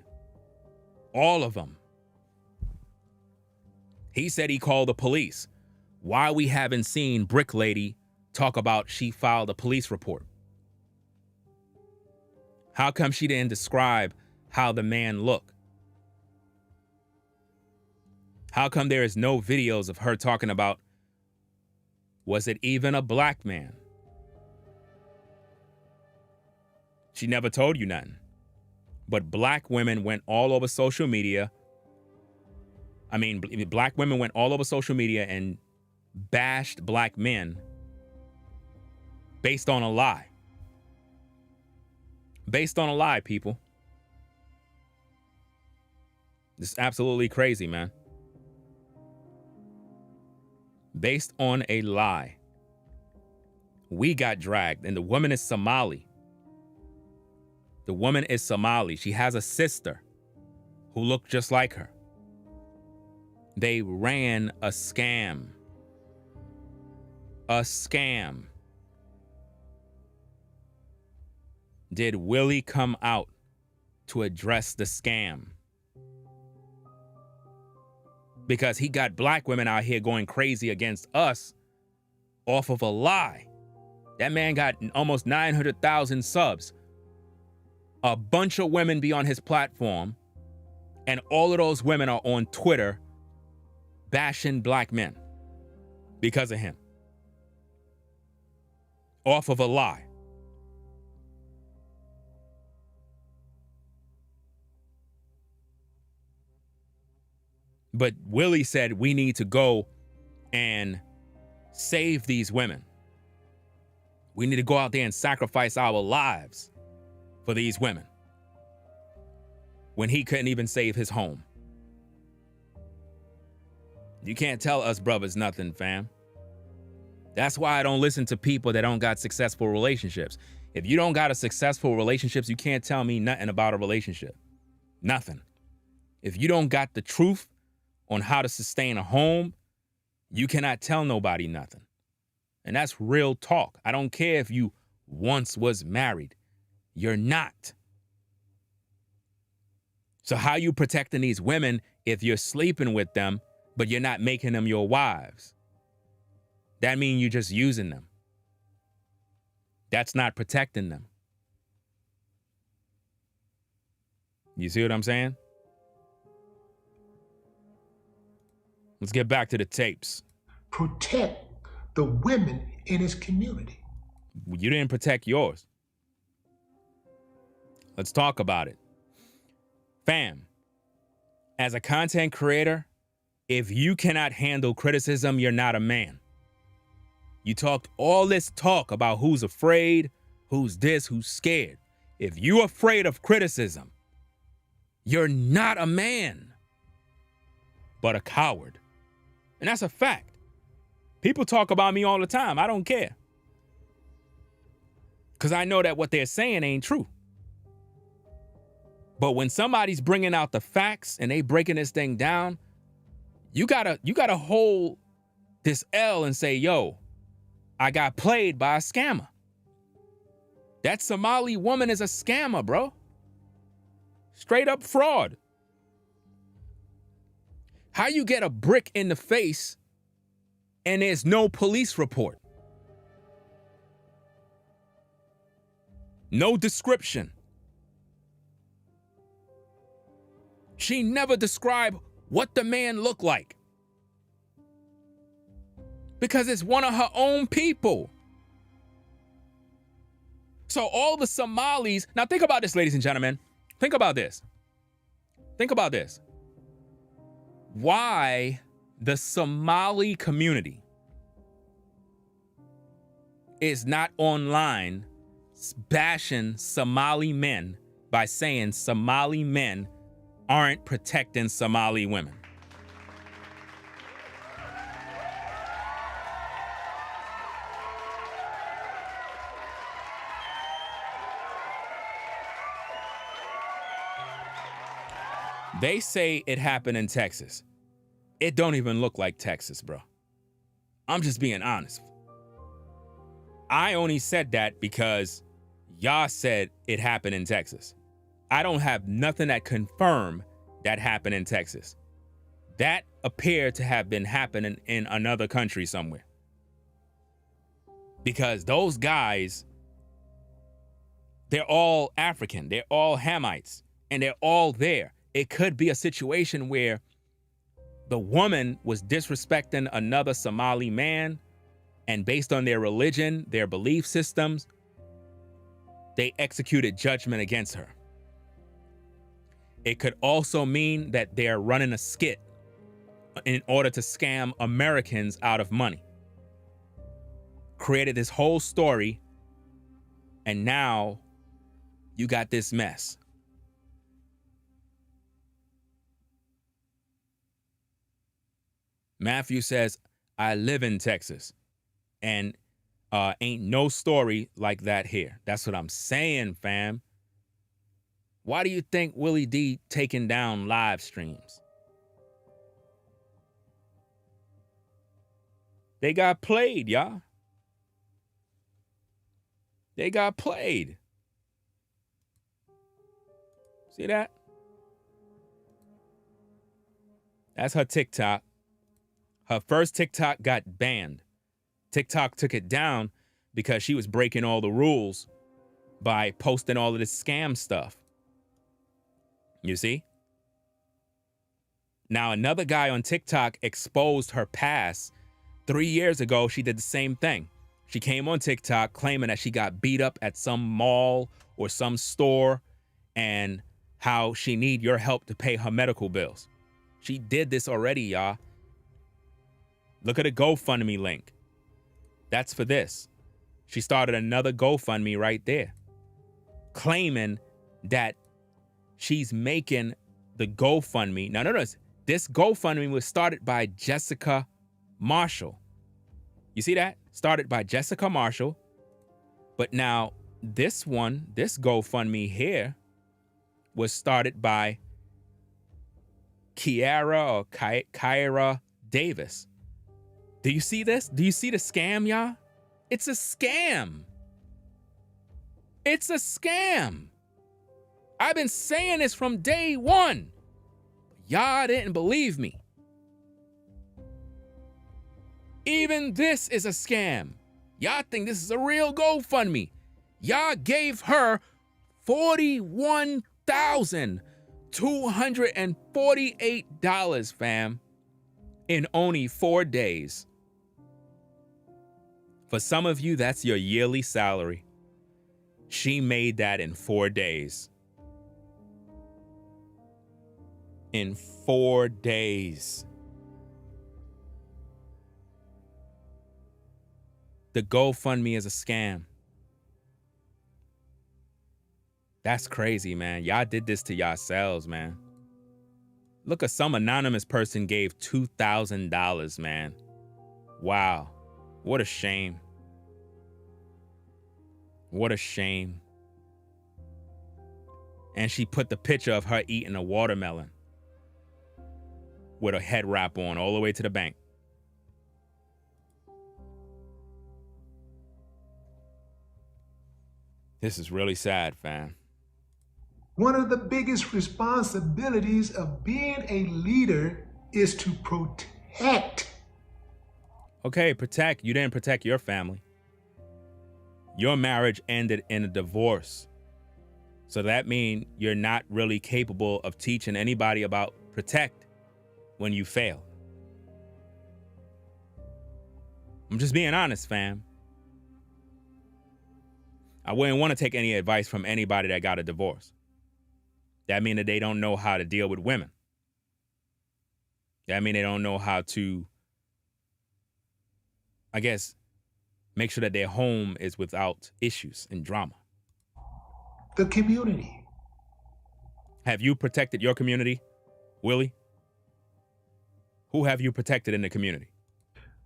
All of them. He said he called the police. Why we haven't seen Brick Lady talk about she filed a police report? How come she didn't describe how the man looked? How come there is no videos of her talking about, was it even a black man? She never told you nothing. But black women went all over social media. I mean, black women went all over social media and bashed black men based on a lie. Based on a lie, people. It's absolutely crazy, man. Based on a lie. We got dragged, and the woman is Somali. The woman is Somali. She has a sister who looked just like her. They ran a scam. A scam. Did Willie come out to address the scam? Because he got black women out here going crazy against us off of a lie. That man got almost 900,000 subs. A bunch of women be on his platform, and all of those women are on Twitter bashing black men because of him. Off of a lie. But Willie said we need to go and save these women. We need to go out there and sacrifice our lives for these women. When he couldn't even save his home. You can't tell us brothers nothing, fam. That's why I don't listen to people that don't got successful relationships. If you don't got a successful relationships, you can't tell me nothing about a relationship. Nothing. If you don't got the truth on how to sustain a home, you cannot tell nobody nothing. And that's real talk. I don't care if you once was married. You're not. So how you protecting these women if you're sleeping with them, but you're not making them your wives? That means you're just using them. That's not protecting them. You see what I'm saying? Let's get back to the tapes. Protect the women in his community. You didn't protect yours. Let's talk about it. Fam, as a content creator, if you cannot handle criticism, you're not a man. You talked all this talk about who's afraid, who's this, who's scared. If you're afraid of criticism, you're not a man, but a coward. And that's a fact. People talk about me all the time. I don't care. Because I know that what they're saying ain't true. But when somebody's bringing out the facts and they breaking this thing down, you gotta hold this L and say, yo, I got played by a scammer. That Somali woman is a scammer, bro. Straight up fraud. How you get a brick in the face and there's no police report? No description. She never described what the man looked like. Because it's one of her own people. So all the Somalis, now think about this, ladies and gentlemen. Think about this. Think about this. Why the Somali community is not online bashing Somali men by saying Somali men aren't protecting Somali women. They say it happened in Texas. It don't even look like Texas, bro. I'm just being honest. I only said that because y'all said it happened in Texas. I don't have nothing that confirm that happened in Texas. That appeared to have been happening in another country somewhere. Because those guys, they're all African, they're all Hamites, and they're all there. It could be a situation where the woman was disrespecting another Somali man, and based on their religion, their belief systems, they executed judgment against her. It could also mean that they're running a skit in order to scam Americans out of money. Created this whole story, and now you got this mess. Matthew says, I live in Texas, and ain't no story like that here. That's what I'm saying, fam. Why do you think Willie D taking down live streams? They got played, y'all. They got played. See that? That's her TikTok. Her first TikTok got banned. TikTok took it down because she was breaking all the rules by posting all of this scam stuff. You see? Now, another guy on TikTok exposed her past. 3 years ago, she did the same thing. She came on TikTok claiming that she got beat up at some mall or some store and how she need your help to pay her medical bills. She did this already, y'all. Look at the GoFundMe link. That's for this. She started another GoFundMe right there, claiming that she's making the GoFundMe. Now, notice, this GoFundMe was started by Jessica Marshall. You see that? Started by Jessica Marshall. But now this one, this GoFundMe here, was started by Kiara or Kyra Davis. Do you see this? Do you see the scam, y'all? It's a scam. It's a scam. I've been saying this from day one. Y'all didn't believe me. Even this is a scam. Y'all think this is a real GoFundMe. Y'all gave her $41,248, fam, in only 4 days. For some of you, that's your yearly salary. She made that in 4 days. In 4 days. The GoFundMe is a scam. That's crazy, man. Y'all did this to yourselves, man. Look, at some anonymous person gave $2,000, man. Wow. What a shame. What a shame. And she put the picture of her eating a watermelon with a head wrap on all the way to the bank. This is really sad, fam. One of the biggest responsibilities of being a leader is to protect. Okay, protect. You didn't protect your family. Your marriage ended in a divorce. So that means you're not really capable of teaching anybody about protect when you fail. I'm just being honest, fam. I wouldn't want to take any advice from anybody that got a divorce. That means that they don't know how to deal with women. That means they don't know how to, I guess, make sure that their home is without issues and drama. The community. Have you protected your community, Willie? Who have you protected in the community?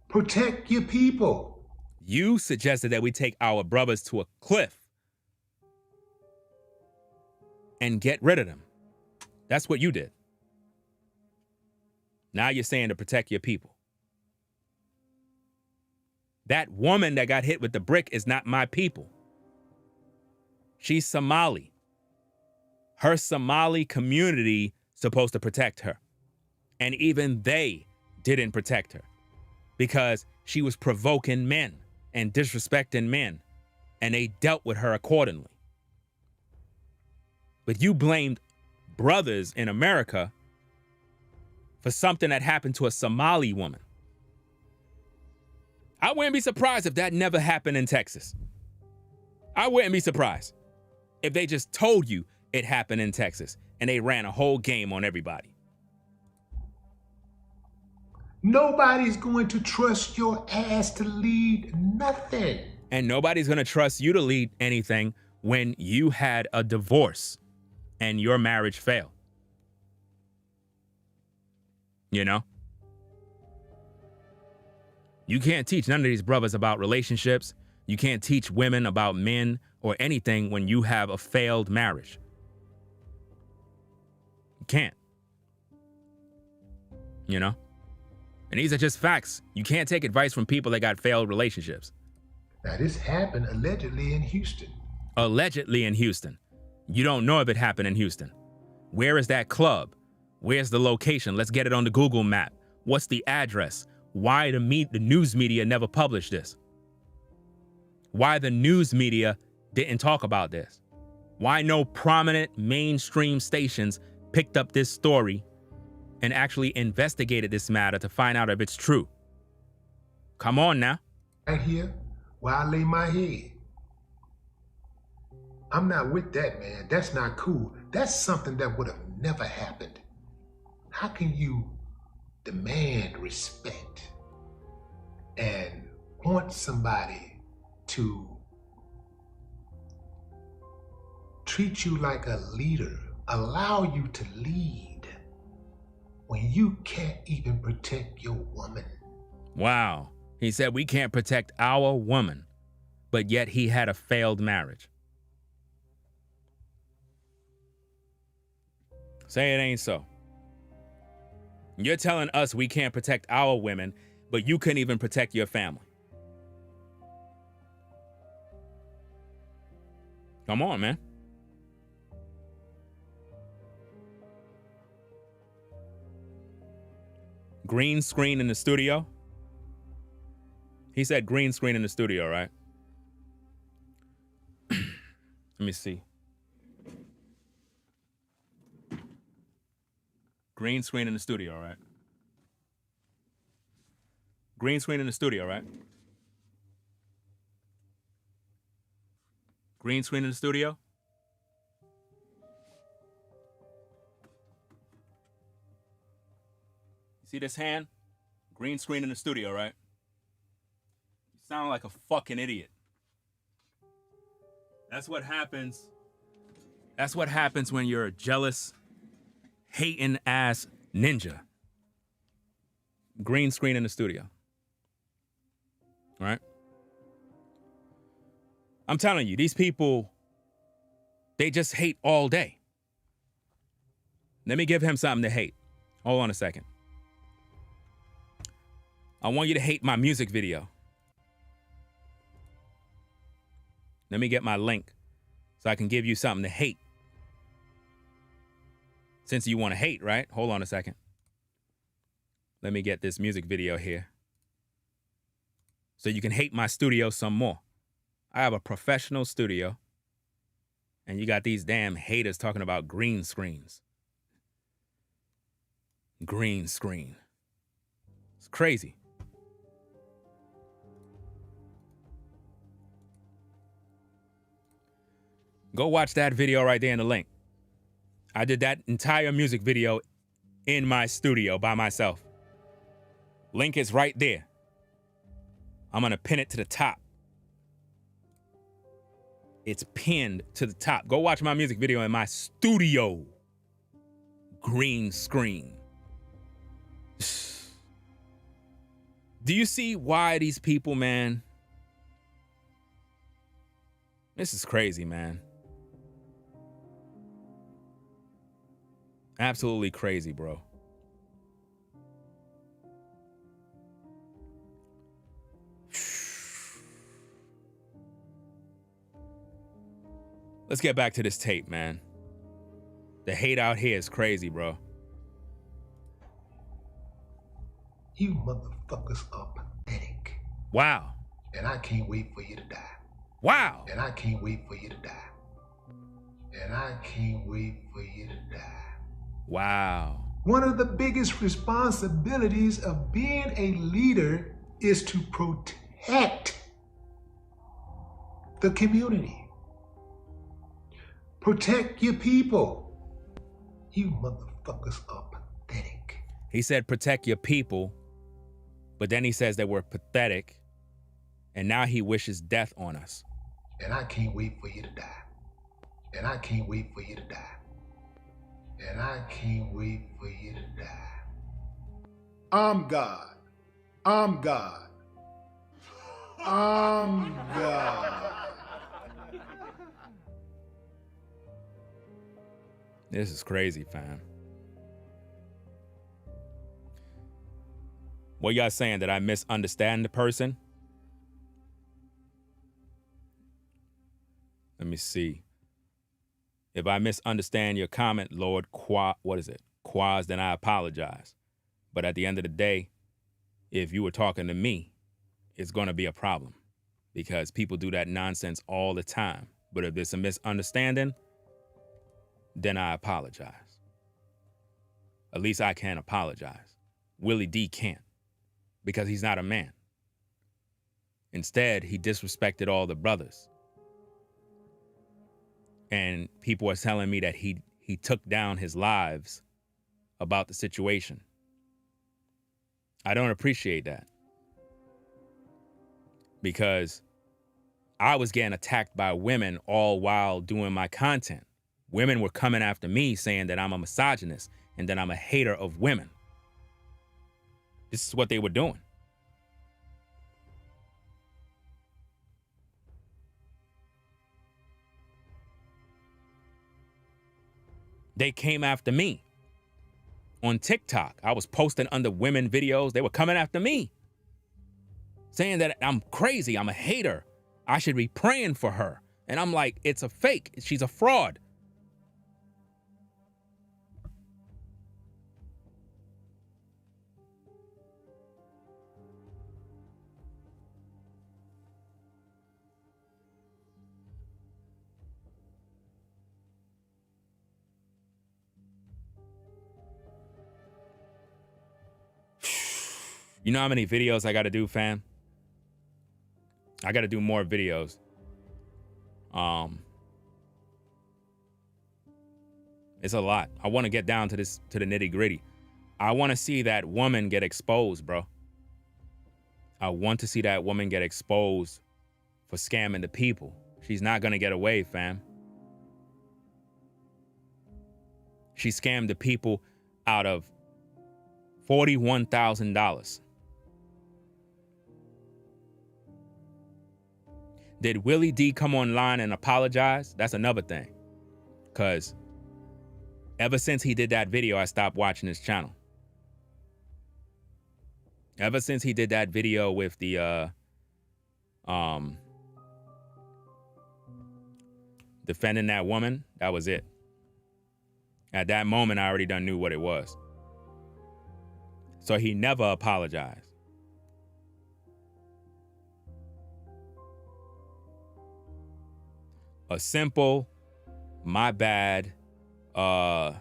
Protect your people. You suggested that we take our brothers to a cliff and get rid of them. That's what you did. Now you're saying to protect your people. That woman that got hit with the brick is not my people. She's Somali. Her Somali community supposed to protect her. And even they didn't protect her because she was provoking men and disrespecting men, and they dealt with her accordingly. But you blamed brothers in America for something that happened to a Somali woman. I wouldn't be surprised if that never happened in Texas. I wouldn't be surprised if they just told you it happened in Texas and they ran a whole game on everybody. Nobody's going to trust your ass to lead nothing. And nobody's going to trust you to lead anything when you had a divorce and your marriage failed. You know? You can't teach none of these brothers about relationships. You can't teach women about men or anything when you have a failed marriage. You can't. You know? And these are just facts. You can't take advice from people that got failed relationships. Now, this happened allegedly in Houston. Allegedly in Houston. You don't know if it happened in Houston. Where is that club? Where's the location? Let's get it on the Google map. What's the address? Why the news media never published this? Why the news media didn't talk about this? Why no prominent mainstream stations picked up this story and actually investigated this matter to find out if it's true? Come on now. Right here, where I lay my head. I'm not with that, man. That's not cool. That's something that would have never happened. How can you demand respect and want somebody to treat you like a leader, allow you to lead, when you can't even protect your woman? Wow. He said we can't protect our woman, but yet he had a failed marriage. Say it ain't so. You're telling us we can't protect our women, but you couldn't even protect your family. Come on, man. Green screen in the studio. He said green screen in the studio, right? Let me see. Green screen in the studio, right? Green screen in the studio, right? Green screen in the studio? You see this hand? Green screen in the studio, right? You sound like a fucking idiot. That's what happens. That's what happens when you're a jealous, hating ass ninja. Green screen in the studio. Right? I'm telling you, these people, they just hate all day. Let me give him something to hate. Hold on a second. I want you to hate my music video. Let me get my link so I can give you something to hate. Since you want to hate, right? Hold on a second. Let me get this music video here so you can hate my studio some more. I have a professional studio, and you got these damn haters talking about green screens. Green screen. It's crazy. Go watch that video right there in the link. I did that entire music video in my studio by myself. Link is right there. I'm going to pin it to the top. It's pinned to the top. Go watch my music video in my studio. Green screen. Do you see why these people, man? This is crazy, man. Absolutely crazy, bro. Let's get back to this tape, man. The hate out here is crazy, bro. You motherfuckers are pathetic. Wow. And I can't wait for you to die. Wow. And I can't wait for you to die. And I can't wait for you to die. Wow. One of the biggest responsibilities of being a leader is to protect the community. Protect your people. You motherfuckers are pathetic. He said protect your people, but then he says that we're pathetic, and now he wishes death on us. And I can't wait for you to die. And I can't wait for you to die. And I can't wait for you to die. I'm God. I'm God. I'm God. This is crazy, fam. What y'all saying, that I misunderstand the person? Let me see. If I misunderstand your comment, Lord, Quaz, then I apologize. But at the end of the day, if you were talking to me, it's going to be a problem because people do that nonsense all the time. But if there's a misunderstanding, then I apologize. At least I can apologize. Willie D can't because he's not a man. Instead, he disrespected all the brothers. And people are telling me that he took down his lives about the situation. I don't appreciate that. Because I was getting attacked by women all while doing my content. Women were coming after me saying that I'm a misogynist and that I'm a hater of women. This is what they were doing. They came after me. on TikTok. I was posting under women videos. They were coming after me, saying that I'm crazy. I'm a hater. I should be praying for her. And I'm like, it's a fake. She's a fraud. You know how many videos I got to do, fam? I got to do more videos. It's a lot. I want to get down to the nitty gritty. I want to see that woman get exposed, bro. I want to see that woman get exposed for scamming the people. She's not going to get away, fam. She scammed the people out of $41,000. Did Willie D come online and apologize? That's another thing. Because ever since he did that video, I stopped watching his channel. Ever since he did that video with the defending that woman, that was it. At that moment, I already done knew what it was. So he never apologized. A simple, my bad. I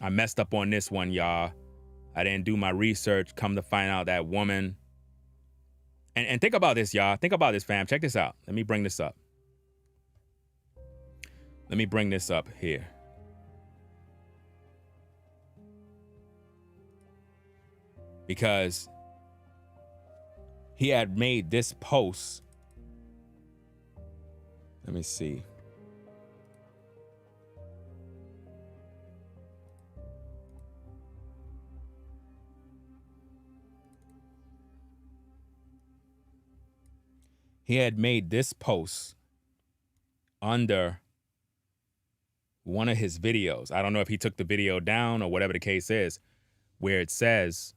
messed up on this one, y'all. I didn't do my research. Come to find out that woman. And think about this, y'all. Think about this, fam. Check this out. Let me bring this up. Let me bring this up here. Because he had made this post. Let me see. He had made this post under one of his videos. I don't know if he took the video down or whatever the case is, where it says,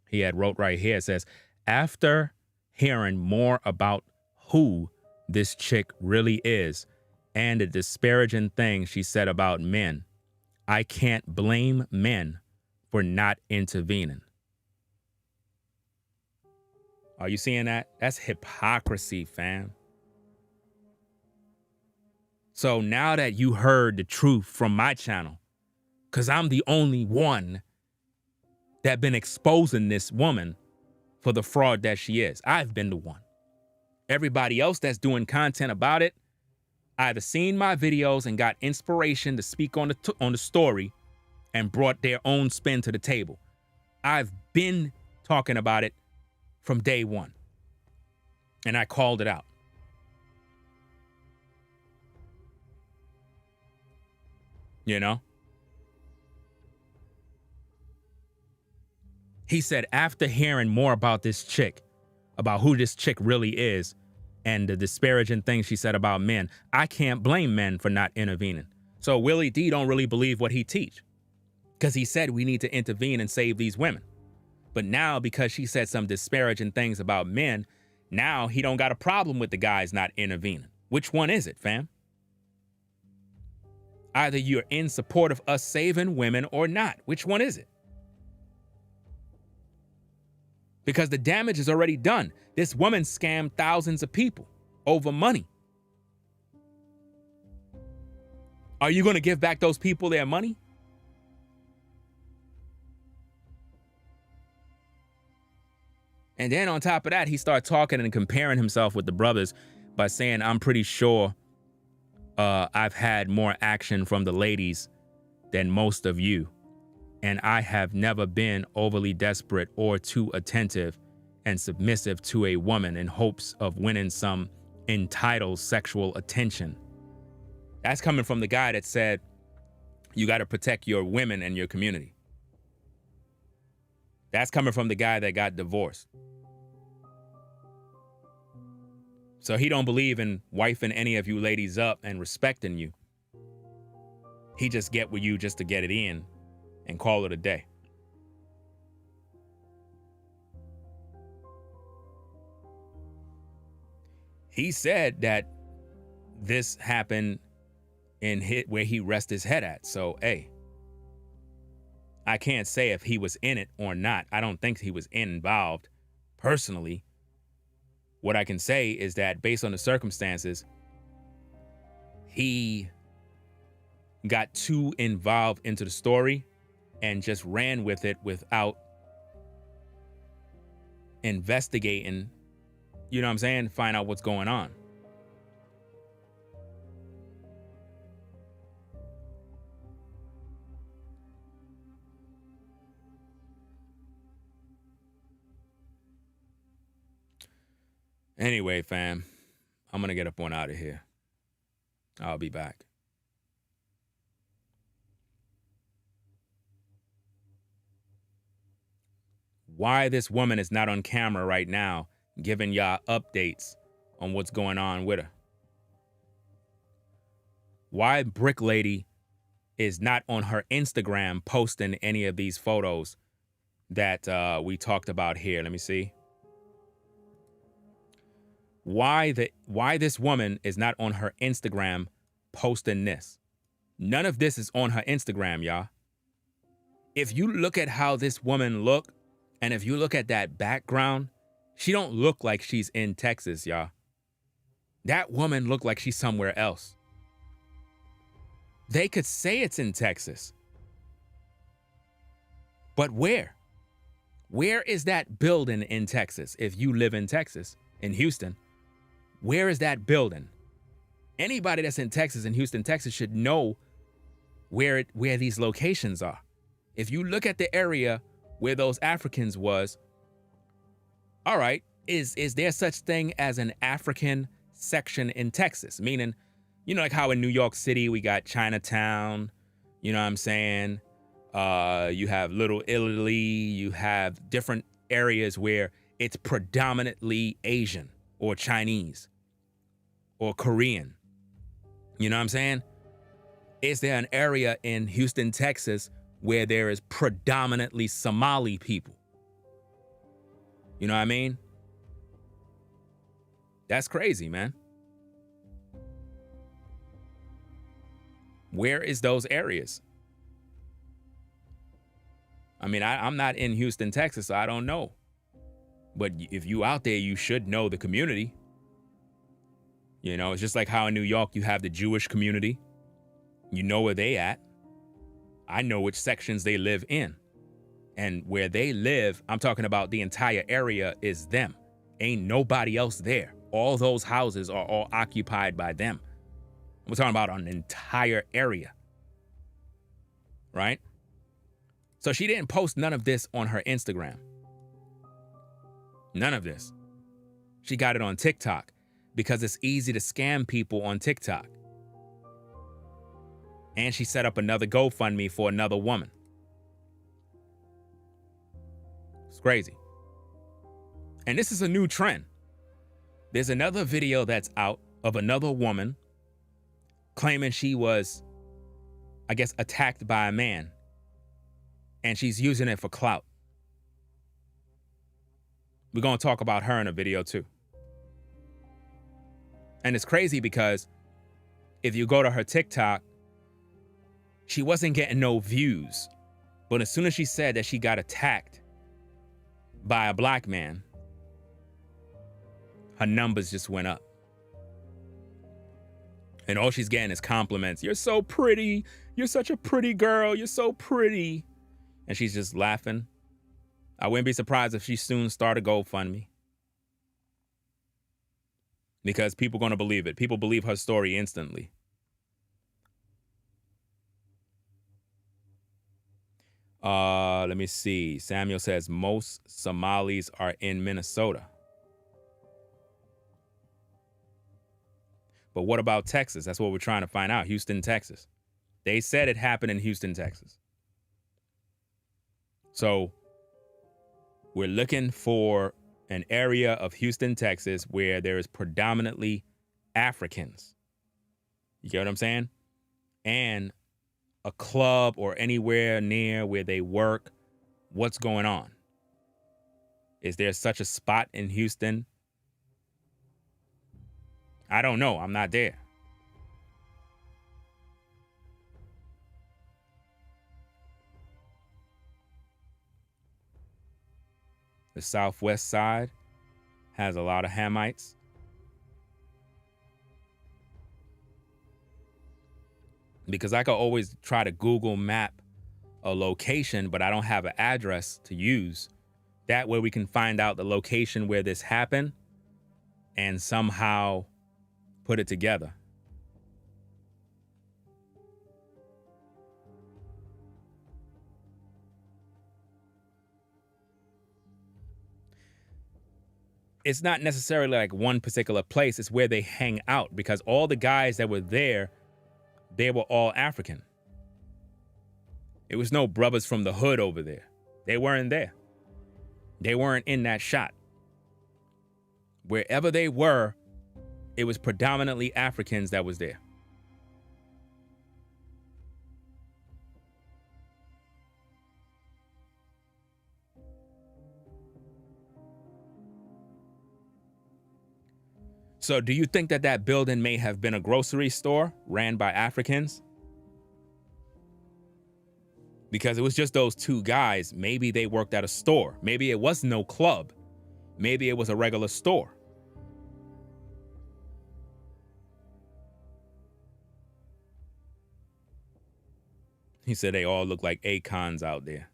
he had wrote right here, it says, after hearing more about who this chick really is and the disparaging things she said about men, I can't blame men for not intervening. Are you seeing that? That's hypocrisy, fam. So now that you heard the truth from my channel, because I'm the only one that been exposing this woman for the fraud that she is. I've been the one. Everybody else that's doing content about it either seen my videos and got inspiration to speak on the story and brought their own spin to the table. I've been talking about it from day one, and I called it out. You know? He said, after hearing more about this chick, about who this chick really is, and the disparaging things she said about men, I can't blame men for not intervening. So Willie D don't really believe what he teach, because he said we need to intervene and save these women. But now, because she said some disparaging things about men, now he don't got a problem with the guys not intervening. Which one is it, fam? Either you're in support of us saving women or not. Which one is it? Because the damage is already done. This woman scammed thousands of people over money. Are you going to give back those people their money? And then on top of that, he started talking and comparing himself with the brothers by saying, I'm pretty sure I've had more action from the ladies than most of you. And I have never been overly desperate or too attentive and submissive to a woman in hopes of winning some entitled sexual attention. That's coming from the guy that said, you got to protect your women and your community. That's coming from the guy that got divorced. So he don't believe in wifing any of you ladies up and respecting you. He just get with you just to get it in and call it a day. He said that this happened in where he rests his head at. So, hey, I can't say if he was in it or not. I don't think he was involved personally. What I can say is that based on the circumstances, he got too involved into the story and just ran with it without investigating, you know what I'm saying, find out what's going on. Anyway, fam, I'm going to get up on out of here. I'll be back. Why this woman is not on camera right now giving y'all updates on what's going on with her. Why Brick Lady is not on her Instagram posting any of these photos that we talked about here. Let me see. Why this woman is not on her Instagram posting this. None of this is on her Instagram, y'all. If you look at how this woman look, and if you look at that background, she don't look like she's in Texas, y'all. That woman look like she's somewhere else. They could say it's in Texas. But where? Where is that building in Texas? If you live in Texas, in Houston, where is that building? Anybody that's in Texas, in Houston, Texas, should know where these locations are. If you look at the area where those Africans was, all right, is there such thing as an African section in Texas? Meaning, you know, like how in New York City we got Chinatown, you know what I'm saying? You have Little Italy, you have different areas where it's predominantly Asian or Chinese or Korean. You know what I'm saying? Is there an area in Houston, Texas where there is predominantly Somali people? You know what I mean? That's crazy, man. Where is those areas? I mean, I'm not in Houston, Texas, so I don't know. But if you out there, you should know the community. You know, it's just like how in New York you have the Jewish community. You know where they at. I know which sections they live in. And where they live, I'm talking about the entire area is them. Ain't nobody else there. All those houses are all occupied by them. We're talking about an entire area. Right? So she didn't post none of this on her Instagram. None of this. She got it on TikTok because it's easy to scam people on TikTok. And she set up another GoFundMe for another woman. It's crazy. And this is a new trend. There's another video that's out of another woman claiming she was, I guess, attacked by a man. And she's using it for clout. We're going to talk about her in a video too. And it's crazy because if you go to her TikTok, she wasn't getting no views. But as soon as she said that she got attacked by a black man, her numbers just went up. And all she's getting is compliments. You're so pretty. You're such a pretty girl. You're so pretty. And she's just laughing. I wouldn't be surprised if she soon start a GoFundMe. Because people are going to believe it. People believe her story instantly. Let me see. Samuel says most Somalis are in Minnesota. But what about Texas? That's what we're trying to find out. Houston, Texas. They said it happened in Houston, Texas. So we're looking for an area of Houston, Texas, where there is predominantly Africans. You get what I'm saying? And a club or anywhere near where they work? What's going on? Is there such a spot in Houston? I don't know. I'm not there. The Southwest side has a lot of Hamites. Because I could always try to Google map a location, but I don't have an address to use. That way we can find out the location where this happened and somehow put it together. It's not necessarily like one particular place. It's where they hang out, because all the guys that were there, they were all African. It was no brothers from the hood over there. They weren't there. They weren't in that shot. Wherever they were, it was predominantly Africans that was there. So do you think that that building may have been a grocery store ran by Africans? Because it was just those two guys. Maybe they worked at a store. Maybe it was no club. Maybe it was a regular store. He said they all look like Akons out there.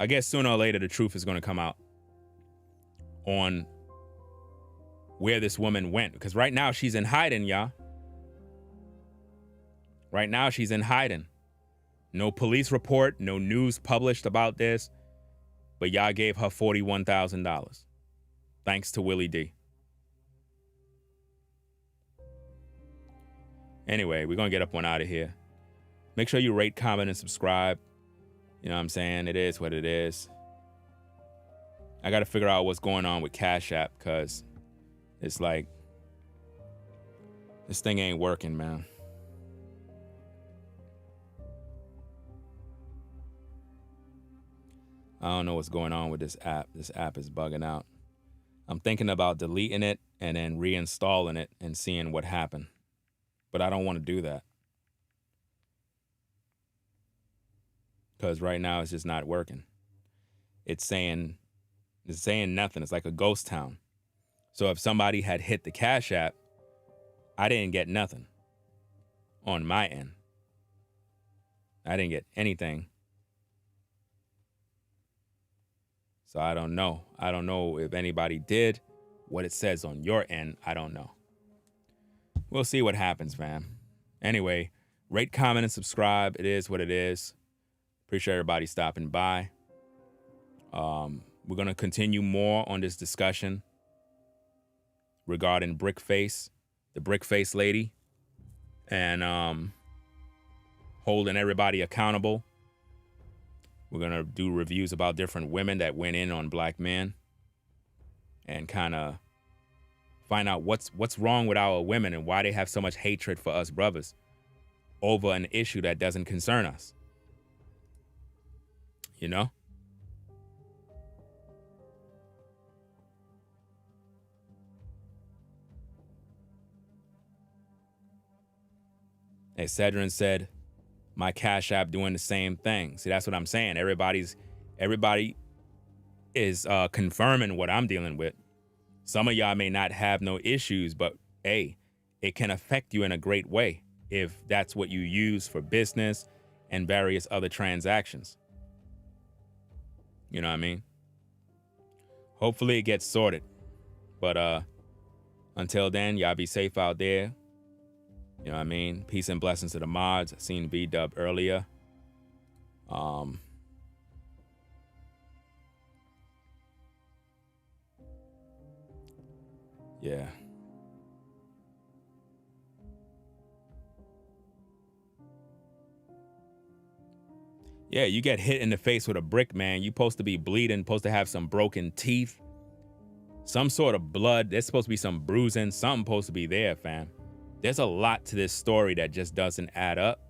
I guess sooner or later the truth is going to come out on where this woman went. Because right now she's in hiding, y'all. Right now she's in hiding. No police report, no news published about this. But y'all gave her $41,000. Thanks to Willie D. Anyway, we're going to get up one out of here. Make sure you rate, comment, and subscribe. You know what I'm saying? It is what it is. I got to figure out what's going on with Cash App, because it's like, this thing ain't working, man. I don't know what's going on with this app. This app is bugging out. I'm thinking about deleting it and then reinstalling it and seeing what happened. But I don't want to do that. Because right now it's just not working. It's saying nothing. It's like a ghost town. So if somebody had hit the Cash App, I didn't get nothing on my end. I didn't get anything. So I don't know. I don't know if anybody did. What it says on your end, I don't know. We'll see what happens, man. Anyway, rate, comment, and subscribe. It is what it is. Appreciate everybody stopping by. We're going to continue more on this discussion regarding Brickface, the Brickface lady, and holding everybody accountable. We're going to do reviews about different women that went in on black men and kind of find out what's wrong with our women and why they have so much hatred for us brothers over an issue that doesn't concern us. You know? As Cedrin said, my Cash App doing the same thing. See, that's what I'm saying. Everybody is confirming what I'm dealing with. Some of y'all may not have no issues, but hey, it can affect you in a great way if that's what you use for business and various other transactions. You know what I mean? Hopefully it gets sorted. But until then, y'all be safe out there. You know what I mean? Peace and blessings to the mods. I seen V-Dub earlier. Yeah. Yeah, you get hit in the face with a brick, man. You're supposed to be bleeding, supposed to have some broken teeth, some sort of blood. There's supposed to be some bruising, something supposed to be there, fam. There's a lot to this story that just doesn't add up.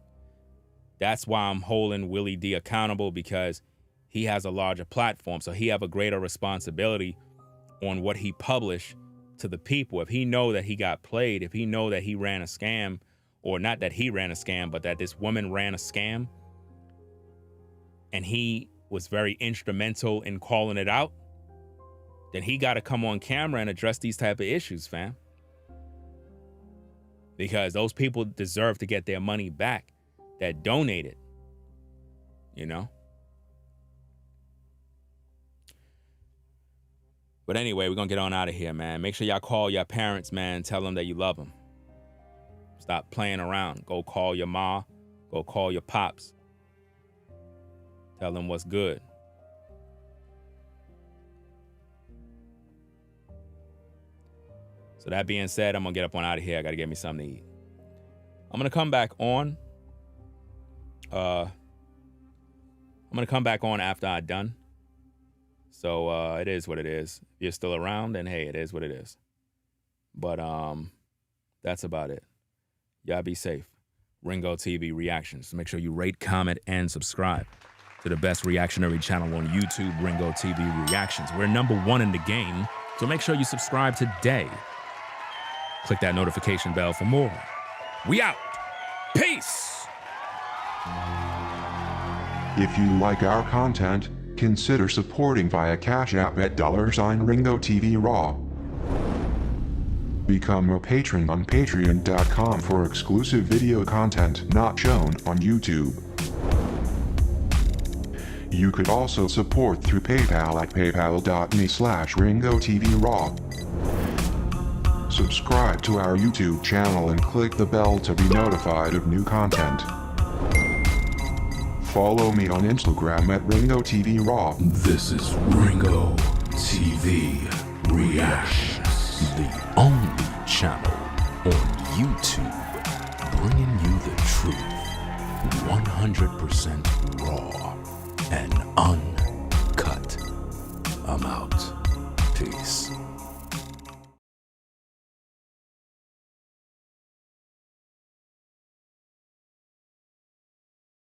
That's why I'm holding Willie D accountable, because he has a larger platform. So he have a greater responsibility on what he published to the people. If he know that he got played, if he know that he ran a scam, or not that he ran a scam, but that this woman ran a scam, and he was very instrumental in calling it out, then he got to come on camera and address these type of issues, fam. Because those people deserve to get their money back that donated, you know? But anyway, we're going to get on out of here, man. Make sure y'all call your parents, man. Tell them that you love them. Stop playing around. Go call your ma. Go call your pops. Tell them what's good. So that being said, I'm going to get up on out of here. I got to get me something to eat. I'm going to come back on. I'm going to come back on after I'm done. So it is what it is. If you're still around, then hey, it is what it is. But that's about it. Y'all be safe. Ringo TV Reactions. Make sure you rate, comment, and subscribe to the best reactionary channel on YouTube, Ringo TV Reactions. We're #1 in the game, so make sure you subscribe today. Click that notification bell for more. We out. Peace. If you like our content, consider supporting via Cash App at $RingoTVRaw. Become a patron on patreon.com for exclusive video content not shown on YouTube. You could also support through PayPal at paypal.me/RingoTVRaw. Subscribe to our YouTube channel and click the bell to be notified of new content. Follow me on Instagram at RingoTVRaw. This is Ringo TV Reactions, the only channel on YouTube bringing you the truth 100% raw and uncut. I'm out. Peace.